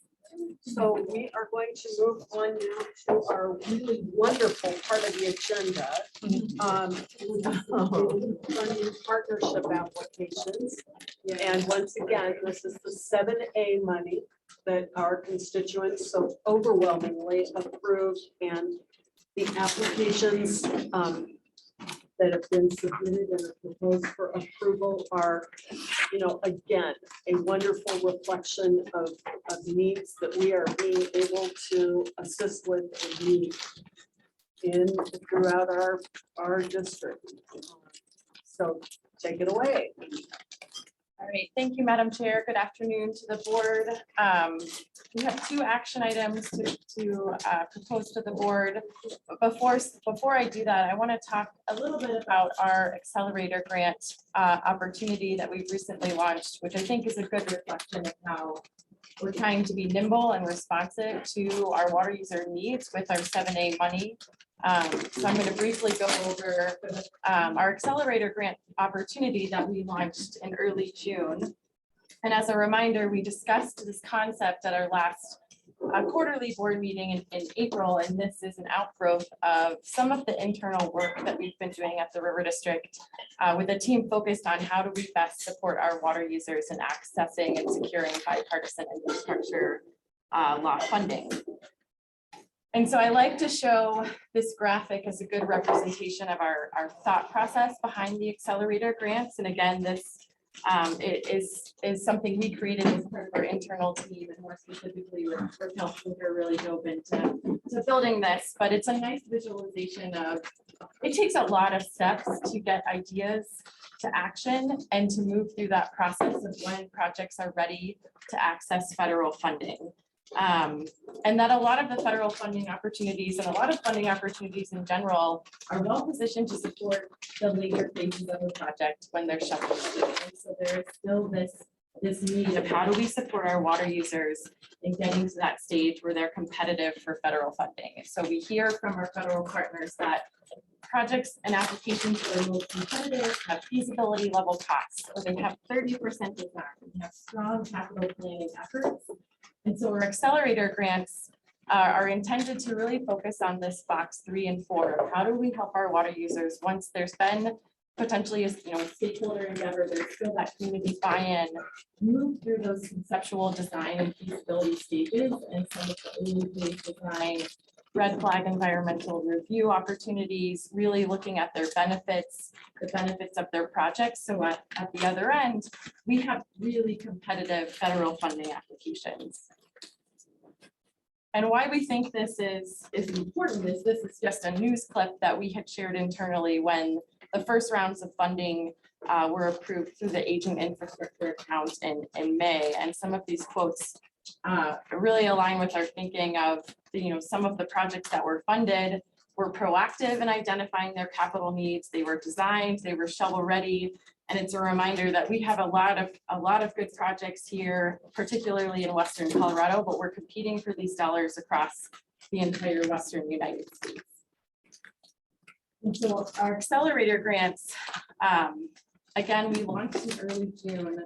So we are going to move on now to our really wonderful part of the agenda. Funding partnership applications. And once again, this is the 7A money that our constituents so overwhelmingly approved, and the applications that have been submitted and are proposed for approval are, again, a wonderful reflection of needs that we are being able to assist with and meet throughout our district. So take it away. All right, thank you, Madam Chair. Good afternoon to the board. We have 2 action items to propose to the board. But before I do that, I want to talk a little bit about our accelerator grant opportunity that we've recently launched, which I think is a good reflection of how we're trying to be nimble and responsive to our water user needs with our 7A money. So I'm going to briefly go over our accelerator grant opportunity that we launched in early June. And as a reminder, we discussed this concept at our last quarterly board meeting in April, and this is an outgrowth of some of the internal work that we've been doing at the River District with a team focused on how do we best support our water users in accessing and securing bipartisan infrastructure law funding. And so I like to show this graphic as a good representation of our thought process behind the accelerator grants. And again, this is something we created as part of our internal team, and more specifically with Helsinker really dove into building this. But it's a nice visualization of, it takes a lot of steps to get ideas to action and to move through that process of when projects are ready to access federal funding. And that a lot of the federal funding opportunities and a lot of funding opportunities in general are well positioned to support the later phases of the project when they're shovel ready. And so there is still this need of how do we support our water users in getting to that stage where they're competitive for federal funding. So we hear from our federal partners that projects and applications that are most competitive have feasibility level costs, or they have 30% design, they have strong capital planning efforts. And so our accelerator grants are intended to really focus on this box 3 and 4 of how do we help our water users once there's been potentially a stakeholder endeavor, there's still that community buy-in, move through those conceptual design and feasibility stages and some of the early phase design, red flag environmental review opportunities, really looking at their benefits, the benefits of their projects. So at the other end, we have really competitive federal funding applications. And why we think this is important is this is just a news clip that we had shared internally when the first rounds of funding were approved through the Aging Infrastructure account in May. And some of these quotes really align with our thinking of some of the projects that were funded were proactive in identifying their capital needs. They were designed, they were shovel ready. And it's a reminder that we have a lot of good projects here, particularly in Western Colorado, but we're competing for these dollars across the entire Western United States. And so our accelerator grants, again, we launched in early June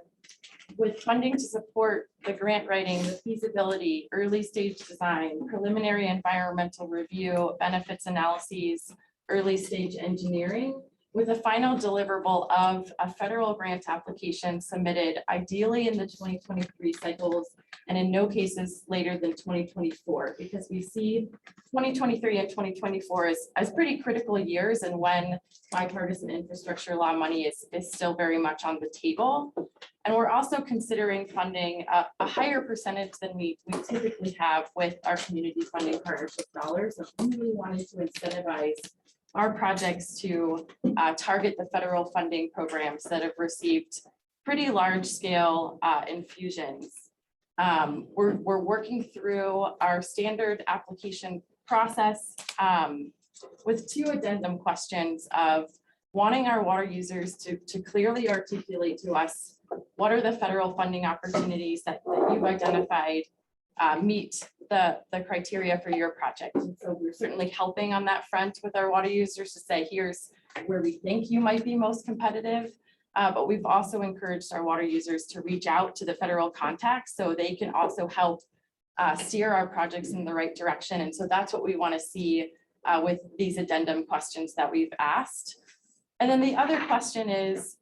with funding to support the grant writing, the feasibility, early stage design, preliminary environmental review, benefits analyses, early stage engineering, with a final deliverable of a federal grant application submitted ideally in the 2023 cycles and in no cases later than 2024, because we see 2023 and 2024 as pretty critical years and when bipartisan infrastructure law money is still very much on the table. And we're also considering funding a higher percentage than we typically have with our community funding partnership dollars. And we really wanted to incentivize our projects to target the federal funding programs that have received pretty large scale infusions. We're working through our standard application process with 2 addendum questions of wanting our water users to clearly articulate to us what are the federal funding opportunities that you've identified meet the criteria for your project. And so we're certainly helping on that front with our water users to say, here's where we think you might be most competitive. But we've also encouraged our water users to reach out to the federal contacts so they can also help steer our projects in the right direction. And so that's what we want to see with these addendum questions that we've asked. And then the other question is,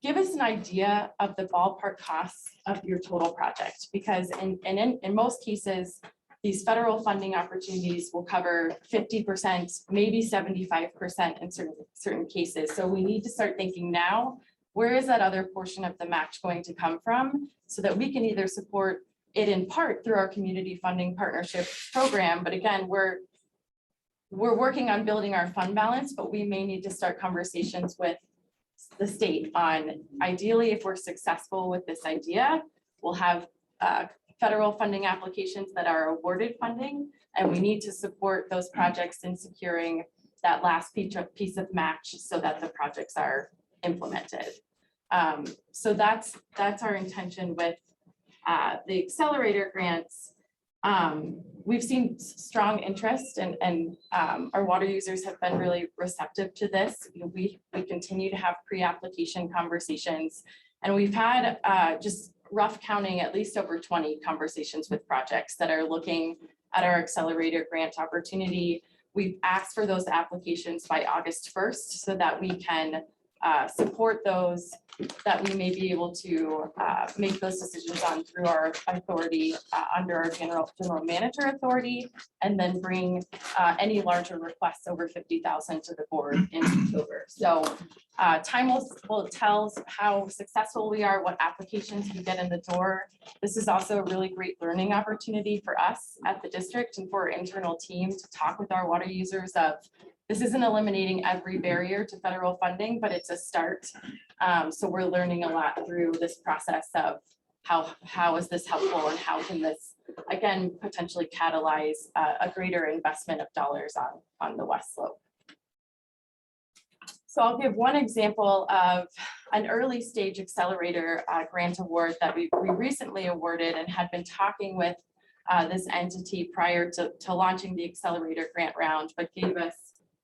give us an idea of the ballpark costs of your total project, because in most cases, these federal funding opportunities will cover 50%, maybe 75% in certain cases. So we need to start thinking now, where is that other portion of the match going to come from, so that we can either support it in part through our community funding partnership program. But again, we're working on building our fund balance, but we may need to start conversations with the state on, ideally, if we're successful with this idea, we'll have federal funding applications that are awarded funding, and we need to support those projects in securing that last piece of match so that the projects are implemented. So that's our intention with the accelerator grants. We've seen strong interest, and our water users have been really receptive to this. We continue to have pre-application conversations, and we've had just rough counting at least over 20 conversations with projects that are looking at our accelerator grant opportunity. We've asked for those applications by August 1st so that we can support those that we may be able to make those decisions on through our authority under our general manager authority, and then bring any larger requests over 50,000 to the board in October. So time will tell how successful we are, what applications we get in the door. This is also a really great learning opportunity for us at the district and for our internal team to talk with our water users of, this isn't eliminating every barrier to federal funding, but it's a start. So we're learning a lot through this process of how is this helpful, and how can this, again, potentially catalyze a greater investment of dollars on the West Slope. So I'll give one example of an early stage accelerator grant award that we recently awarded, and had been talking with this entity prior to launching the accelerator grant round, but gave us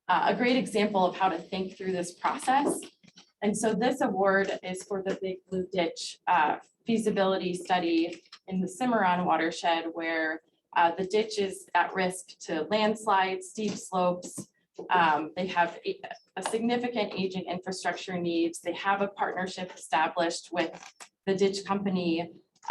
a great example of how to think through this process. And so this award is for the Big Blue Ditch feasibility study in the Cimarron watershed, where the ditch is at risk to landslides, steep slopes. They have a significant aging infrastructure needs. They have a partnership established with the ditch company,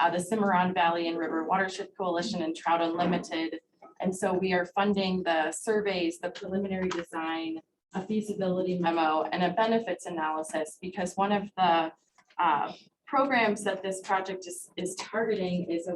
the Cimarron Valley and River Watershed Coalition, and Trout Unlimited. And so we are funding the surveys, the preliminary design, a feasibility memo, and a benefits analysis, because one of the programs that this project is targeting is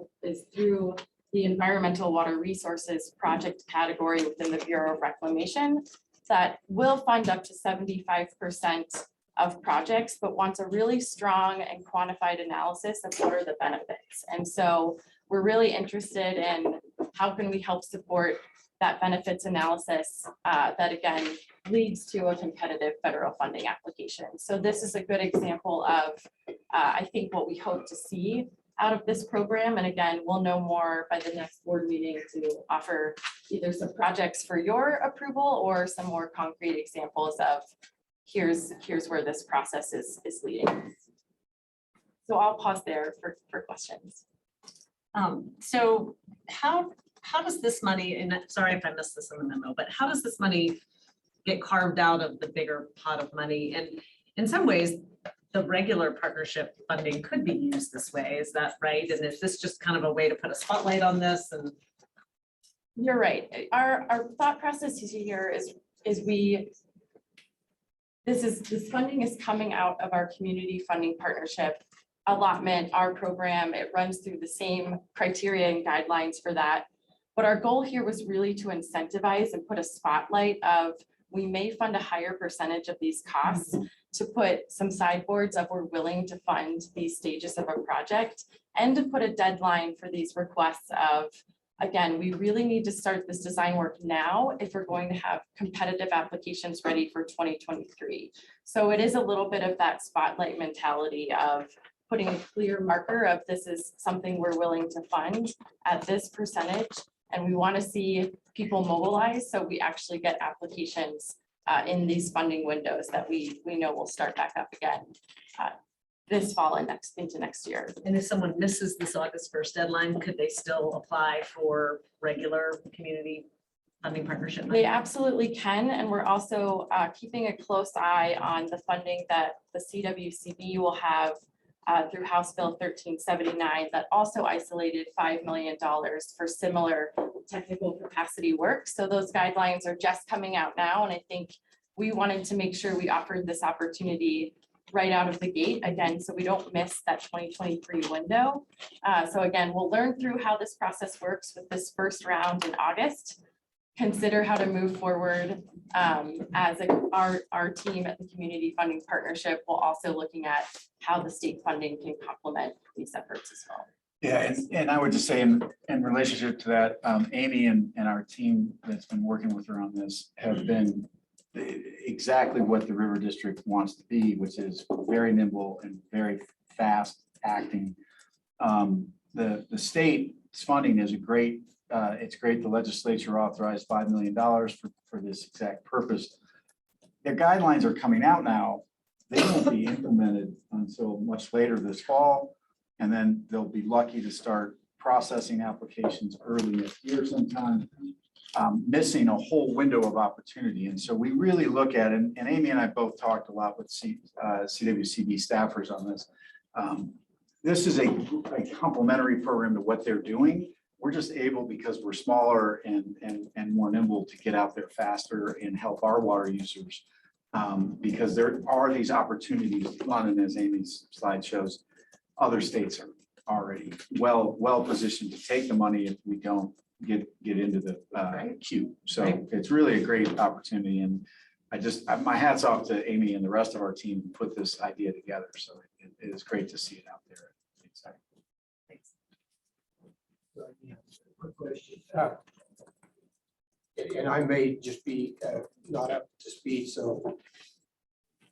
through the environmental water resources project category within the Bureau of Reclamation, that will fund up to 75% of projects, but wants a really strong and quantified analysis of what are the benefits. And so we're really interested in how can we help support that benefits analysis that, again, leads to a competitive federal funding application. So this is a good example of, I think, what we hope to see out of this program. And again, we'll know more by the next board meeting to offer either some projects for your approval or some more concrete examples of here's where this process is leading. So I'll pause there for questions. So how does this money, and sorry if I missed this in the memo, but how does this money get carved out of the bigger pot of money? And in some ways, the regular partnership funding could be used this way. Is that right? And is this just kind of a way to put a spotlight on this? And you're right. Our thought process here is this funding is coming out of our community funding partnership allotment, our program. It runs through the same criteria and guidelines for that. But our goal here was really to incentivize and put a spotlight of, we may fund a higher percentage of these costs, to put some sideboards of we're willing to fund these stages of a project, and to put a deadline for these requests of Again, we really need to start this design work now if we're going to have competitive applications ready for 2023. So it is a little bit of that spotlight mentality of putting a clear marker of this is something we're willing to fund at this percentage. And we want to see people mobilize so we actually get applications in these funding windows that we know will start back up again this fall and into next year. And if someone misses this August 1st deadline, could they still apply for regular community funding partnership money? They absolutely can, and we're also keeping a close eye on the funding that the CWCB will have through House Bill 1379 that also isolated $5 million for similar technical capacity work. So those guidelines are just coming out now, and I think we wanted to make sure we offered this opportunity right out of the gate again, so we don't miss that 2023 window. So again, we'll learn through how this process works with this first round in August. Consider how to move forward as our team at the Community Funding Partnership will also looking at how the state funding can complement these efforts as well. Yeah, and I would just say in relationship to that, Amy and our team that's been working with her on this have been exactly what the River District wants to be, which is very nimble and very fast acting. The state's funding is a great, it's great the legislature authorized $5 million for this exact purpose. Their guidelines are coming out now. They won't be implemented until much later this fall. And then they'll be lucky to start processing applications early next year sometime, missing a whole window of opportunity. And so we really look at it, and Amy and I both talked a lot with CWCB staffers on this. This is a complementary program to what they're doing. We're just able, because we're smaller and more nimble, to get out there faster and help our water users. Because there are these opportunities, London, as Amy's slide shows, other states are already well positioned to take the money if we don't get into the queue. So it's really a great opportunity, and my hat's off to Amy and the rest of our team who put this idea together. So it is great to see it out there. Thanks. Quick question. And I may just be not up to speed, so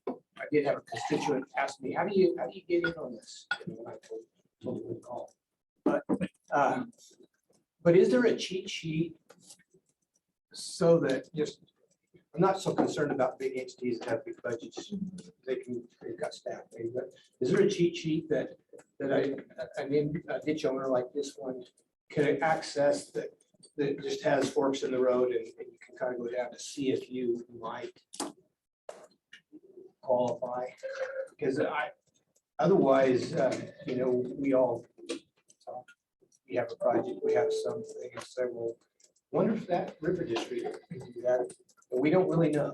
I did have a constituent ask me, how do you get in on this? And I told him to call. But is there a cheat sheet so that I'm not so concerned about big entities that have big budgets. They've got staff, but is there a cheat sheet that a ditch owner like this one can access that just has forks in the road, and you can kind of go down to see if you might qualify? Because otherwise, we have a project, we have something, and say, well, wonder if that river district can do that. But we don't really know.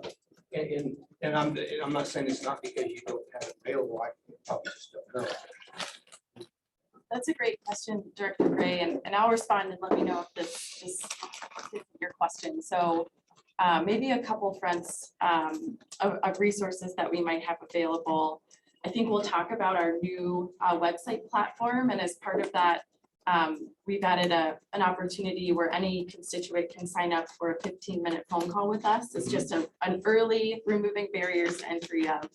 And I'm not saying it's not because you don't have it available. I probably just don't know. That's a great question, Director Gray, and I'll respond and let me know if this fits your question. So maybe a couple fronts of resources that we might have available. I think we'll talk about our new website platform, and as part of that, we've added an opportunity where any constituent can sign up for a 15-minute phone call with us. It's just an early removing barriers to entry of,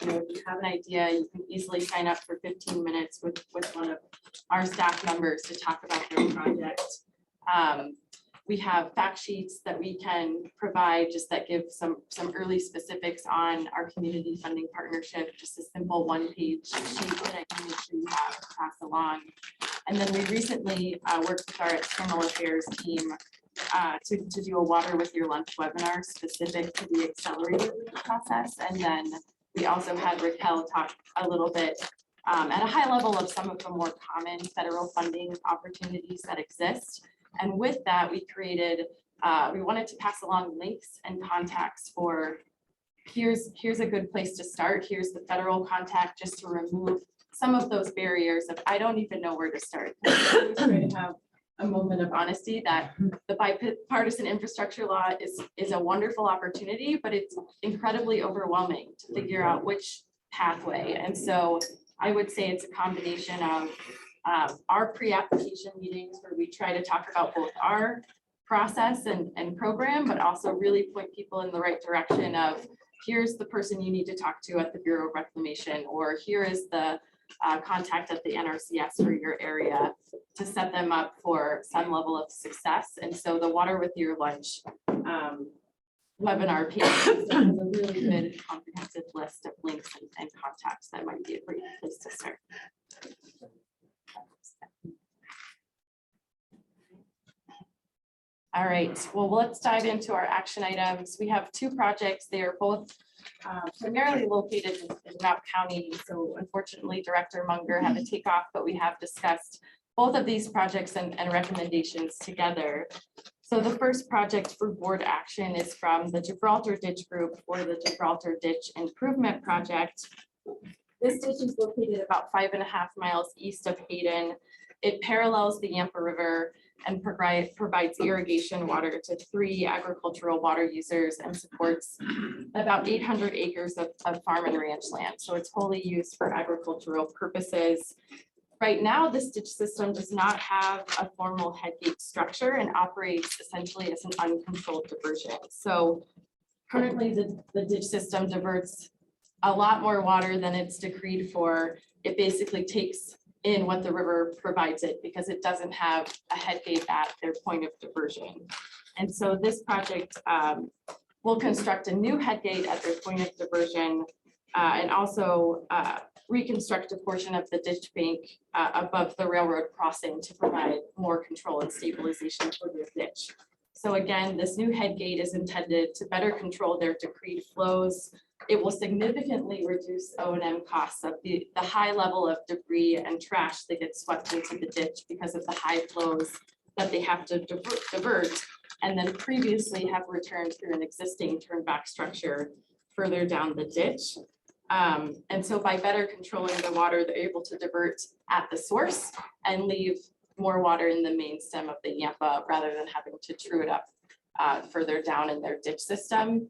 if you have an idea, you can easily sign up for 15 minutes with one of our staff members to talk about their project. We have fact sheets that we can provide just that give some early specifics on our community funding partnership, just a simple one-page sheet that I can make sure you have to pass along. And then we recently worked with our external affairs team to do a Water with Your Lunch webinar specific to the accelerated process. And then we also had Raquel talk a little bit at a high level of some of the more common federal funding opportunities that exist. And with that, we created, we wanted to pass along links and contacts for here's a good place to start. Here's the federal contact, just to remove some of those barriers of I don't even know where to start. I try to have a moment of honesty that the bipartisan infrastructure law is a wonderful opportunity, but it's incredibly overwhelming to figure out which pathway. And so I would say it's a combination of our pre-application meetings where we try to talk about both our process and program, but also really point people in the right direction of here's the person you need to talk to at the Bureau of Reclamation, or here is the contact at the NRCS for your area to set them up for some level of success. And so the Water with Your Lunch webinar page has a really good comprehensive list of links and contacts that might be a great place to start. All right, well, let's dive into our action items. We have two projects. They are both primarily located in Route County. So unfortunately, Director Munger had to take off, but we have discussed both of these projects and recommendations together. So the first project for board action is from the Gibraltar Ditch Group for the Gibraltar Ditch Improvement Project. This ditch is located about 5.5 miles east of Hayden. It parallels the Yampa River and provides irrigation water to 3 agricultural water users and supports about 800 acres of farm and ranch land. So it's wholly used for agricultural purposes. Right now, this ditch system does not have a formal headgate structure and operates essentially as an uncontrolled diversion. So currently the ditch system diverts a lot more water than it's decreed for. It basically takes in what the river provides it because it doesn't have a headgate at their point of diversion. And so this project will construct a new headgate at their point of diversion and also reconstruct a portion of the ditch bank above the railroad crossing to provide more control and stabilization for their ditch. So again, this new headgate is intended to better control their decreed flows. It will significantly reduce O&M costs of the high level of debris and trash that gets swept into the ditch because of the high flows that they have to divert and then previously have returned through an existing turnback structure further down the ditch. And so by better controlling the water, they're able to divert at the source and leave more water in the main stem of the Yampa rather than having to true it up further down in their ditch system.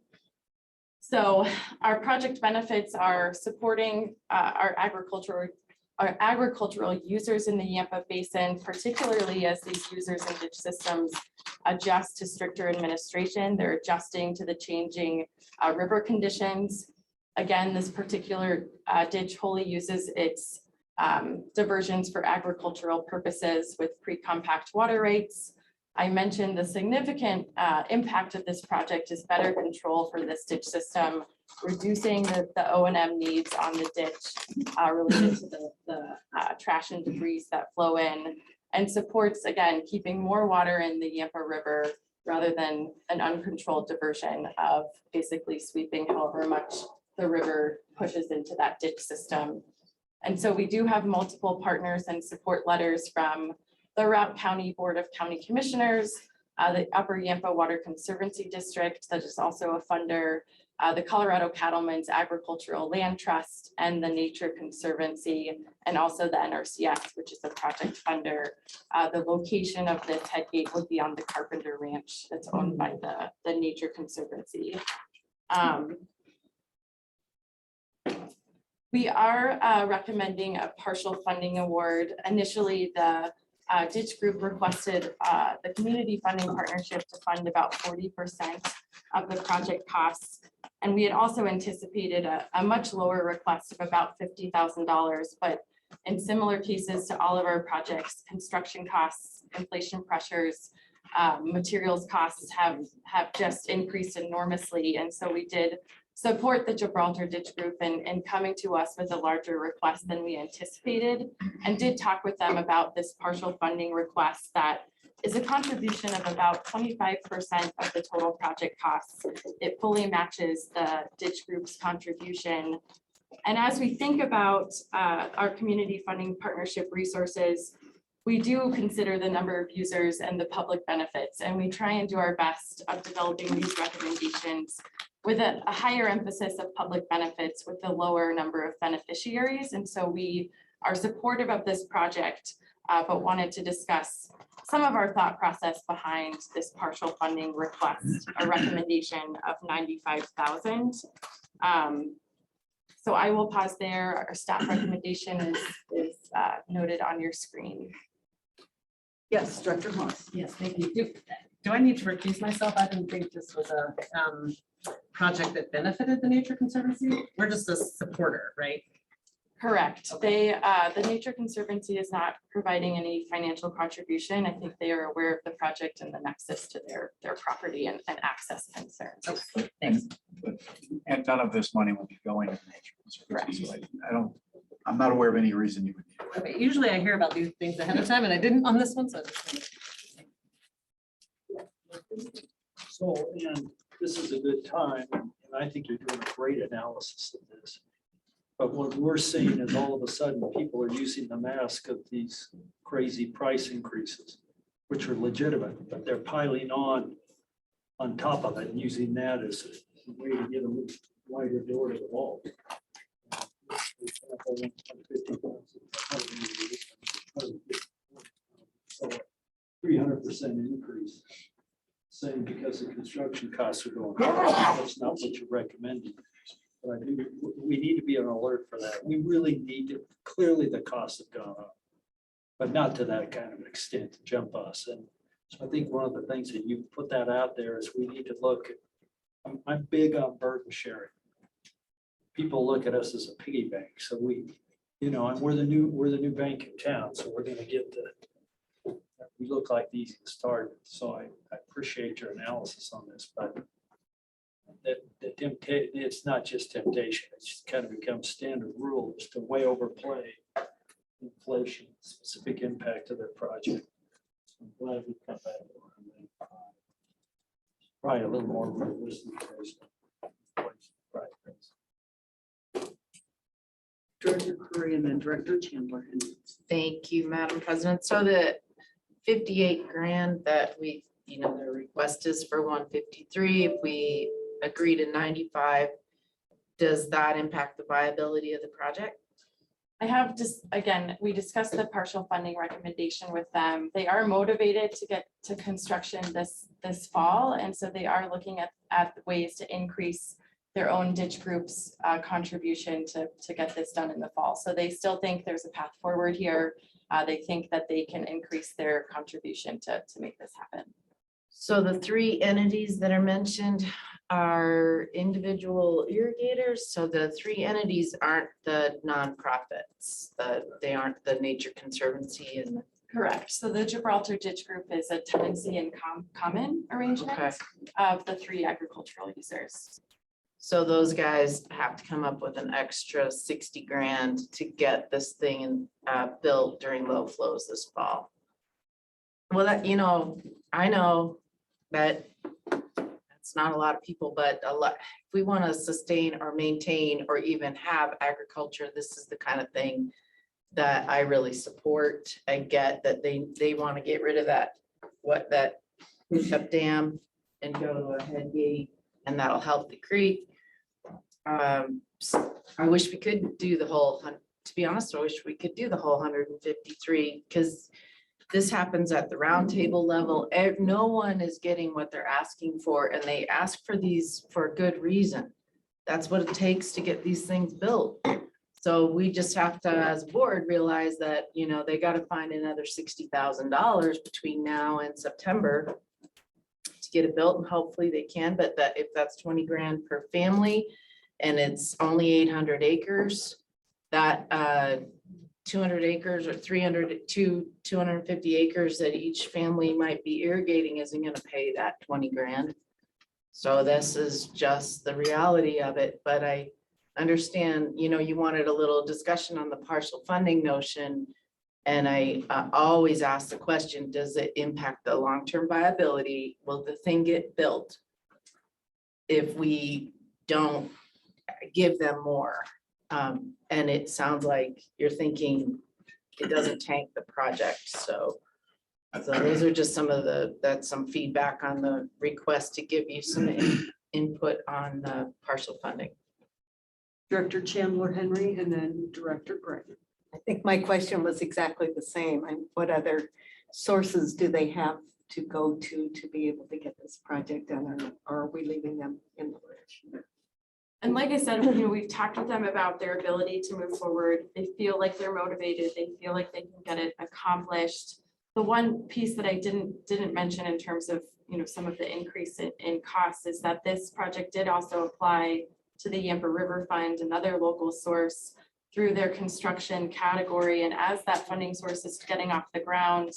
So our project benefits are supporting our agricultural users in the Yampa Basin, particularly as these users and ditch systems adjust to stricter administration. They're adjusting to the changing river conditions. Again, this particular ditch wholly uses its diversions for agricultural purposes with pre-compact water rates. I mentioned the significant impact of this project is better control for this ditch system, reducing the O&M needs on the ditch related to the trash and debris that flow in, and supports, again, keeping more water in the Yampa River rather than an uncontrolled diversion of basically sweeping however much the river pushes into that ditch system. And so we do have multiple partners and support letters from the Route County Board of County Commissioners, the Upper Yampa Water Conservancy District, that is also a funder, the Colorado Cattlemen's Agricultural Land Trust, and the Nature Conservancy, and also the NRCS, which is a project funder. The location of this headgate would be on the Carpenter Ranch that's owned by the Nature Conservancy. We are recommending a partial funding award. Initially, the ditch group requested the community funding partnership to fund about 40% of the project costs. And we had also anticipated a much lower request of about $50,000, but in similar cases to all of our projects, construction costs, inflation pressures, materials costs have just increased enormously. And so we did support the Gibraltar Ditch Group in coming to us with a larger request than we anticipated, and did talk with them about this partial funding request that is a contribution of about 25% of the total project costs. It fully matches the Ditch Group's contribution. And as we think about our community funding partnership resources, we do consider the number of users and the public benefits, and we try and do our best of developing these recommendations with a higher emphasis of public benefits with the lower number of beneficiaries. And so we are supportive of this project, but wanted to discuss some of our thought process behind this partial funding request, a recommendation of $95,000. So I will pause there. Our staff recommendation is noted on your screen. Yes, Director Moss. Yes, thank you. Do I need to recuse myself? I didn't think this was a project that benefited the Nature Conservancy. We're just a supporter, right? Correct. The Nature Conservancy is not providing any financial contribution. I think they are aware of the project and the nexus to their property and access concerns. Thanks. And none of this money will be going to the Nature Conservancy. So I'm not aware of any reason you would need to. Okay, usually I hear about these things ahead of time and I didn't on this one, so. So, and this is a good time, and I think you're doing a great analysis of this. But what we're seeing is all of a sudden, people are using the mask of these crazy price increases, which are legitimate, but they're piling on top of it and using that as a way to get a wider door to the wall. 300% increase. Saying because the construction costs are going up, that's not what you're recommending. But I do, we need to be on alert for that. We really need to, clearly the costs have gone up, but not to that kind of an extent to jump us. And so I think one of the things that you put that out there is we need to look, I'm big on burden sharing. People look at us as a piggy bank. So we, and we're the new bank in town. So we're going to get we look like the easiest target. So I appreciate your analysis on this, but it's not just temptation. It's just kind of become standard rules to way overplay inflation, specific impact of their project. I'm glad we cut that. Probably a little more realistic. Director Curry and then Director Chandler. Thank you, Madam President. So the 58 grand that we, the request is for 153. If we agree to 95, does that impact the viability of the project? I have just, again, we discussed the partial funding recommendation with them. They are motivated to get to construction this fall. And so they are looking at ways to increase their own ditch group's contribution to get this done in the fall. So they still think there's a path forward here. They think that they can increase their contribution to make this happen. So the three entities that are mentioned are individual irrigators. So the three entities aren't the nonprofits, they aren't the Nature Conservancy and Correct. So the Gibraltar Ditch Group is a tenancy and common arrangement of the three agricultural users. so those guys have to come up with an extra 60 grand to get this thing built during low flows this fall. Well, that, I know that it's not a lot of people, but a lot, if we want to sustain or maintain or even have agriculture, this is the kind of thing that I really support. I get that they want to get rid of that push-up dam and go to a head gate, and that'll help the creek. I wish we could do the whole, to be honest, I wish we could do the whole 153, because this happens at the roundtable level. No one is getting what they're asking for, and they ask for these for a good reason. That's what it takes to get these things built. So we just have to, as a board, realize that, they got to find another $60,000 between now and September to get it built, and hopefully they can. But that if that's 20 grand per family and it's only 800 acres, that 200 acres or 250 acres that each family might be irrigating isn't going to pay that 20 grand. So this is just the reality of it. But I understand, you wanted a little discussion on the partial funding notion. And I always ask the question, does it impact the long-term viability? Will the thing get built if we don't give them more? And it sounds like you're thinking it doesn't tank the project. So those are just that's some feedback on the request to give you some input on the partial funding. Director Chandler Henry and then Director Gray. I think my question was exactly the same. And what other sources do they have to go to be able to get this project done, or are we leaving them in the lurch? And like I said, you know, we've talked with them about their ability to move forward. They feel like they're motivated. They feel like they can get it accomplished. The one piece that I didn't mention in terms of, you know, some of the increase in costs is that this project did also apply to the Yampa River Fund, another local source, through their construction category. And as that funding source is getting off the ground,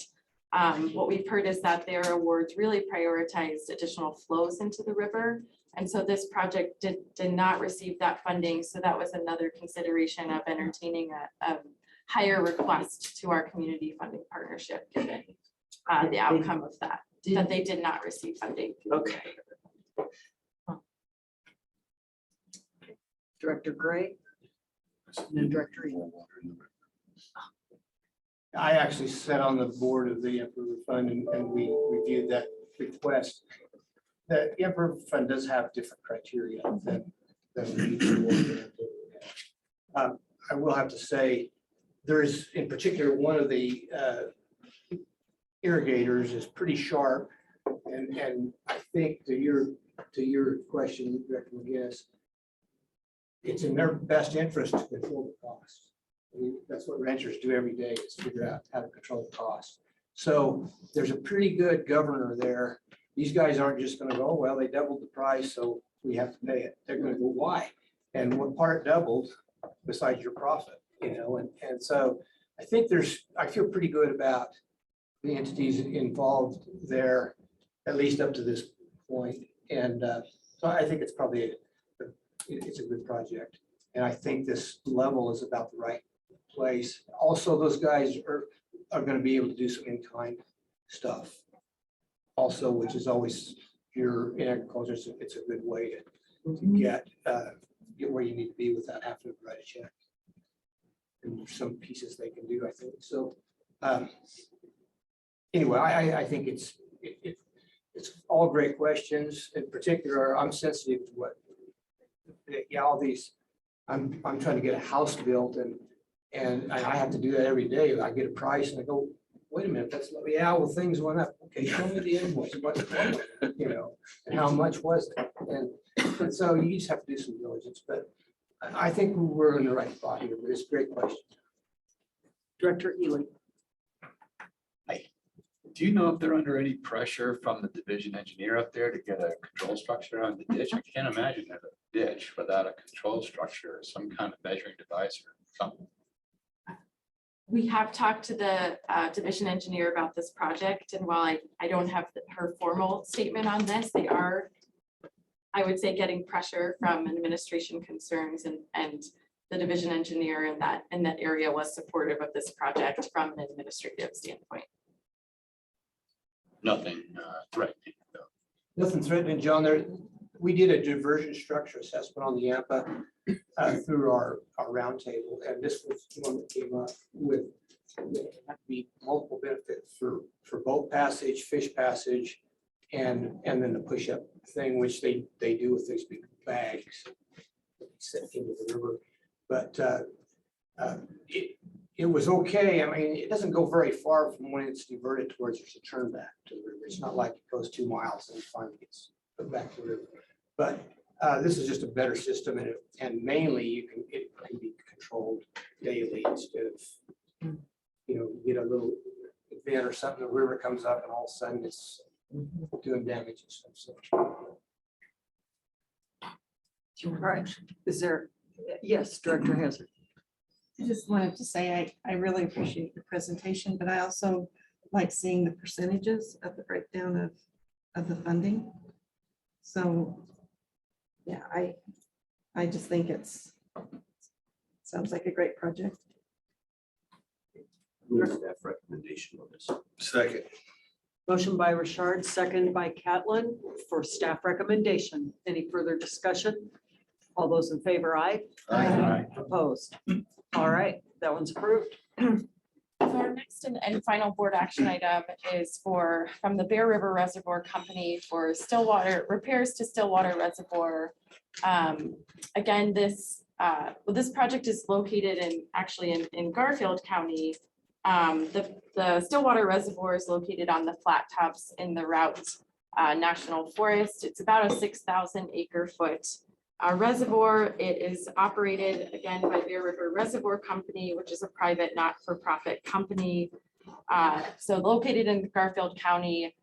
what we've heard is that their awards really prioritized additional flows into the river. And so this project did not receive that funding. So that was another consideration of entertaining a higher request to our community funding partnership, given the outcome of that they did not receive funding. Okay. Director Gray. And then Director Ely. I actually sat on the board of the Yampa River Fund and we reviewed that request. The Yampa River Fund does have different criteria than we do. I will have to say, there is in particular, one of the irrigators is pretty sharp. And I think to your question, Director McGinnis, it's in their best interest to control the cost. I mean, that's what ranchers do every day, is figure out how to control the cost. So there's a pretty good governor there. These guys aren't just gonna go, well, they doubled the price, so we have to pay it. They're gonna go, why? And what part doubled besides your profit, you know? And so I think I feel pretty good about the entities involved there, at least up to this point. And so I think it's probably it's a good project. And I think this level is about the right place. Also, those guys are going to be able to do some in-kind stuff also, which is always, if you're in agriculture, it's a good way to get where you need to be without having to write a check. And there's some pieces they can do, I think. So anyway, I think it's all great questions. In particular, I'm sensitive to what, all these, I'm trying to get a house built and I have to do that every day. I get a price and I go, wait a minute, well, things went up. Okay, show me the invoice, you know, and how much was it? And so you just have to do some diligence, but I think we're in the right spot here, but it's a great question. Director Ely. Do you know if they're under any pressure from the division engineer up there to get a control structure on the ditch? I can't imagine there's a ditch without a control structure or some kind of measuring device or something. We have talked to the division engineer about this project, and while I don't have her formal statement on this, they are, I would say, getting pressure from administration concerns, and the division engineer in that area was supportive of this project from an administrative standpoint. Nothing threatening. Nothing threatening, John. We did a diversion structure assessment on the Yampa through our roundtable, and this was one that came up with the multiple benefits for boat passage, fish passage, and then the push-up thing, which they do with these big bags sent into the river. But it was okay. I mean, it doesn't go very far from when it's diverted towards there's a turn back to the river. It's not like it goes 2 miles and finally gets put back to the river. But this is just a better system, and mainly it can be controlled daily instead of, you know, you get a little event or something, the river comes up and all of a sudden it's doing damage and stuff. So. All right. Is there, yes, Director Hazard. I just wanted to say I really appreciate the presentation, but I also like seeing the percentages of the breakdown of the funding. So yeah, I just think sounds like a great project. Move staff recommendation on this. Second. Motion by Richard, second by Catlin for staff recommendation. Any further discussion? All those in favor, aye. Aye. Opposed? All right, that one's approved. So our next and final board action item is from the Bear River Reservoir Company for Stillwater repairs to Stillwater Reservoir. Again, this project is located in Garfield County. The Stillwater Reservoir is located on the flat tops in the Route National Forest. It's about a 6,000 acre foot Reservoir. It is operated again by Bear River Reservoir Company, which is a private not-for-profit company. So located in Garfield County,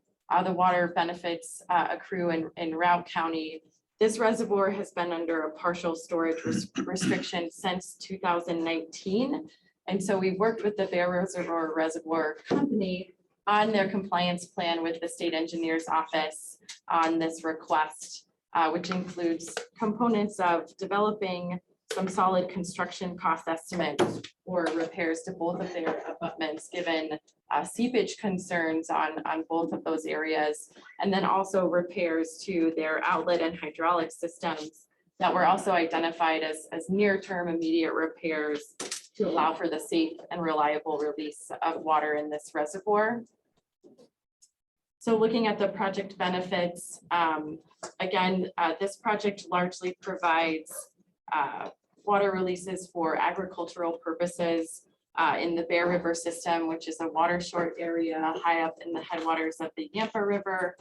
the water benefits accrue in Routt County. This reservoir has been under a partial storage restriction since 2019. And so we worked with the Bear River Reservoir Company on their compliance plan with the state engineer's office on this request, which includes components of developing some solid construction cost estimates for repairs to both of their abutments, given seepage concerns on both of those areas, and then also repairs to their outlet and hydraulic systems that were also identified as near-term immediate repairs to allow for the safe and reliable release of water in this reservoir. So looking at the project benefits, again, this project largely provides water releases for agricultural purposes in the Bear River system, which is a water short area high up in the headwaters of the Yampa River.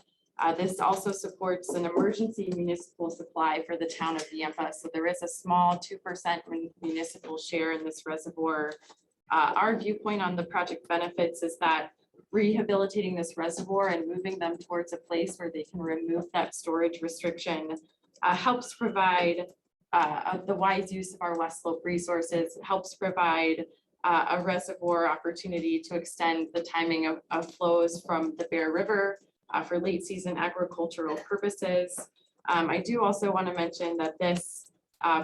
This also supports an emergency municipal supply for the town of Yampa. So there is a small 2% municipal share in this reservoir. Our viewpoint on the project benefits is that rehabilitating this reservoir and moving them towards a place where they can remove that storage restriction helps provide the wise use of our West Slope resources, helps provide a reservoir opportunity to extend the timing of flows from the Bear River for late season agricultural purposes. I do also want to mention that this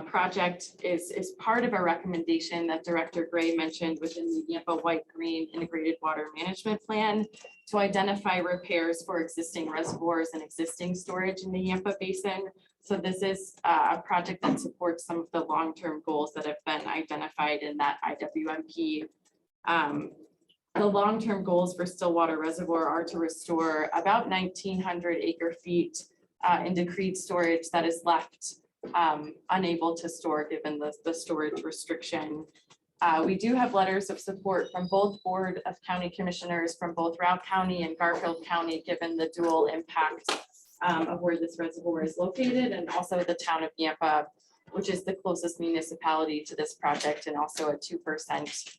project is part of a recommendation that Director Gray mentioned within the Yampa White Green Integrated Water Management Plan to identify repairs for existing reservoirs and existing storage in the Yampa Basin. So this is a project that supports some of the long-term goals that have been identified in that IWMP. The long-term goals for Stillwater Reservoir are to restore about 1,900 acre feet into creed storage that is left unable to store given the storage restriction. We do have letters of support from both Board of County Commissioners from both Routt County and Garfield County, given the dual impact of where this reservoir is located, and also the town of Yampa, which is the closest municipality to this project and also a 2%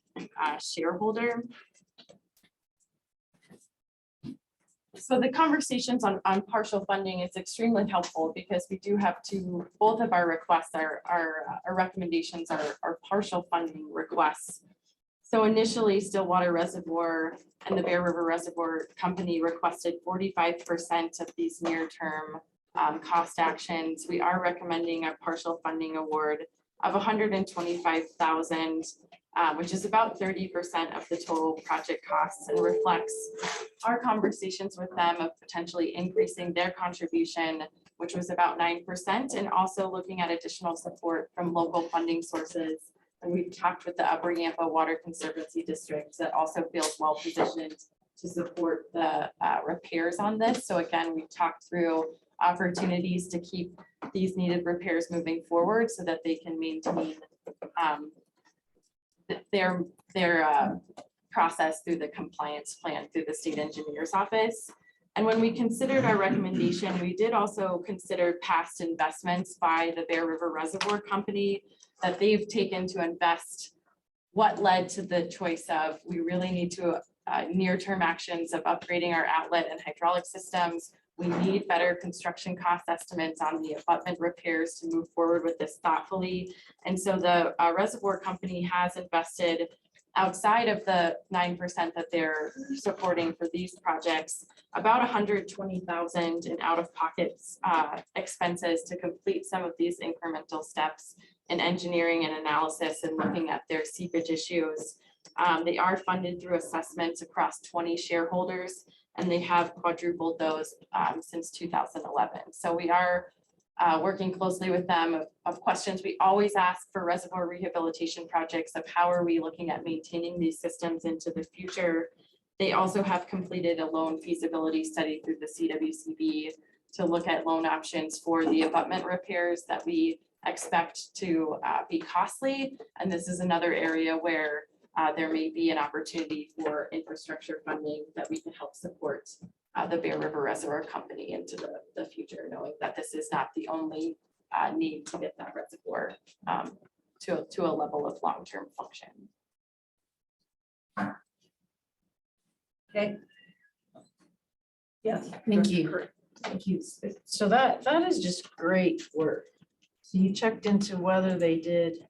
shareholder. So the conversations on partial funding is extremely helpful because we do have both of our requests, our recommendations are partial funding requests. So initially Stillwater Reservoir and the Bear River Reservoir Company requested 45% of these near-term cost actions. We are recommending a partial funding award of $125,000, which is about 30% of the total project costs, and reflects our conversations with them of potentially increasing their contribution, which was about 9%, and also looking at additional support from local funding sources. And we've talked with the Upper Yampa Water Conservancy District that also feels well positioned to support the repairs on this. So again, we've talked through opportunities to keep these needed repairs moving forward so that they can maintain their process through the compliance plan through the state engineer's office. And when we considered our recommendation, we did also consider past investments by the Bear River Reservoir Company that they've taken to invest, what led to the choice of we really need to near-term actions of upgrading our outlet and hydraulic systems. We need better construction cost estimates on the abutment repairs to move forward with this thoughtfully. And so the Reservoir Company has invested outside of the 9% that they're supporting for these projects, about $120,000 in out-of-pocket expenses to complete some of these incremental steps in engineering and analysis and looking at their seepage issues. They are funded through assessments across 20 shareholders, and they have quadrupled those since 2011. So we are working closely with them of questions we always ask for reservoir rehabilitation projects of how are we looking at maintaining these systems into the future. They also have completed a loan feasibility study through the CWCB to look at loan options for the abutment repairs that we expect to be costly. And this is another area where there may be an opportunity for infrastructure funding that we can help support the Bear River Reservoir Company into the future, knowing that this is not the only need to get that reservoir to a level of long-term function. Okay. Yes. Thank you. Thank you. So that is just great work. So you checked into whether they did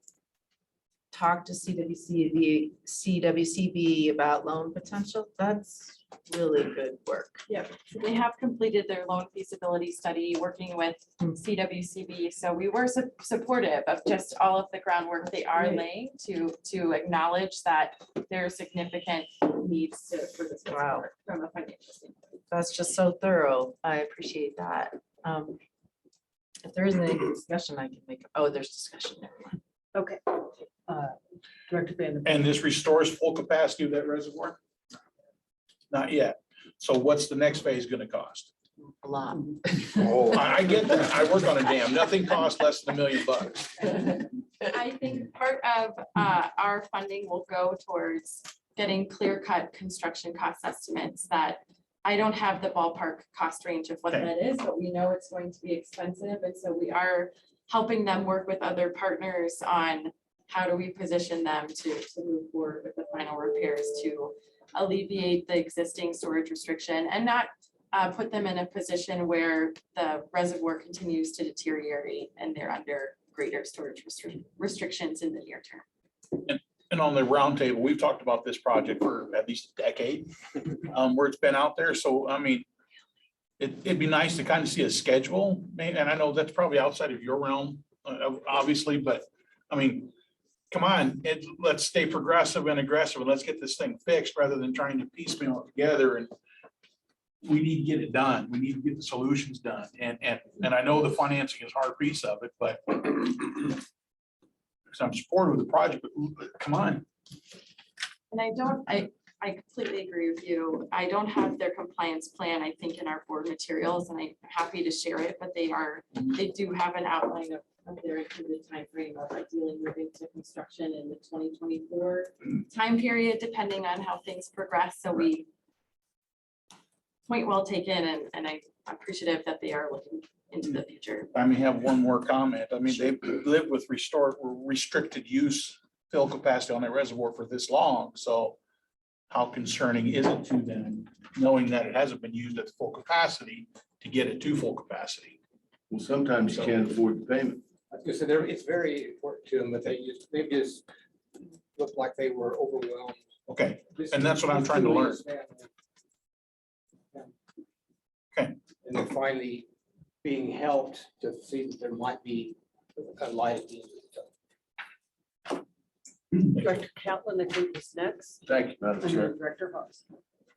talk to CWCB about loan potential. That's really good work. Yeah, so they have completed their loan feasibility study, working with CWCB. So we were supportive of just all of the groundwork they are laying to acknowledge that there are significant needs for this work from a financial standpoint. That's just so thorough. I appreciate that. If there isn't any discussion, I can make, oh, there's discussion. Never mind. Okay. Director Van. And this restores full capacity of that reservoir? Not yet. So what's the next phase gonna cost? A lot. Oh, I get that. I work on a dam. Nothing costs less than $1 million. I think part of our funding will go towards getting clear-cut construction cost estimates that I don't have the ballpark cost range of what that is, but we know it's going to be expensive. And so we are helping them work with other partners on how do we position them to move forward with the final repairs to alleviate the existing storage restriction and not put them in a position where the reservoir continues to deteriorate and they're under greater storage restrictions in the near term. And on the roundtable, we've talked about this project for at least a decade, where it's been out there. So, I mean, it'd be nice to kind of see a schedule, and I know that's probably outside of your realm, obviously, but I mean, come on, let's stay progressive and aggressive and let's get this thing fixed rather than trying to piecemeal it together. And we need to get it done. We need to get the solutions done. And I know the financing is a hard piece of it, but I'm supportive of the project, but come on. And I completely agree with you. I don't have their compliance plan, I think, in our board materials, and I'm happy to share it, but they do have an outline of their intended timeframe of ideally moving to construction in the 2024 time period, depending on how things progress. So point well taken, and I'm appreciative that they are looking into the future. I may have one more comment. I mean, they've lived with restricted use fill capacity on that reservoir for this long. So how concerning is it to them, knowing that it hasn't been used at full capacity to get it to full capacity? Well, sometimes you can't afford the payment. I was gonna say, it's very important to them, but they just looked like they were overwhelmed. Okay, and that's what I'm trying to learn. Okay. And they're finally being helped to see that there might be a light at the end of the tunnel. Director Kaplan, I think, is next. Thank you, Madam And Chair. then Director Haas.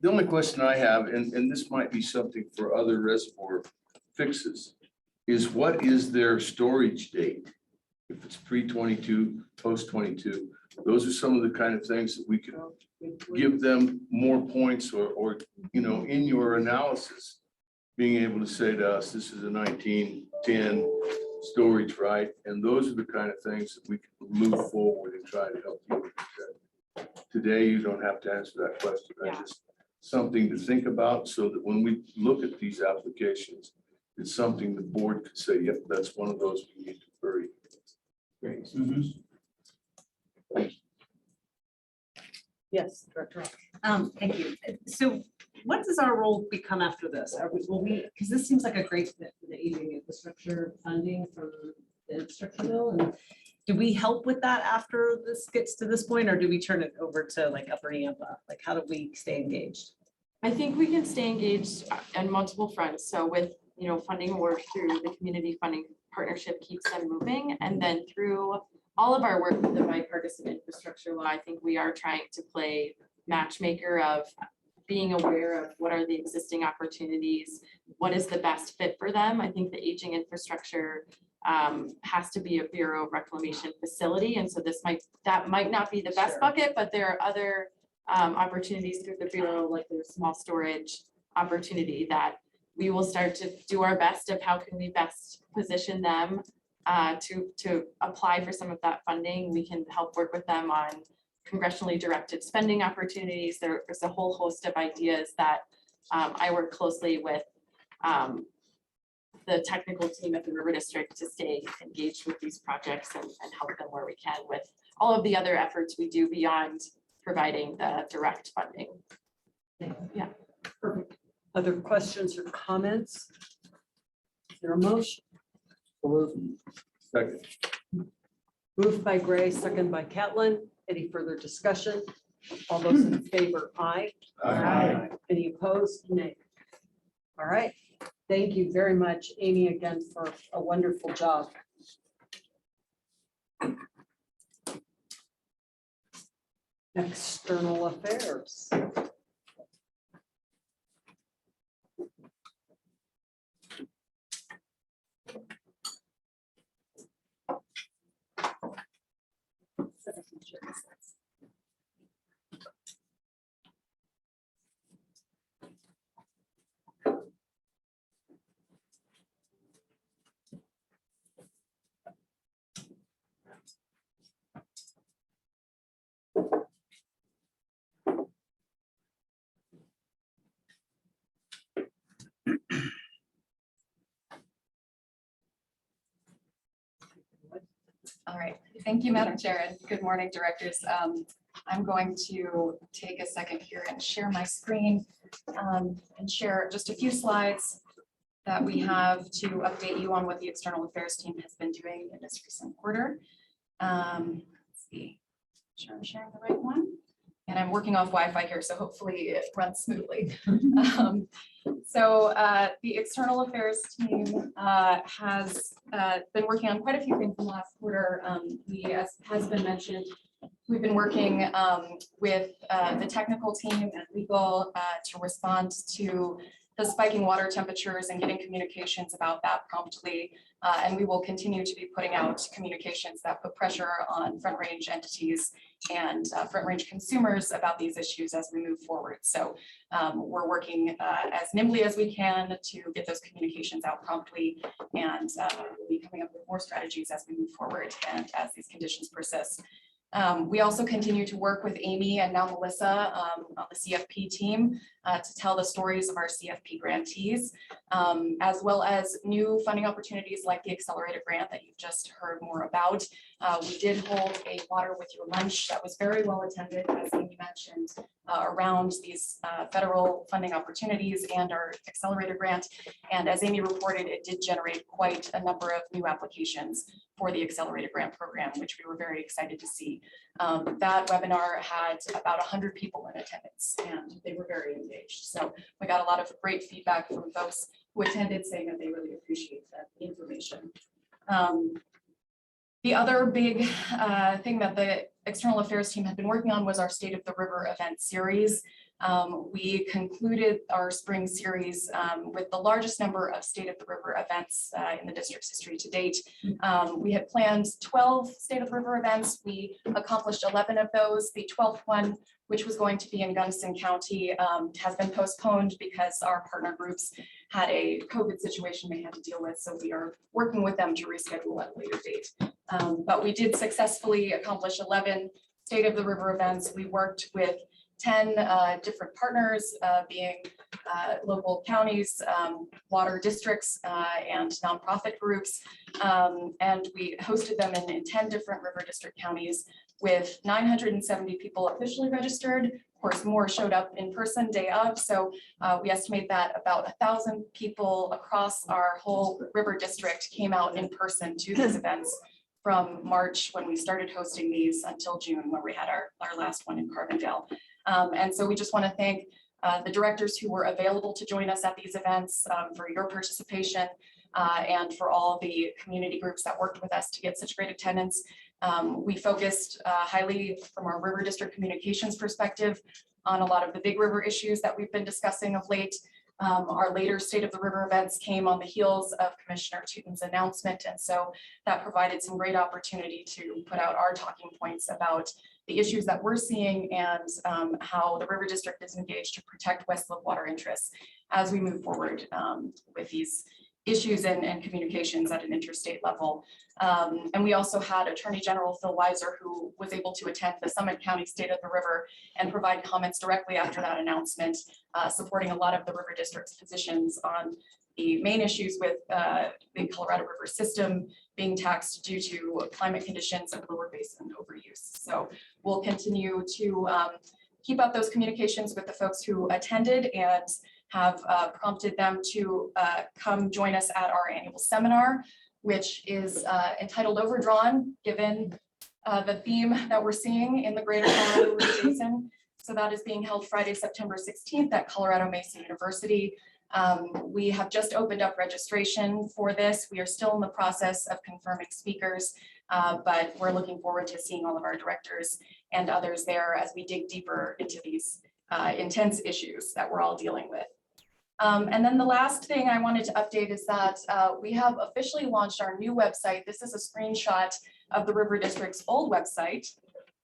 The only question I have, and this might be something for other reservoir fixes, is what is their storage date? If it's pre-22, post-22, those are some of the kind of things that we could give them more points or, you know, in your analysis, being able to say to us, this is a 1910 storage, right? And those are the kind of things that we can move forward and try to help you with. Today, you don't have to answer that question. I just something to think about so that when we look at these applications, it's something the board could say, yep, that's one of those we need to hurry. Great. Yes, Director Haas. Thank you. So what does our role become after this? Will we, because this seems like a great fit for the aging infrastructure funding from the infrastructure bill. And do we help with that after this gets to this point, or do we turn it over to like Upper Yampa? Like, how do we stay engaged? I think we can stay engaged on multiple fronts. So with, funding work through the community funding partnership keeps them moving. And then through all of our work with the bipartisan infrastructure law, I think we are trying to play matchmaker of being aware of what are the existing opportunities, what is the best fit for them. I think the aging infrastructure has to be a Bureau of Reclamation facility. And so that might not be the best bucket, but there are other opportunities through the Bureau, like there's small storage opportunity that we will start to do our best of how can we best position them to apply for some of that funding. We can help work with them on congressionally directed spending opportunities. There's a whole host of ideas that I work closely with the technical team at the River District to stay engaged with these projects and help them where we can with all of the other efforts we do beyond providing the direct funding. Yeah. Perfect. Other questions or comments? Is there a motion? Second. Moved by Gray, second by Catlin. Any further discussion? All those in favor, aye. Aye. Any opposed? Nay. All right. Thank you very much, Amy, again for a wonderful job. External affairs. All right, thank you, Madam Chair, and good morning, directors. I'm going to take a second here and share my screen and share just a few slides that we have to update you on what the External Affairs team has been doing in this recent quarter. Let's see, sure I'm sharing the right one. And I'm working off Wi-Fi here, so hopefully it runs smoothly. The External Affairs team has been working on quite a few things in the last quarter. As has been mentioned, we've been working with the technical team and legal to respond to the spiking water temperatures and getting communications about that promptly. And we will continue to be putting out communications that put pressure on Front Range entities and Front Range consumers about these issues as we move forward. So we're working as nimbly as we can to get those communications out promptly, and we'll be coming up with more strategies as we move forward and as these conditions persist. We also continue to work with Amy and now Melissa on the CFP team to tell the stories of our CFP grantees, as well as new funding opportunities like the accelerated grant that you've just heard more about. We did hold a Water with Your Lunch that was very well attended, as Amy mentioned, around these federal funding opportunities and our accelerated grant. And as Amy reported, it did generate quite a number of new applications for the accelerated grant program, which we were very excited to see. That webinar had about 100 people in attendance, and they were very engaged. So we got a lot of great feedback from folks who attended, saying that they really appreciate that information. The other big thing that the External Affairs team had been working on was our State of the River event series. We concluded our spring series with the largest number of State of the River events in the district's history to date. We had planned 12 State of the River events. We accomplished 11 of those. The 12th one, which was going to be in Gunnison County, has been postponed because our partner groups had a COVID situation they had to deal with. So we are working with them to reschedule at a later date. But we did successfully accomplish 11 State of the River events. We worked with 10 different partners, being local counties, water districts, and nonprofit groups. And we hosted them in 10 different river district counties with 970 people officially registered. Of course, more showed up in person day of. So we estimate that about 1,000 people across our whole river district came out in person to these events from March, when we started hosting these, until June, where we had our last one in Carbondale. And so we just want to thank the directors who were available to join us at these events for your participation, and for all the community groups that worked with us to get such great attendance. We focused highly from our river district communications perspective on a lot of the big river issues that we've been discussing of late. Our later State of the River events came on the heels of Commissioner Tooten's announcement, and so that provided some great opportunity to put out our talking points about the issues that we're seeing and how the River District is engaged to protect West Slope water interests as we move forward with these issues and communications at an interstate level. And we also had Attorney General Phil Weiser, who was able to attend the Summit County State of the River and provide comments directly after that announcement, supporting a lot of the River District's positions on the main issues with the Colorado River system being taxed due to climate conditions and lower basin overuse. So we'll continue to keep up those communications with the folks who attended and have prompted them to come join us at our annual seminar, which is entitled Overdrawn, given the theme that we're seeing in the greater Colorado River Basin. So that is being held Friday, September 16th at Colorado Mesa University. We have just opened up registration for this. We are still in the process of confirming speakers, but we're looking forward to seeing all of our directors and others there as we dig deeper into these intense issues that we're all dealing with. And then the last thing I wanted to update is that we have officially launched our new website. This is a screenshot of the River District's old website.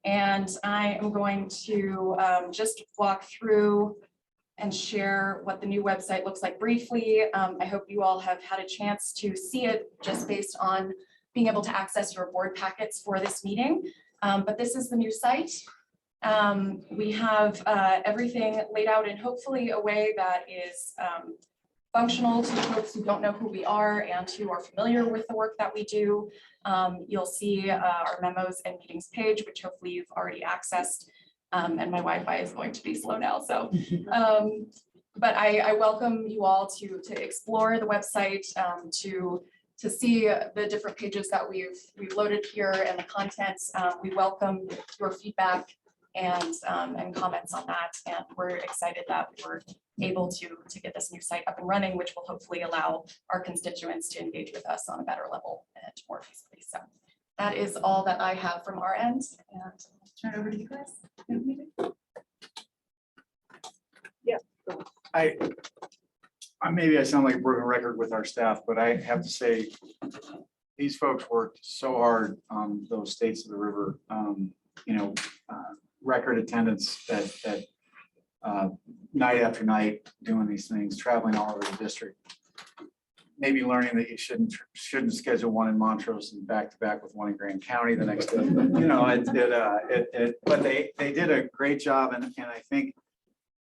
And I am going to just walk through and share what the new website looks like briefly. I hope you all have had a chance to see it just based on being able to access your board packets for this meeting. But this is the new site. We have everything laid out in hopefully a way that is functional to folks who don't know who we are and who are familiar with the work that we do. You'll see our memos and meetings page, which hopefully you've already accessed. And my Wi-Fi is going to be slow now. So, but I welcome you all to explore the website, to see the different pages that we've loaded here and the contents. We welcome your feedback and comments on that. And we're excited that we're able to get this new site up and running, which will hopefully allow our constituents to engage with us on a better level and more feasibly. So that is all that I have from our end, and I'll turn it over to you guys. Yeah. Maybe I sound like a broken record with our staff, but I have to say, these folks worked so hard on those states of the river. Record attendance that night after night doing these things, traveling all over the district. Maybe learning that you shouldn't schedule one in Montrose and back to back with one in Grand County the next day. But they did a great job, and I think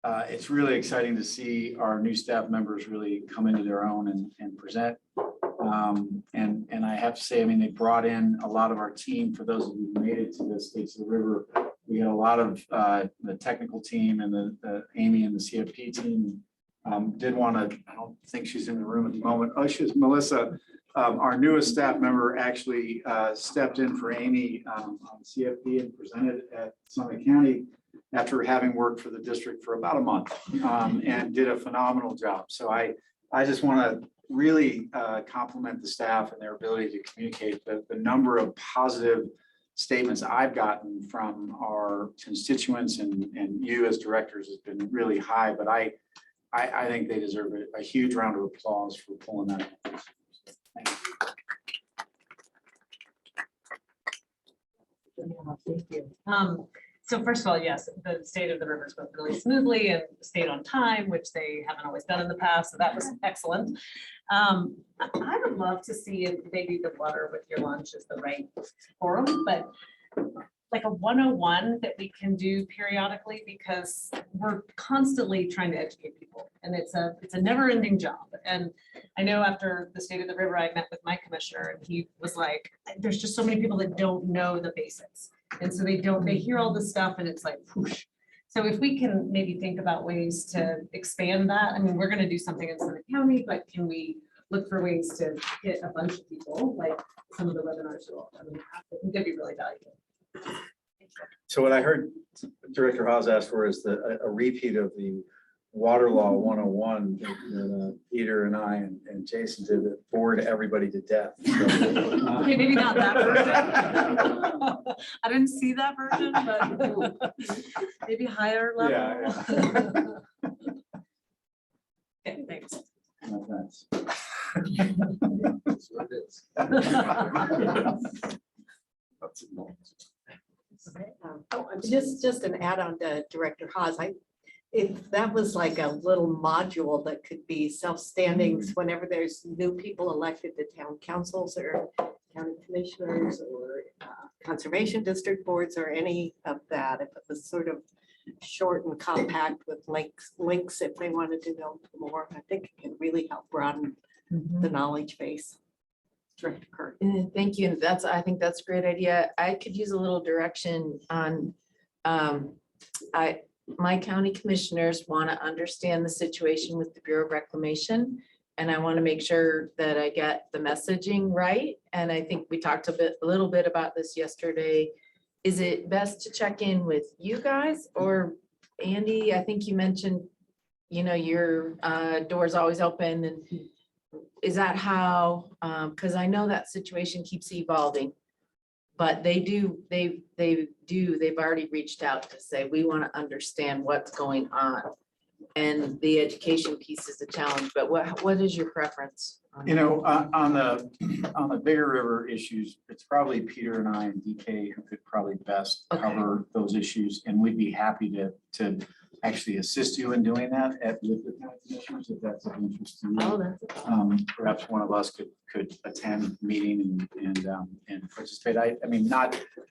it's really exciting to see our new staff members really come into their own and present. And I have to say, I mean, they brought in a lot of our team. For those of you who made it to the States of the River, we had a lot of the technical team and the Amy and the CFP team. Did want to, I don't think she's in the room at the moment. Oh, she's Melissa. Our newest staff member actually stepped in for Amy on CFP and presented at Summit County after having worked for the district for about a month, and did a phenomenal job. So I just want to really compliment the staff and their ability to communicate. The number of positive statements I've gotten from our constituents and you as directors has been really high, but I think they deserve a huge round of applause for pulling that off. Thank you. So first of all, yes, the state of the rivers went really smoothly and stayed on time, which they haven't always done in the past. So that was excellent. I would love to see if maybe the water with your lunch is the right forum, but like a 101 that we can do periodically, because we're constantly trying to educate people, and it's a never-ending job. And I know after the state of the river, I met with my commissioner, and he was like, there's just so many people that don't know the basics. And so they hear all this stuff and it's like, whoosh. So if we can maybe think about ways to expand that, I mean, we're going to do something in Summit County, but can we look for ways to get a bunch of people, like some of the webinars? I mean, I think that'd be really valuable. So what I heard Director Haas ask for is a repeat of the Water Law 101 that Peter and I and Jason did that bored everybody to death. So, okay, maybe not that version. I didn't see that version, but maybe higher level. Yeah. Okay, thanks. No, thanks. Just an add-on to Director Haas. If that was like a little module that could be self-standings whenever there's new people elected to town councils or county commissioners or conservation district boards or any of that, if it was sort of short and compact with links if they wanted to know more. I think it can really help broaden the knowledge base. Director Kirk. Thank you. I think that's a great idea. I could use a little direction on, my county commissioners want to understand the situation with the Bureau of Reclamation. And I want to make sure that I get the messaging right. And I think we talked a little bit about this yesterday. Is it best to check in with you guys or Andy? I think you mentioned, your door's always open, and is that how, because I know that situation keeps evolving, but they've already reached out to say, we want to understand what's going on. And the education piece is a challenge, but what is your preference? On the bigger river issues, it's probably Peter and I and DK who could probably best cover those issues, and we'd be happy to actually assist you in doing that with the county commissioners, if that's of interest to you. Perhaps one of us could attend the meeting and participate. I mean,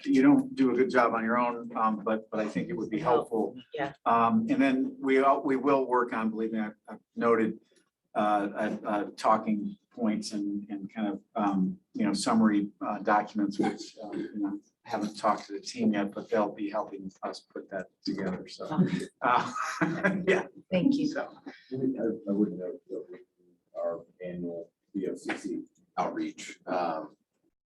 you don't do a good job on your own, but I think it would be helpful. Yeah. And then we will work on, believe me, I've noted talking points and kind of summary documents, which haven't talked to the team yet, but they'll be helping us put that together. So yeah. Thank you. So I would note that our annual BOCC outreach,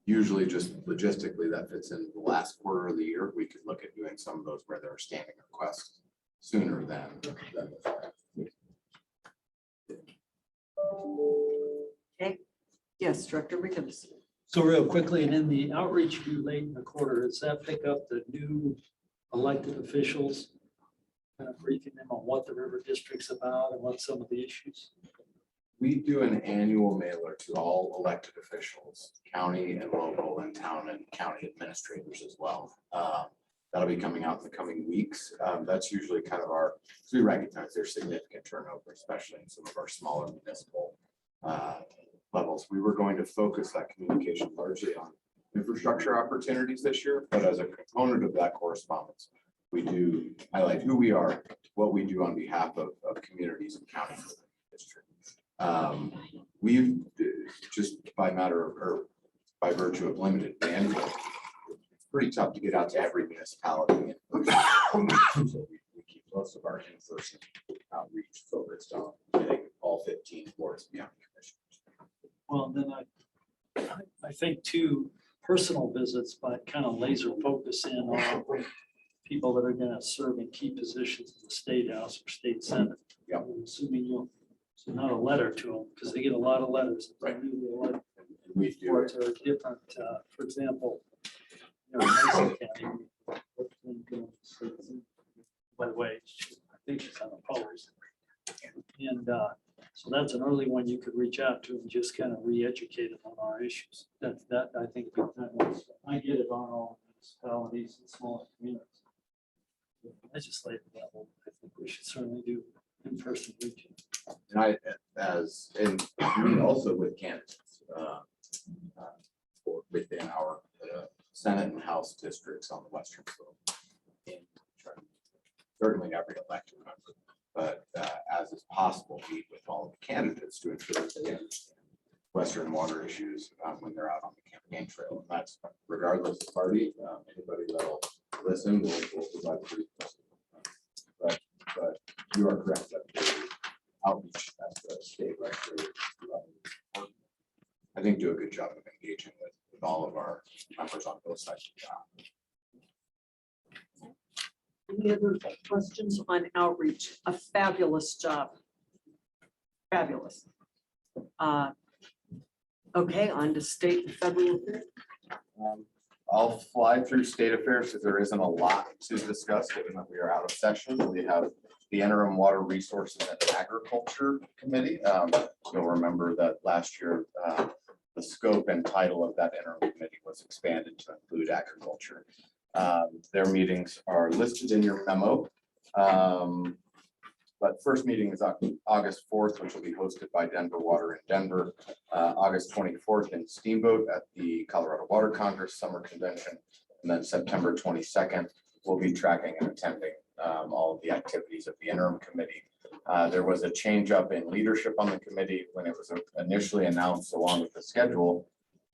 usually just logistically that fits in the last quarter of the year. We could look at doing some of those where there are standing requests sooner than the fall. Okay. Yes, Director Rickens. So real quickly, and in the outreach you late in the quarter, does that pick up the new elected officials? Kind of briefing them on what the river district's about and what some of the issues? We do an annual mailer to all elected officials, county and local and town and county administrators as well. That'll be coming out in the coming weeks. That's usually kind of because we recognize there's significant turnover, especially in some of our smaller municipal levels. We were going to focus that communication largely on infrastructure opportunities this year, but as a component of that correspondence, we do highlight who we are, what we do on behalf of communities and counties. We've just by virtue of limited bandwidth, it's pretty tough to get out to every municipality. So we keep most of our in-person outreach focused on getting all 15 boards beyond commissioners. Well, then I think too, personal visits, but kind of laser focus in on people that are going to serve in key positions in the state house or state senate. Yeah. I'm assuming you'll send out a letter to them because they get a lot of letters. Right. We do. Are different. For example, Mason County. By the way, I think she's on the post. And so that's an early one you could reach out to and just kind of re-educate them on our issues. That I think I get it on all municipalities and small communities. Legislative level, I think we should certainly do in-person reaching. And we also with candidates within our Senate and House districts on the western slope. Certainly every elected member, but as is possible, meet with all of the candidates to ensure that they understand western water issues when they're out on the campaign trail. And that's regardless of party. Anybody that'll listen will provide brief. But you are correct that the outreach at the state record, I think, do a good job of engaging with all of our members on both sides of the job. Any other questions on outreach? A fabulous job. Fabulous. Okay, on to state and federal affairs. I'll fly through state affairs because there isn't a lot to discuss, given that we are out of session. We have the interim water resources and agriculture committee. You'll remember that last year, the scope and title of that interim committee was expanded to include agriculture. Their meetings are listed in your memo. But first meeting is August 4th, which will be hosted by Denver Water in Denver. August 24th in Steamboat at the Colorado Water Congress Summer Convention. And then September 22nd, we'll be tracking and attending all of the activities of the interim committee. There was a change up in leadership on the committee when it was initially announced along with the schedule,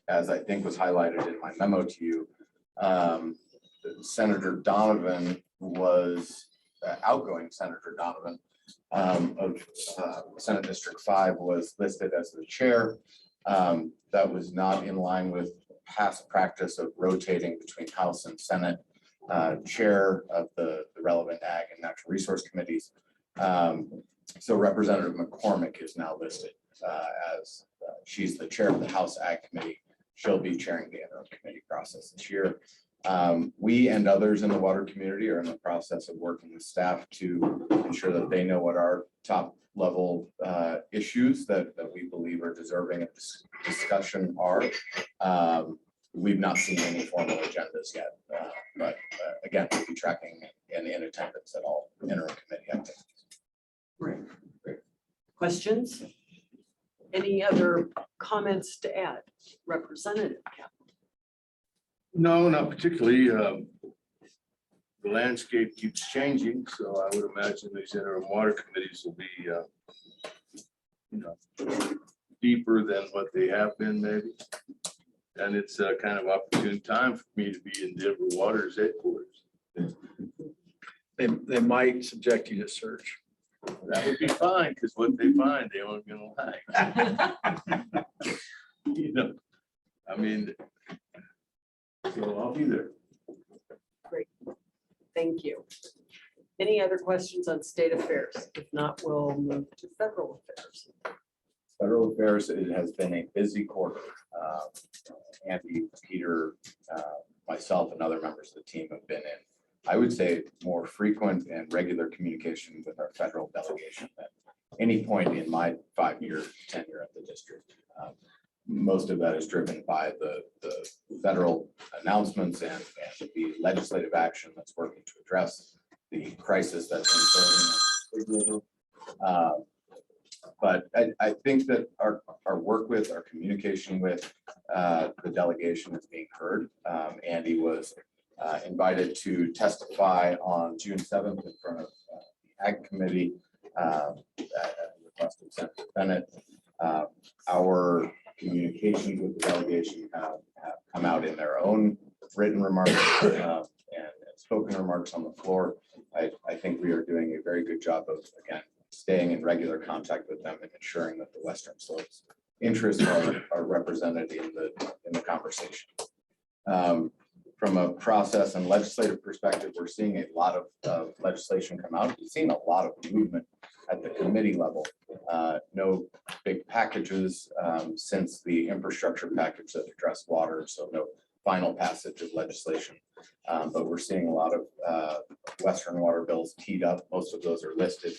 as I think was highlighted in my memo to you. Senator Donovan was outgoing Senator Donovan of Senate District 5 was listed as the chair. That was not in line with past practice of rotating between House and Senate chair of the relevant ag and natural resource committees. So Representative McCormick is now listed as she's the chair of the House Ag Committee. She'll be chairing the interim committee process this year. We and others in the water community are in the process of working with staff to ensure that they know what our top level issues that we believe are deserving of discussion are. We've not seen any formal agendas yet, but again, we'll be tracking and in attendance at all interim committee activities. Right. Questions? Any other comments to add? Representative Cap? No, not particularly. The landscape keeps changing, so I would imagine these interim water committees will be, you know, deeper than what they have been maybe. And it's a kind of opportune time for me to be in Denver Water's headquarters. They might subject you to search. That would be fine, because what they find, they aren't gonna like. You know, I mean, so I'll be there. Great. Thank you. Any other questions on state affairs? If not, we'll move to federal affairs. Federal affairs, it has been a busy quarter. Andy, Peter, myself, and other members of the team have been in, I would say, more frequent and regular communication with our federal delegation at any point in my 5-year tenure at the district. Most of that is driven by the federal announcements and the legislative action that's working to address the crisis that's unfolding. But I think that our work with, our communication with the delegation is being heard. Andy was invited to testify on June 7th in front of the Ag Committee at the request of Senator Bennett. Our communications with the delegation have come out in their own written remarks and spoken remarks on the floor. I think we are doing a very good job of, again, staying in regular contact with them and ensuring that the Western Slopes interests are represented in the conversation. From a process and legislative perspective, we're seeing a lot of legislation come out. We've seen a lot of movement at the committee level. No big packages since the infrastructure package that addressed water, so no final passage of legislation. But we're seeing a lot of Western water bills teed up. Most of those are listed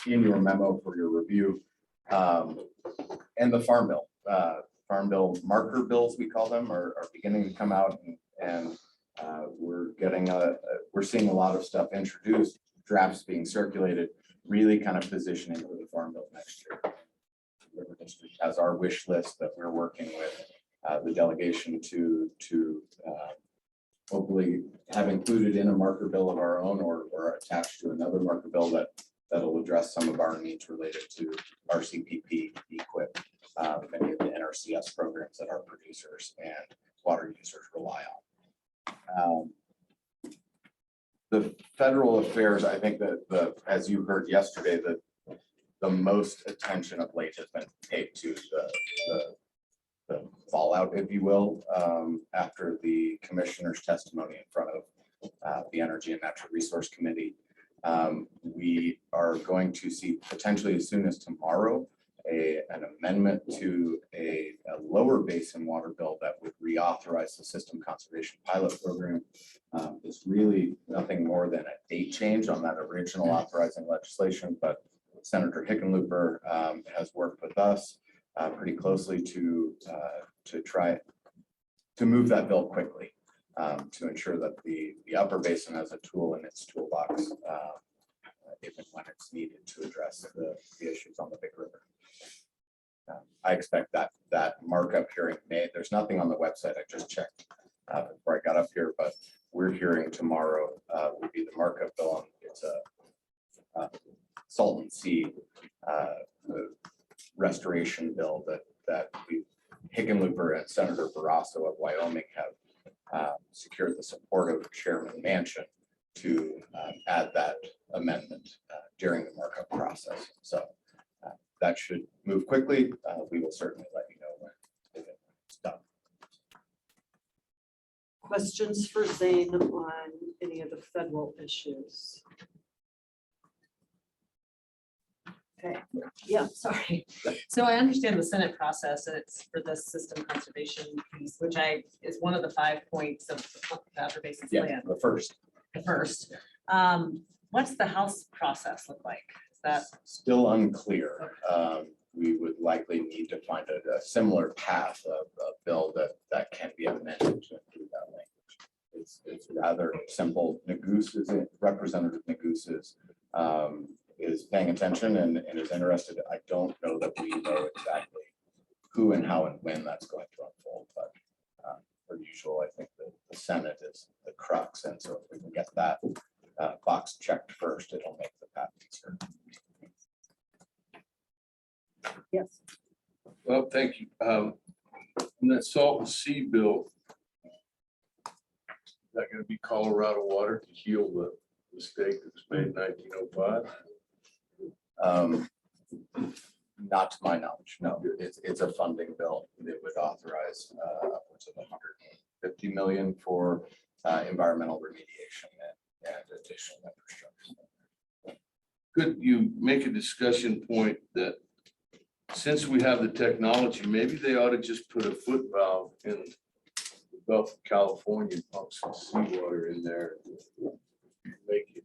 in your memo for your review. And the Farm Bill marker bills, we call them, are beginning to come out, and we're seeing a lot of stuff introduced, drafts being circulated, really kind of positioning for the Farm Bill next year. River District has our wish list that we're working with the delegation to hopefully have included in a marker bill of our own or attached to another marker bill that'll address some of our needs related to RCPP, EQIP, many of the NRCS programs that our producers and water users rely on. The federal affairs, I think that as you heard yesterday, the most attention of late has been paid to the fallout, if you will, after the commissioner's testimony in front of the Energy and Natural Resource Committee. We are going to see potentially as soon as tomorrow an amendment to a lower basin water bill that would reauthorize the system conservation pilot program. It's really nothing more than a date change on that original authorizing legislation, but Senator Hickenlooper has worked with us pretty closely to try to move that bill quickly to ensure that the upper basin has a tool in its toolbox if and when it's needed to address the issues on the Big River. I expect that markup here in May. There's nothing on the website. I just checked before I got up here, but we're hearing tomorrow will be the markup bill. It's a Salton Sea restoration bill that Hickenlooper and Senator Barrasso of Wyoming have secured the support of Chairman Manchin to add that amendment during the markup process. So that should move quickly. We will certainly let you know when it's done. Questions for Zane on any of the federal issues? Okay, yeah, sorry. So I understand the Senate process, and it's for the system conservation piece, which is one of the 5 points of the Outer Basin Yeah, plan. the first. The first. What's the House process look like? Is that Still unclear. We would likely need to find a similar path of a bill that can be amended to include that language. It's rather simple. Representative Neguse is paying attention and is interested. I don't know that we know exactly who and how and when that's going to unfold, but per usual, I think the Senate is the crux. And so if we can get that box checked first, it'll make the path easier. Yes. Well, thank you. And that Salton Sea bill, is that going to be Colorado water to heal the mistake that was made in 1905? Not to my knowledge, no. It's a funding bill that would authorize upwards of 150 million for environmental remediation and additional infrastructure. Could you make a discussion point that since we have the technology, maybe they ought to just put a foot valve in the Gulf of California, pump some seawater in there, and make it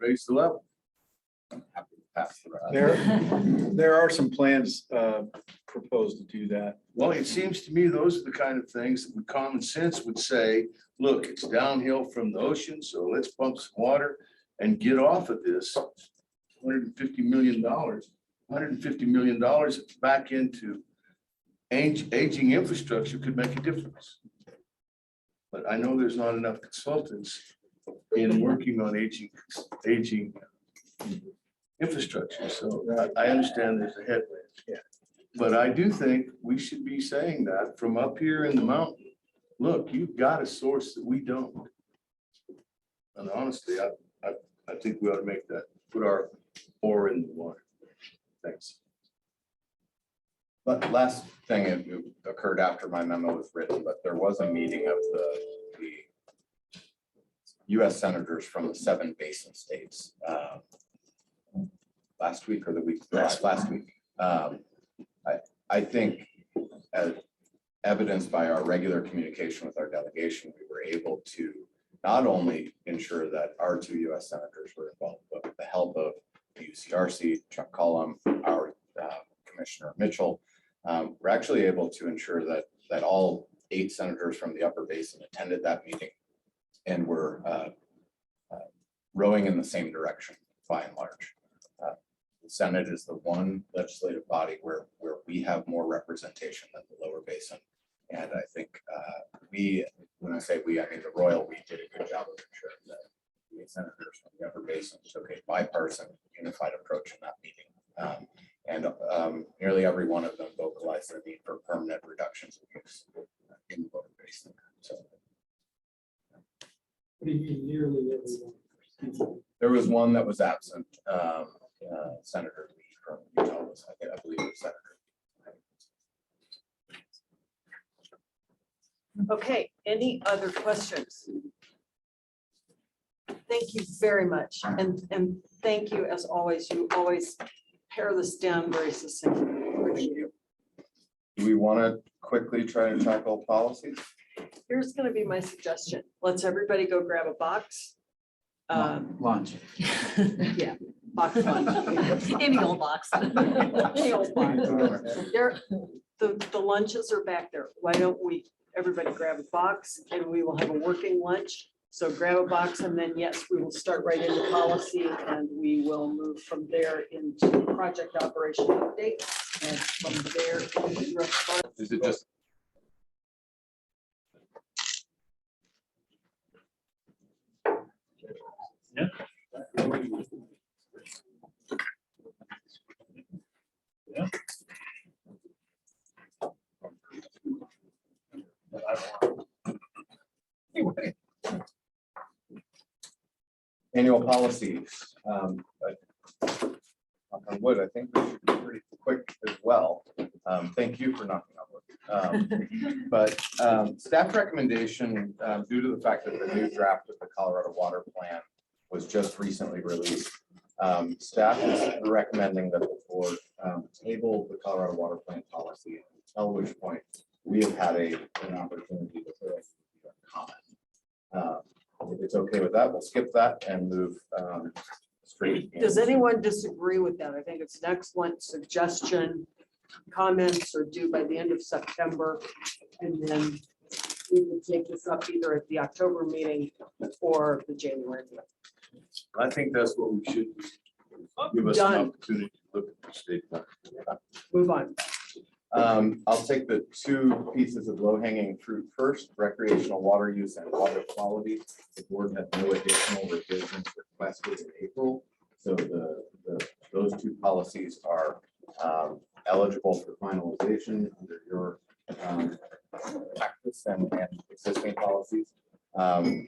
raise the level? There are some plans proposed to do that. Well, it seems to me those are the kind of things that common sense would say, look, it's downhill from the ocean, so let's pump some water and get off of this $150 million. $150 million back into aging infrastructure could make a difference. But I know there's not enough consultants in working on aging infrastructure. So I understand there's a headwind. Yeah. But I do think we should be saying that from up here in the mountain, look, you've got a source that we don't. And honestly, I think we ought to make that, put our oar in the water. Thanks. But last thing, it occurred after my memo was written, but there was a meeting of the US senators from the 7 basin states last week or the week last week. I think as evidenced by our regular communication with our delegation, we were able to not only ensure that our 2 US senators were involved, but with the help of the UCRC, Chuck Cullum, our Commissioner Mitchell, we're actually able to ensure that all 8 senators from the Upper Basin attended that meeting and were rowing in the same direction by and large. The Senate is the one legislative body where we have more representation than the Lower Basin. And I think when I say we, I mean the Royal, we did a good job of ensuring that the senators from the Upper Basin took a bipartisan unified approach in that meeting. And nearly every one of them vocalized the need for permanent reductions of use in the Lower Basin. So nearly everyone. there was one that was absent, Senator Lee from Utah was, I believe it was Senator. Okay, any other questions? Thank you very much. And thank you as always. You always pare this down very succinctly. Appreciate it. Do we want to quickly try to tackle policies? Here's going to be my suggestion. Let's everybody go grab a box. Lunch. Yeah, box lunch. Any old box. Any old box. The lunches are back there. Why don't we, everybody grab a box and we will have a working lunch. So grab a box and then, yes, we will start right into policy and we will move from there into project operation update. And from there, Is it just Yeah. Anyway. Annual policies. Knock on wood, I think we should be pretty quick as well. Thank you for knocking on wood. But staff recommendation, due to the fact that the new draft of the Colorado Water Plan was just recently released, staff is recommending that the board table the Colorado Water Plan policy, until which point we have had an opportunity to comment. If it's okay with that, we'll skip that and move straight. Does anyone disagree with that? I think it's an excellent suggestion. Comments are due by the end of September. And then we will take this up either at the October meeting or the January meeting. I think that's what we should give us an Done. opportunity to look at the statement. Move on. I'll take the two pieces of low-hanging fruit first, recreational water use and water quality. The board had no additional revisions requested in April. So those two policies are eligible for finalization under your practice and existing policies.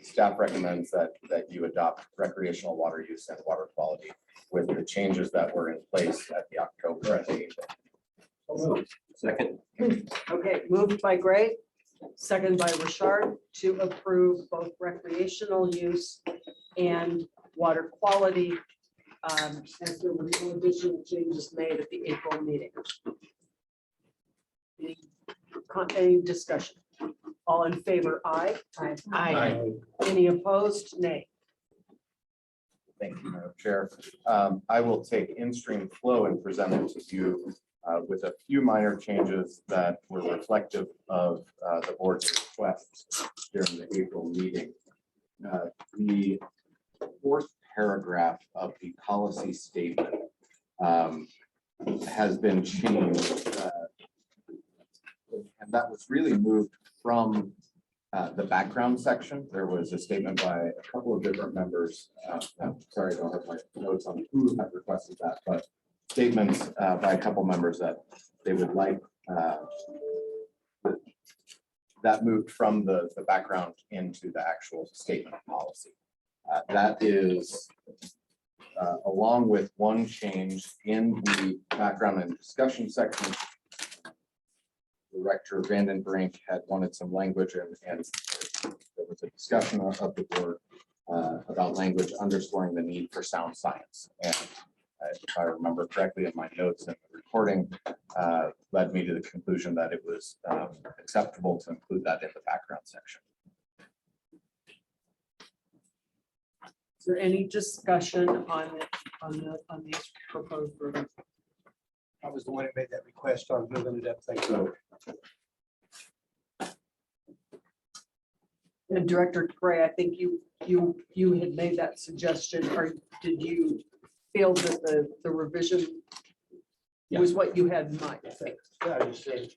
Staff recommends that you adopt recreational water use and water quality with the changes that were in place at the October meeting. Second. Okay, moved by Gray, second by Richard to approve both recreational use and water quality. As there were no additional changes made at the April meeting. Any discussion? All in favor, aye. Aye. Any opposed, nay. Thank you, Madam Chair. I will take in-stream flow and present it to you with a few minor changes that were reflective of the board's requests during the April meeting. The fourth paragraph of the policy statement has been changed. And that was really moved from the background section. There was a statement by a couple of different members. I'm sorry, I don't have my notes on who had requested that, but statements by a couple members that they would like that moved from the background into the actual statement policy. That is along with one change in the background and discussion section. Director Vandenbrink had wanted some language and there was a discussion of the board about language underscoring the need for sound science. And if I remember correctly in my notes and the recording led me to the conclusion that it was acceptable to include that in the background section. Is there any discussion on these proposed versions? I was the one who made that request on moving it up. Thank you. And Director Gray, I think you had made that suggestion, or did you feel that the revision was what you had in mind? Yeah, I just said.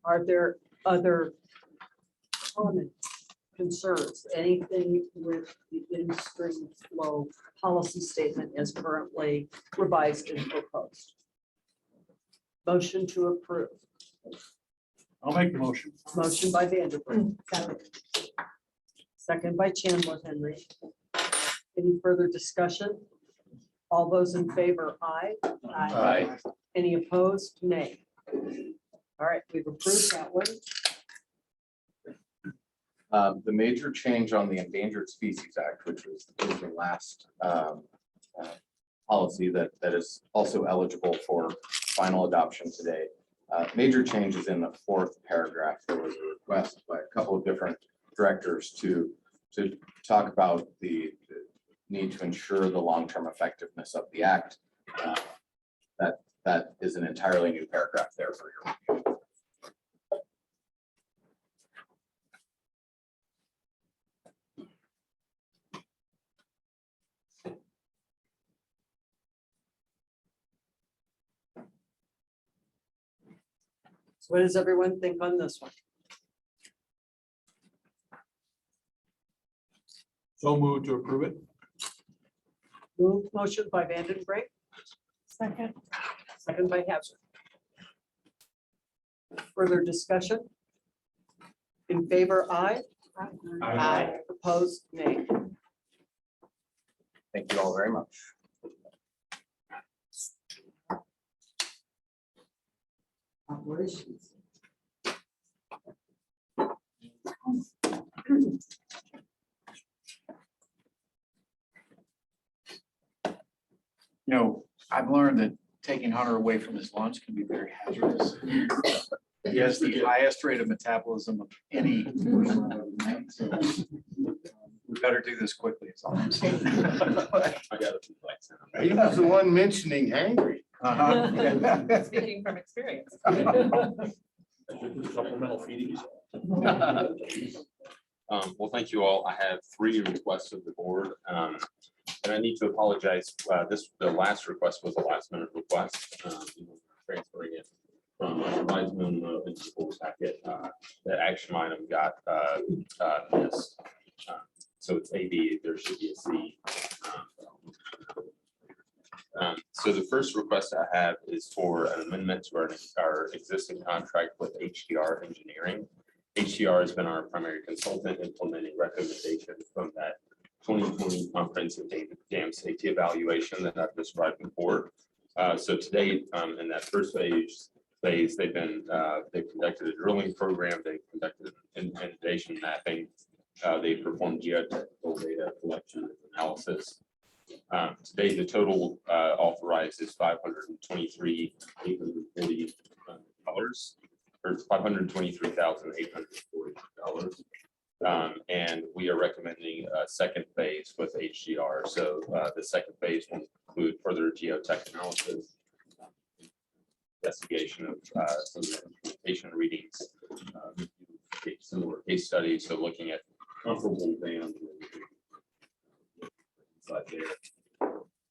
Are there other comments, concerns, anything with the in-stream flow policy statement as currently revised and proposed? Motion to approve. I'll make the motion. Motion by Vanderbrink. Second by Chandler Henry. Any further discussion? All those in favor, aye. Aye. Any opposed? Nay. All right, we've approved that one. The major change on the Endangered Species Act, which was the last policy that is also eligible for final adoption today. Major changes in the fourth paragraph. There was a request by a couple of different directors to talk about the need to ensure the long-term effectiveness of the act. That is an entirely new paragraph there for your review. So what does everyone think on this one? So moved to approve it. Motion by Vandenbrink, Second. second by Hazard. Further discussion? In favor, aye. Aye. Opposed, nay. Thank you all very much. Operations. You know, I've learned that taking Hunter away from his lunch can be very hazardous. He has the highest rate of metabolism of any person I've ever met, so we better do this quickly. Is all I'm saying. He was the one mentioning hangry. Speaking from experience. Supplemental feeding. Well, thank you all. I have 3 requests of the board. And I need to apologize. The last request was a last minute request. Transferring it from Wiseman into the board packet. The action item got missed. So it's AB, there should be a C. So the first request I have is for an amendment to our existing contract with HDR Engineering. HDR has been our primary consultant implementing recommendations from that 2020 comprehensive dam safety evaluation that I've described before. So today, in that first phase, they've conducted a drilling program, they've conducted inundation mapping, they performed geotechnical data collection and analysis. Today, the total authorized is $523,840, or $523,840. And we are recommending a second phase with HDR. So the second phase will include further geotech analysis, investigation of some of the implementation readings, similar case studies. So looking at comparable dams.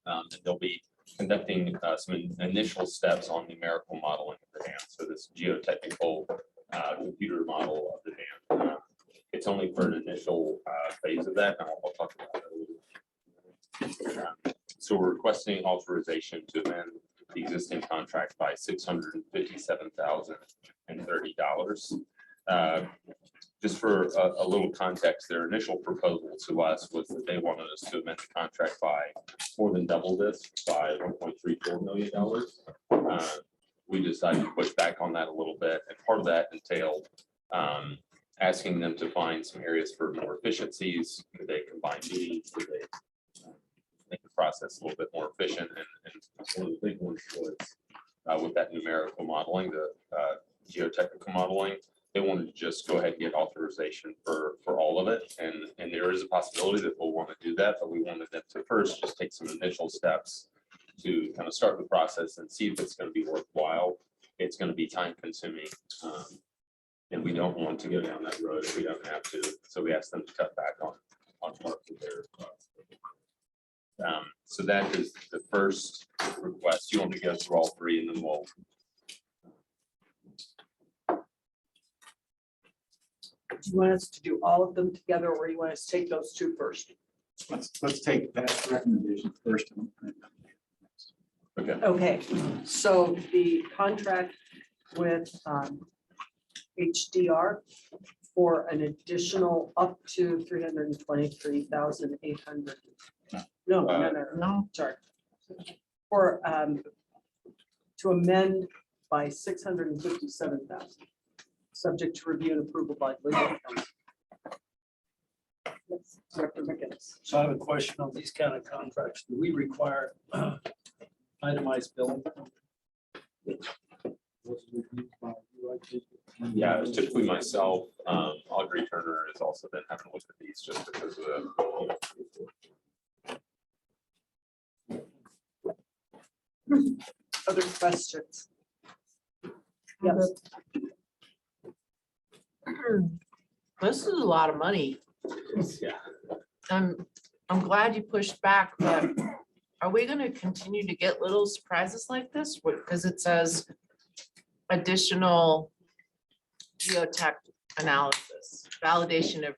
And they'll be conducting some initial steps on numerical modeling of the dam. So this geotechnical computer model of the dam. It's only for an initial phase of that, and I'll talk about that a little bit. So we're requesting authorization to amend the existing contract by $657,030. Just for a little context, their initial proposal to us was that they wanted us to amend the contract by more than double this, by $1.34 million. We decided to push back on that a little bit, and part of that entailed asking them to find some areas for more efficiencies. Could they combine meetings? Could they make the process a little bit more efficient? And one of the big ones was with that numerical modeling, the geotechnical modeling. They wanted to just go ahead and get authorization for all of it. And there is a possibility that we'll want to do that, but we wanted them to first just take some initial steps to kind of start the process and see if it's going to be worthwhile. It's going to be time consuming. And we don't want to go down that road if we don't have to. So we asked them to cut back on parts of their. So that is the first request. You want to go through all 3 and then we'll. Do you want us to do all of them together, or you want us to take those 2 first? Let's take that recommendation first. Okay. Okay, so the contract with HDR for an additional up to 323,800. No, sorry. For to amend by 657,000, subject to review and approval by legal counsel. Yes, Director McGinnis. So I have a question on these kind of contracts. Do we require itemized billing? Yeah, typically myself, Audrey Turner has also been having a look at these just because of the. Other questions? Yes. This is a lot of money. Yeah. I'm glad you pushed back, but are we going to continue to get little surprises like this? Because it says additional geotech analysis, validation of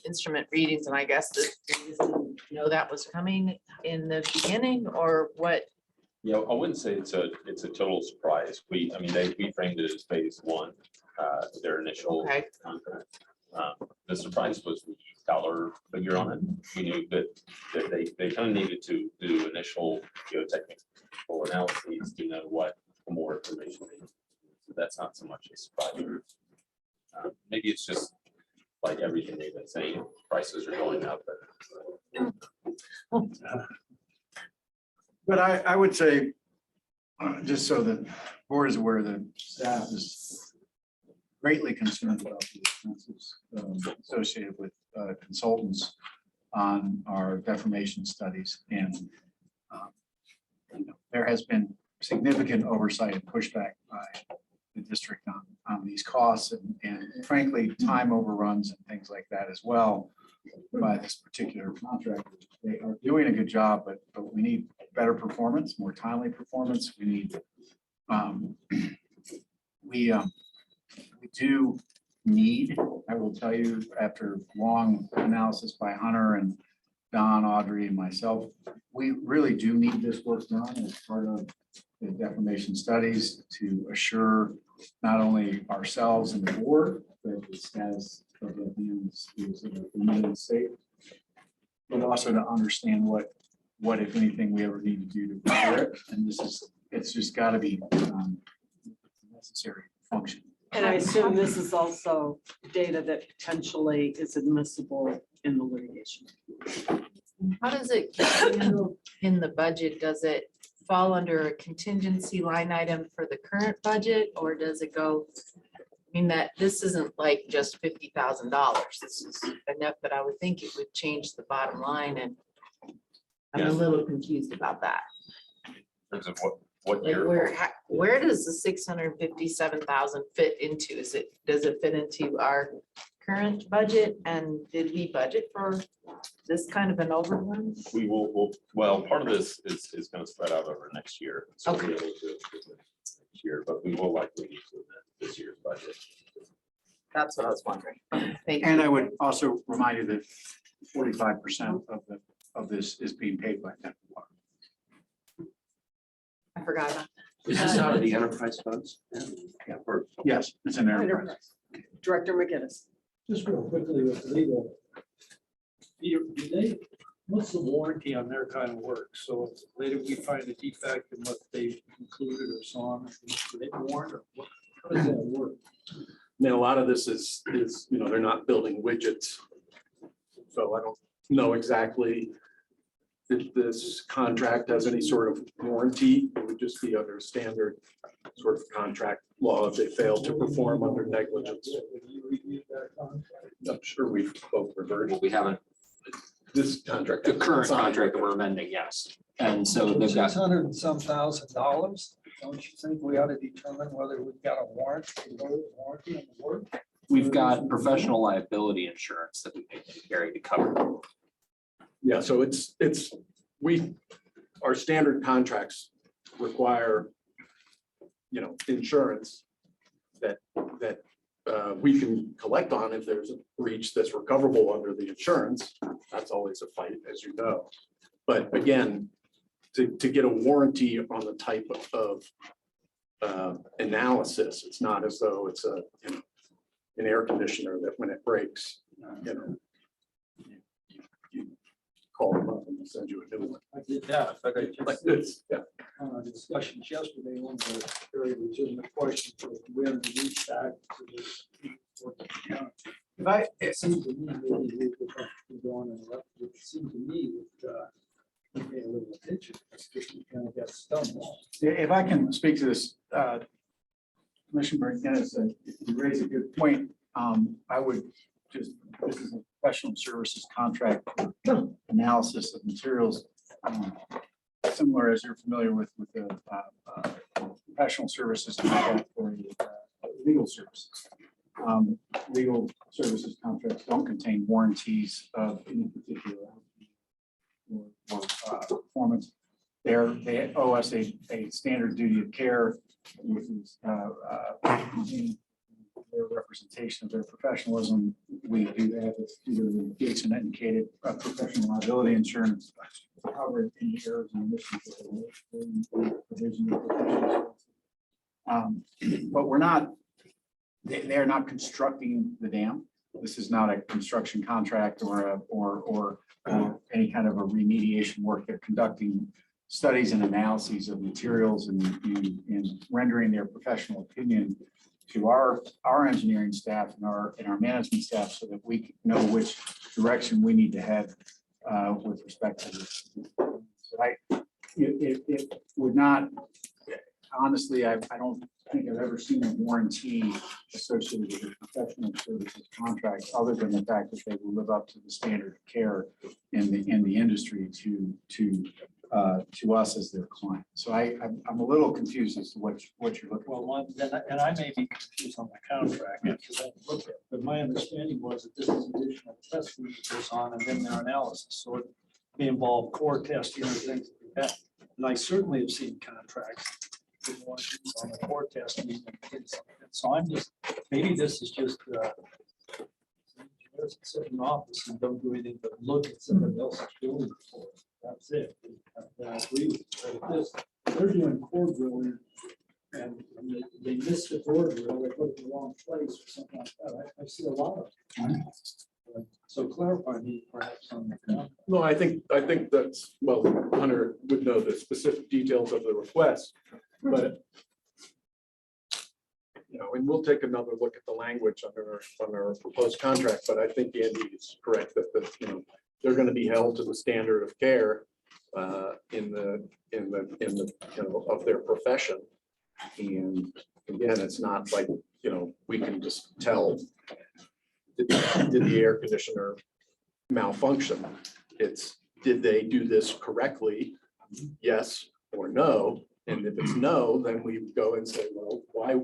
instrument readings, and I guess that you didn't know that was coming in the beginning, or what? Yeah, I wouldn't say it's a total surprise. We framed it as phase one, their initial Okay. contract. The surprise was the dollar figure on it. We knew that they kind of needed to do initial geotechnical analyses to know what more information they needed. So that's not so much a surprise. Maybe it's just like everything they've been saying, prices are going up. But I would say, just so the board is aware, that staff is greatly concerned about the expenses associated with consultants on our defamation studies. And there has been significant oversight and pushback by the district on these costs and frankly, time overruns and things like that as well by this particular contractor. They are doing a good job, but we need better performance, more timely performance. We need, we do need, I will tell you, after long analysis by Hunter and Don, Audrey, and myself, we really do need this work done as part of the defamation studies to assure not only ourselves and the board that the status of the hands is remaining safe, but also to understand what if anything we ever need to do to prepare it. And it's just got to be necessary function. And I assume this is also data that potentially is admissible in the litigation. How does it get handled in the budget? Does it fall under a contingency line item for the current budget, or does it go? I mean, that this isn't like just $50,000. This is enough that I would think it would change the bottom line, and I'm a little confused about that. In terms of what Like year? where does the 657,000 fit into? Does it fit into our current budget? And did we budget for this kind of an overrun? We well, part of this is going to spread out over next year. So we'll be able to do it next year, but we will likely need to amend this year's budget. That's what I was wondering. Thank you. And I would also remind you that 45% of this is being paid by Denver Water. I forgot about that. Is this out of the enterprise funds? Yeah. Yes, it's an enterprise. Director McGinnis. Just real quickly with legal. What's the warranty on their kind of work? So if later we find a defect in what they included or so on, do they warrant or what? How does that work? I mean, a lot of this is, they're not building widgets. So I don't know exactly if this contract has any sort of warranty. It would just be under standard sort of contract law if they fail to perform under negligence. I'm sure we've both reverted. We haven't, This contract. the current contract that we're amending, yes. And so they've got, $600 and some $1,000. Don't you think we ought to determine whether we've got a warranty on the work? we've got professional liability insurance that we can carry to cover. Yeah, so our standard contracts require, insurance that we can collect on if there's a breach that's recoverable under the insurance. That's always a fight, as you know. But again, to get a warranty on the type of analysis, it's not as though it's an air conditioner that when it breaks, you call them up and they'll send you a new one. I did that, but I Like just, this, yeah. discussions yesterday, one of the very legitimate questions was when we reach back to this. It seems to me, maybe we could have to go on and it seemed to me that pay a little attention, just we kind of got stumbled. If I can speak to this, Commissioner McGinnis, you raise a good point. I would this is a professional services contract for analysis of materials, similar as you're familiar with the professional services contract for legal services. Legal services contracts don't contain warranties of any particular or performance. They owe us a standard duty of care, which is their representation of their professionalism. We do have, as Jason indicated, professional liability insurance covered any errors and omissions. But we're not, they're not constructing the dam. This is not a construction contract or any kind of a remediation work. They're conducting studies and analyses of materials and rendering their professional opinion to our engineering staff and our management staff so that we know which direction we need to head with respect to this. So it would not, honestly, I don't think I've ever seen a warranty associated with a professional services contract, other than the fact that they will live up to the standard of care in the industry to us as their client. So I'm a little confused as to what you're looking for. Well, and I may be confused on the contract, because I looked at it, but my understanding was that this is additional testing that goes on and then their analysis. So it may involve core testing or things like that. And I certainly have seen contracts with warranties on the core testing and things like that. So I'm just, maybe this is just engineers that sit in the office and don't do anything but look at somebody else's building report. That's it. And I agree with you. But if they're doing core drilling and they missed the core drill, they put it in the wrong place or something like that. I see a lot of it. So clarify me perhaps on the. No, I think that's, well, Hunter would know the specific details of the request, but and we'll take another look at the language on our proposed contract, but I think Andy is correct that they're going to be held to the standard of care in the of their profession. And again, it's not like, we can just tell, did the air conditioner malfunction? It's, did they do this correctly? Yes or no? And if it's no, then we go and say, well, why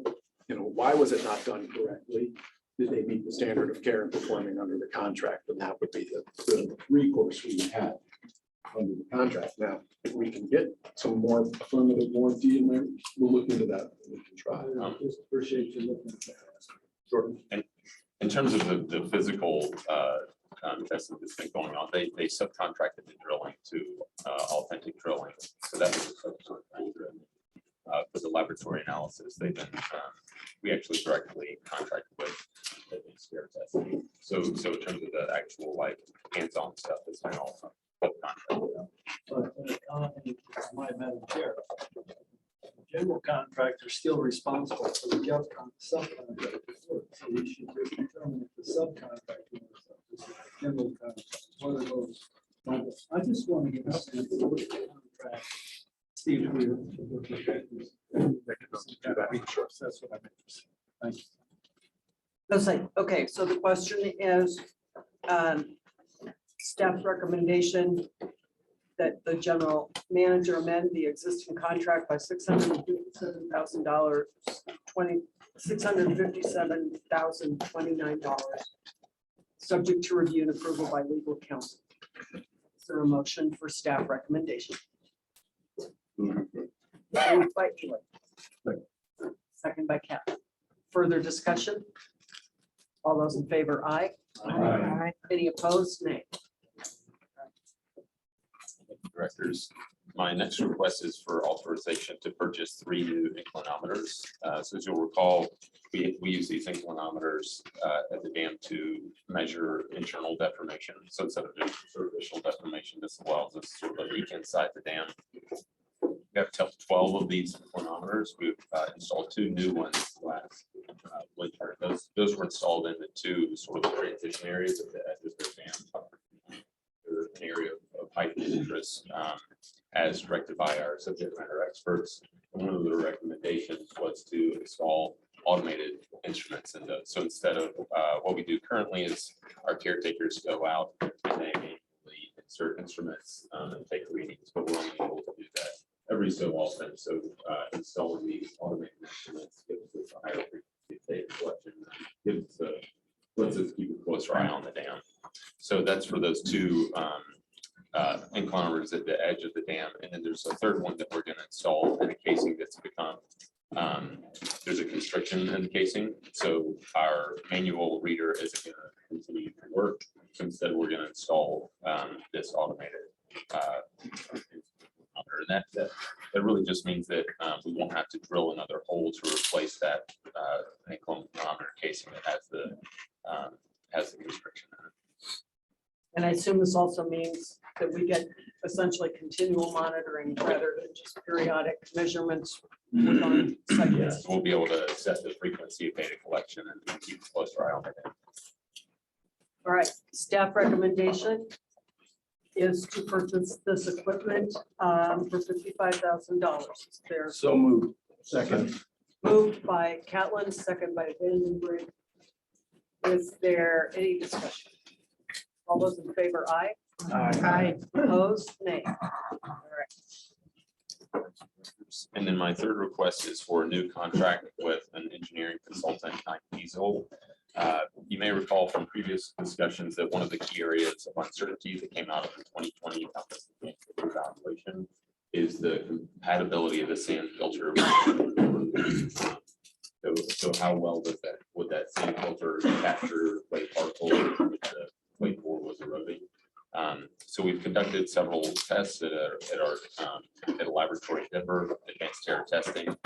was it not done correctly? Did they meet the standard of care and performing under the contract? And that would be the recourse we would have under the contract. Now, if we can get some more affirmative warranty in there, we'll look into that. We can try. Just appreciate you looking at that. Sure. And in terms of the physical testing that's been going on, they subcontracted the drilling to Authentic Drilling. So that was a subcontractor for the laboratory analysis. They've been, we actually directly contracted with the scare testing. So in terms of the actual hands-on stuff, it's been all subcontracted. But my Madam Chair, the general contractor is still responsible for the subcontractor. So we should just determine if the subcontractor is the general contractor. One of those. I just want to get a sense of what the contract. See if we're looking at this. That's what I'm interested in. Thank you. Okay, so the question is, staff recommendation that the general manager amend the existing contract by $657,000, $657,029, subject to review and approval by legal counsel. Is there a motion for staff recommendation? Moved by Eli. Second by Cap. Further discussion? All those in favor, aye. Aye. Any opposed, nay. Directors, my next request is for authorization to purchase 3 new inclinometers. So as you'll recall, we use these inclinometers at the dam to measure internal deformation. So instead of doing superficial deformation, this allows us to sort of leak inside the dam. We have 12 of these inclinometers. We've installed 2 new ones last winter. Those were installed in the 2 sort of transition areas at the edge of the dam. They're an area of heightened interest as directed by our subject matter experts. And one of the recommendations was to install automated instruments in those. So instead of what we do currently is our caretakers go out and they manually insert instruments and take readings, but we're only able to do that every so often. So installing these automated instruments gives us a higher frequency of data collection, lets us keep a closer eye on the dam. So that's for those 2 inclinometers at the edge of the dam. And then there's a third one that we're going to install in a casing that's become there's a constriction in the casing, so our manual reader isn't going to continue to work. So instead, we're going to install this automated and that really just means that we won't have to drill another hole to replace that chronometer casing that has the constriction in it. And I assume this also means that we get essentially continual monitoring rather than just periodic measurements. Yes, we'll be able to set the frequency of data collection and keep a close eye on it. All right, staff recommendation is to purchase this equipment for $55,000. There. So moved. Second. Moved by Catlin, second by Vandenbrink. Is there any discussion? All those in favor, aye. Aye. Opposed, nay. All right. And then my third request is for a new contract with an engineering consultant, Diesel. You may recall from previous discussions that one of the key areas of uncertainty that came out of the 2020 evaluation is the compatibility of the sand filter. So how well would that sand filter capture clay particles if the clay core was eroding? So we've conducted several tests at a laboratory in Denver, advanced terror testing.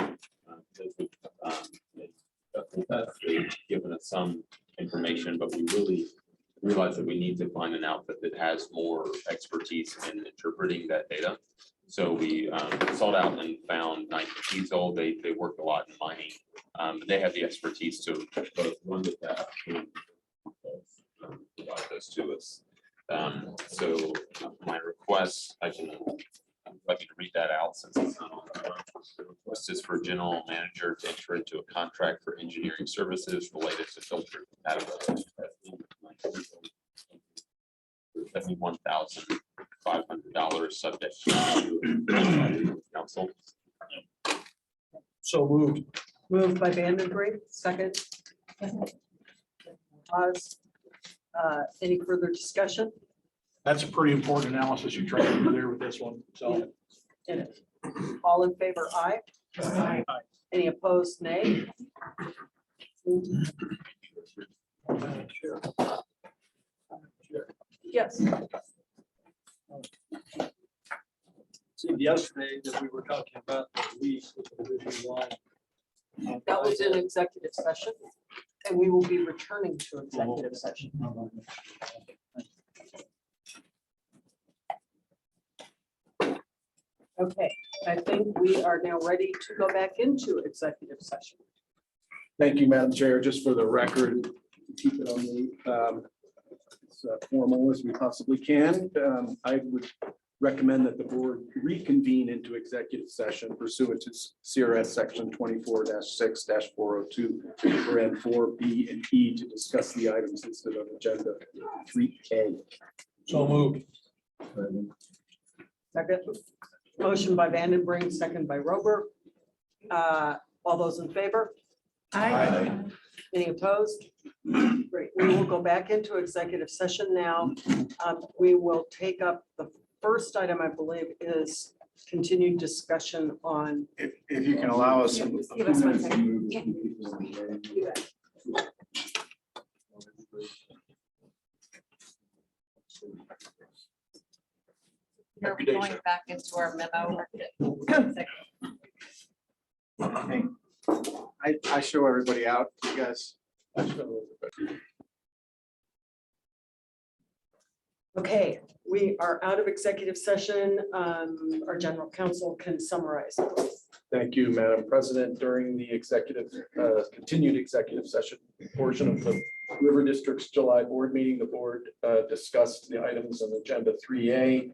They've given us some information, but we really realize that we need to find an outfit that has more expertise in interpreting that data. So we sought out and found Diesel. They work a lot in mining, but they have the expertise to both run the test and provide those to us. So my request, I'd like you to read that out since it's not on the front. The request is for general manager to enter into a contract for engineering services related to filter compatibility. $71,500 subject to council. So moved. Moved by Vandenbrink, second. Pause. Any further discussion? That's a pretty important analysis you're trying to do there with this one, so. In it. All in favor, aye. Aye. Any opposed, nay? Yes. See, yesterday that we were talking about the lease with the Division 1. That was in executive session, and we will be returning to executive session. Okay, I think we are now ready to go back into executive session. Thank you, Madam Chair. Just for the record, keep it on the as formal as we possibly can. I would recommend that the board reconvene into executive session pursuant to CRS section 24-6-402 for N4, B, and E to discuss the items listed on agenda 3K. So moved. Second. Motion by Vandenbrink, second by Rober. All those in favor? Aye. Any opposed? Great. We will go back into executive session now. We will take up the first item, I believe, is continued discussion on. If you can allow us. Give us 1 second. We're going back into our memo. I show everybody out, you guys. Okay, we are out of executive session. Our general counsel can summarize. Thank you, Madam President. During the continued executive session portion of the River District's July board meeting, the board discussed the items on agenda 3A.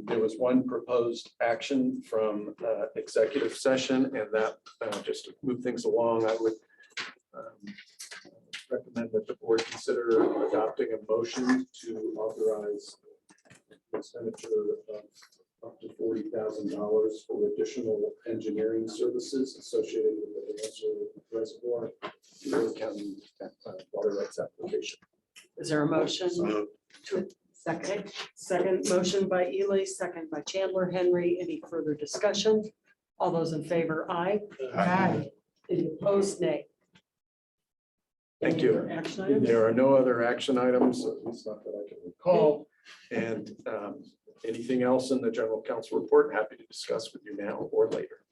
There was one proposed action from executive session, and that just to move things along, I would recommend that the board consider adopting a motion to authorize expenditure of up to $40,000 for additional engineering services associated with the reservoir County water rights application. Is there a motion? To second. Second motion by Ely, second by Chandler Henry. Any further discussion? All those in favor, aye. Aye. Any opposed, nay. Thank Any you. other action items? There are no other action items, at least not that I can recall. And anything else in the general counsel report, happy to discuss with you now or later.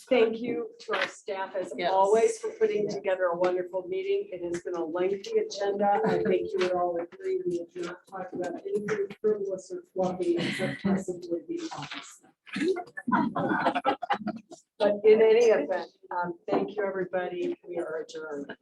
Thank you to our staff as always for putting together a wonderful meeting. It has been a lengthy agenda. I think you would all agree we have not talked about anything frivolous or fluffy except possibly the office. But in any event, thank you, everybody. We are adjourned.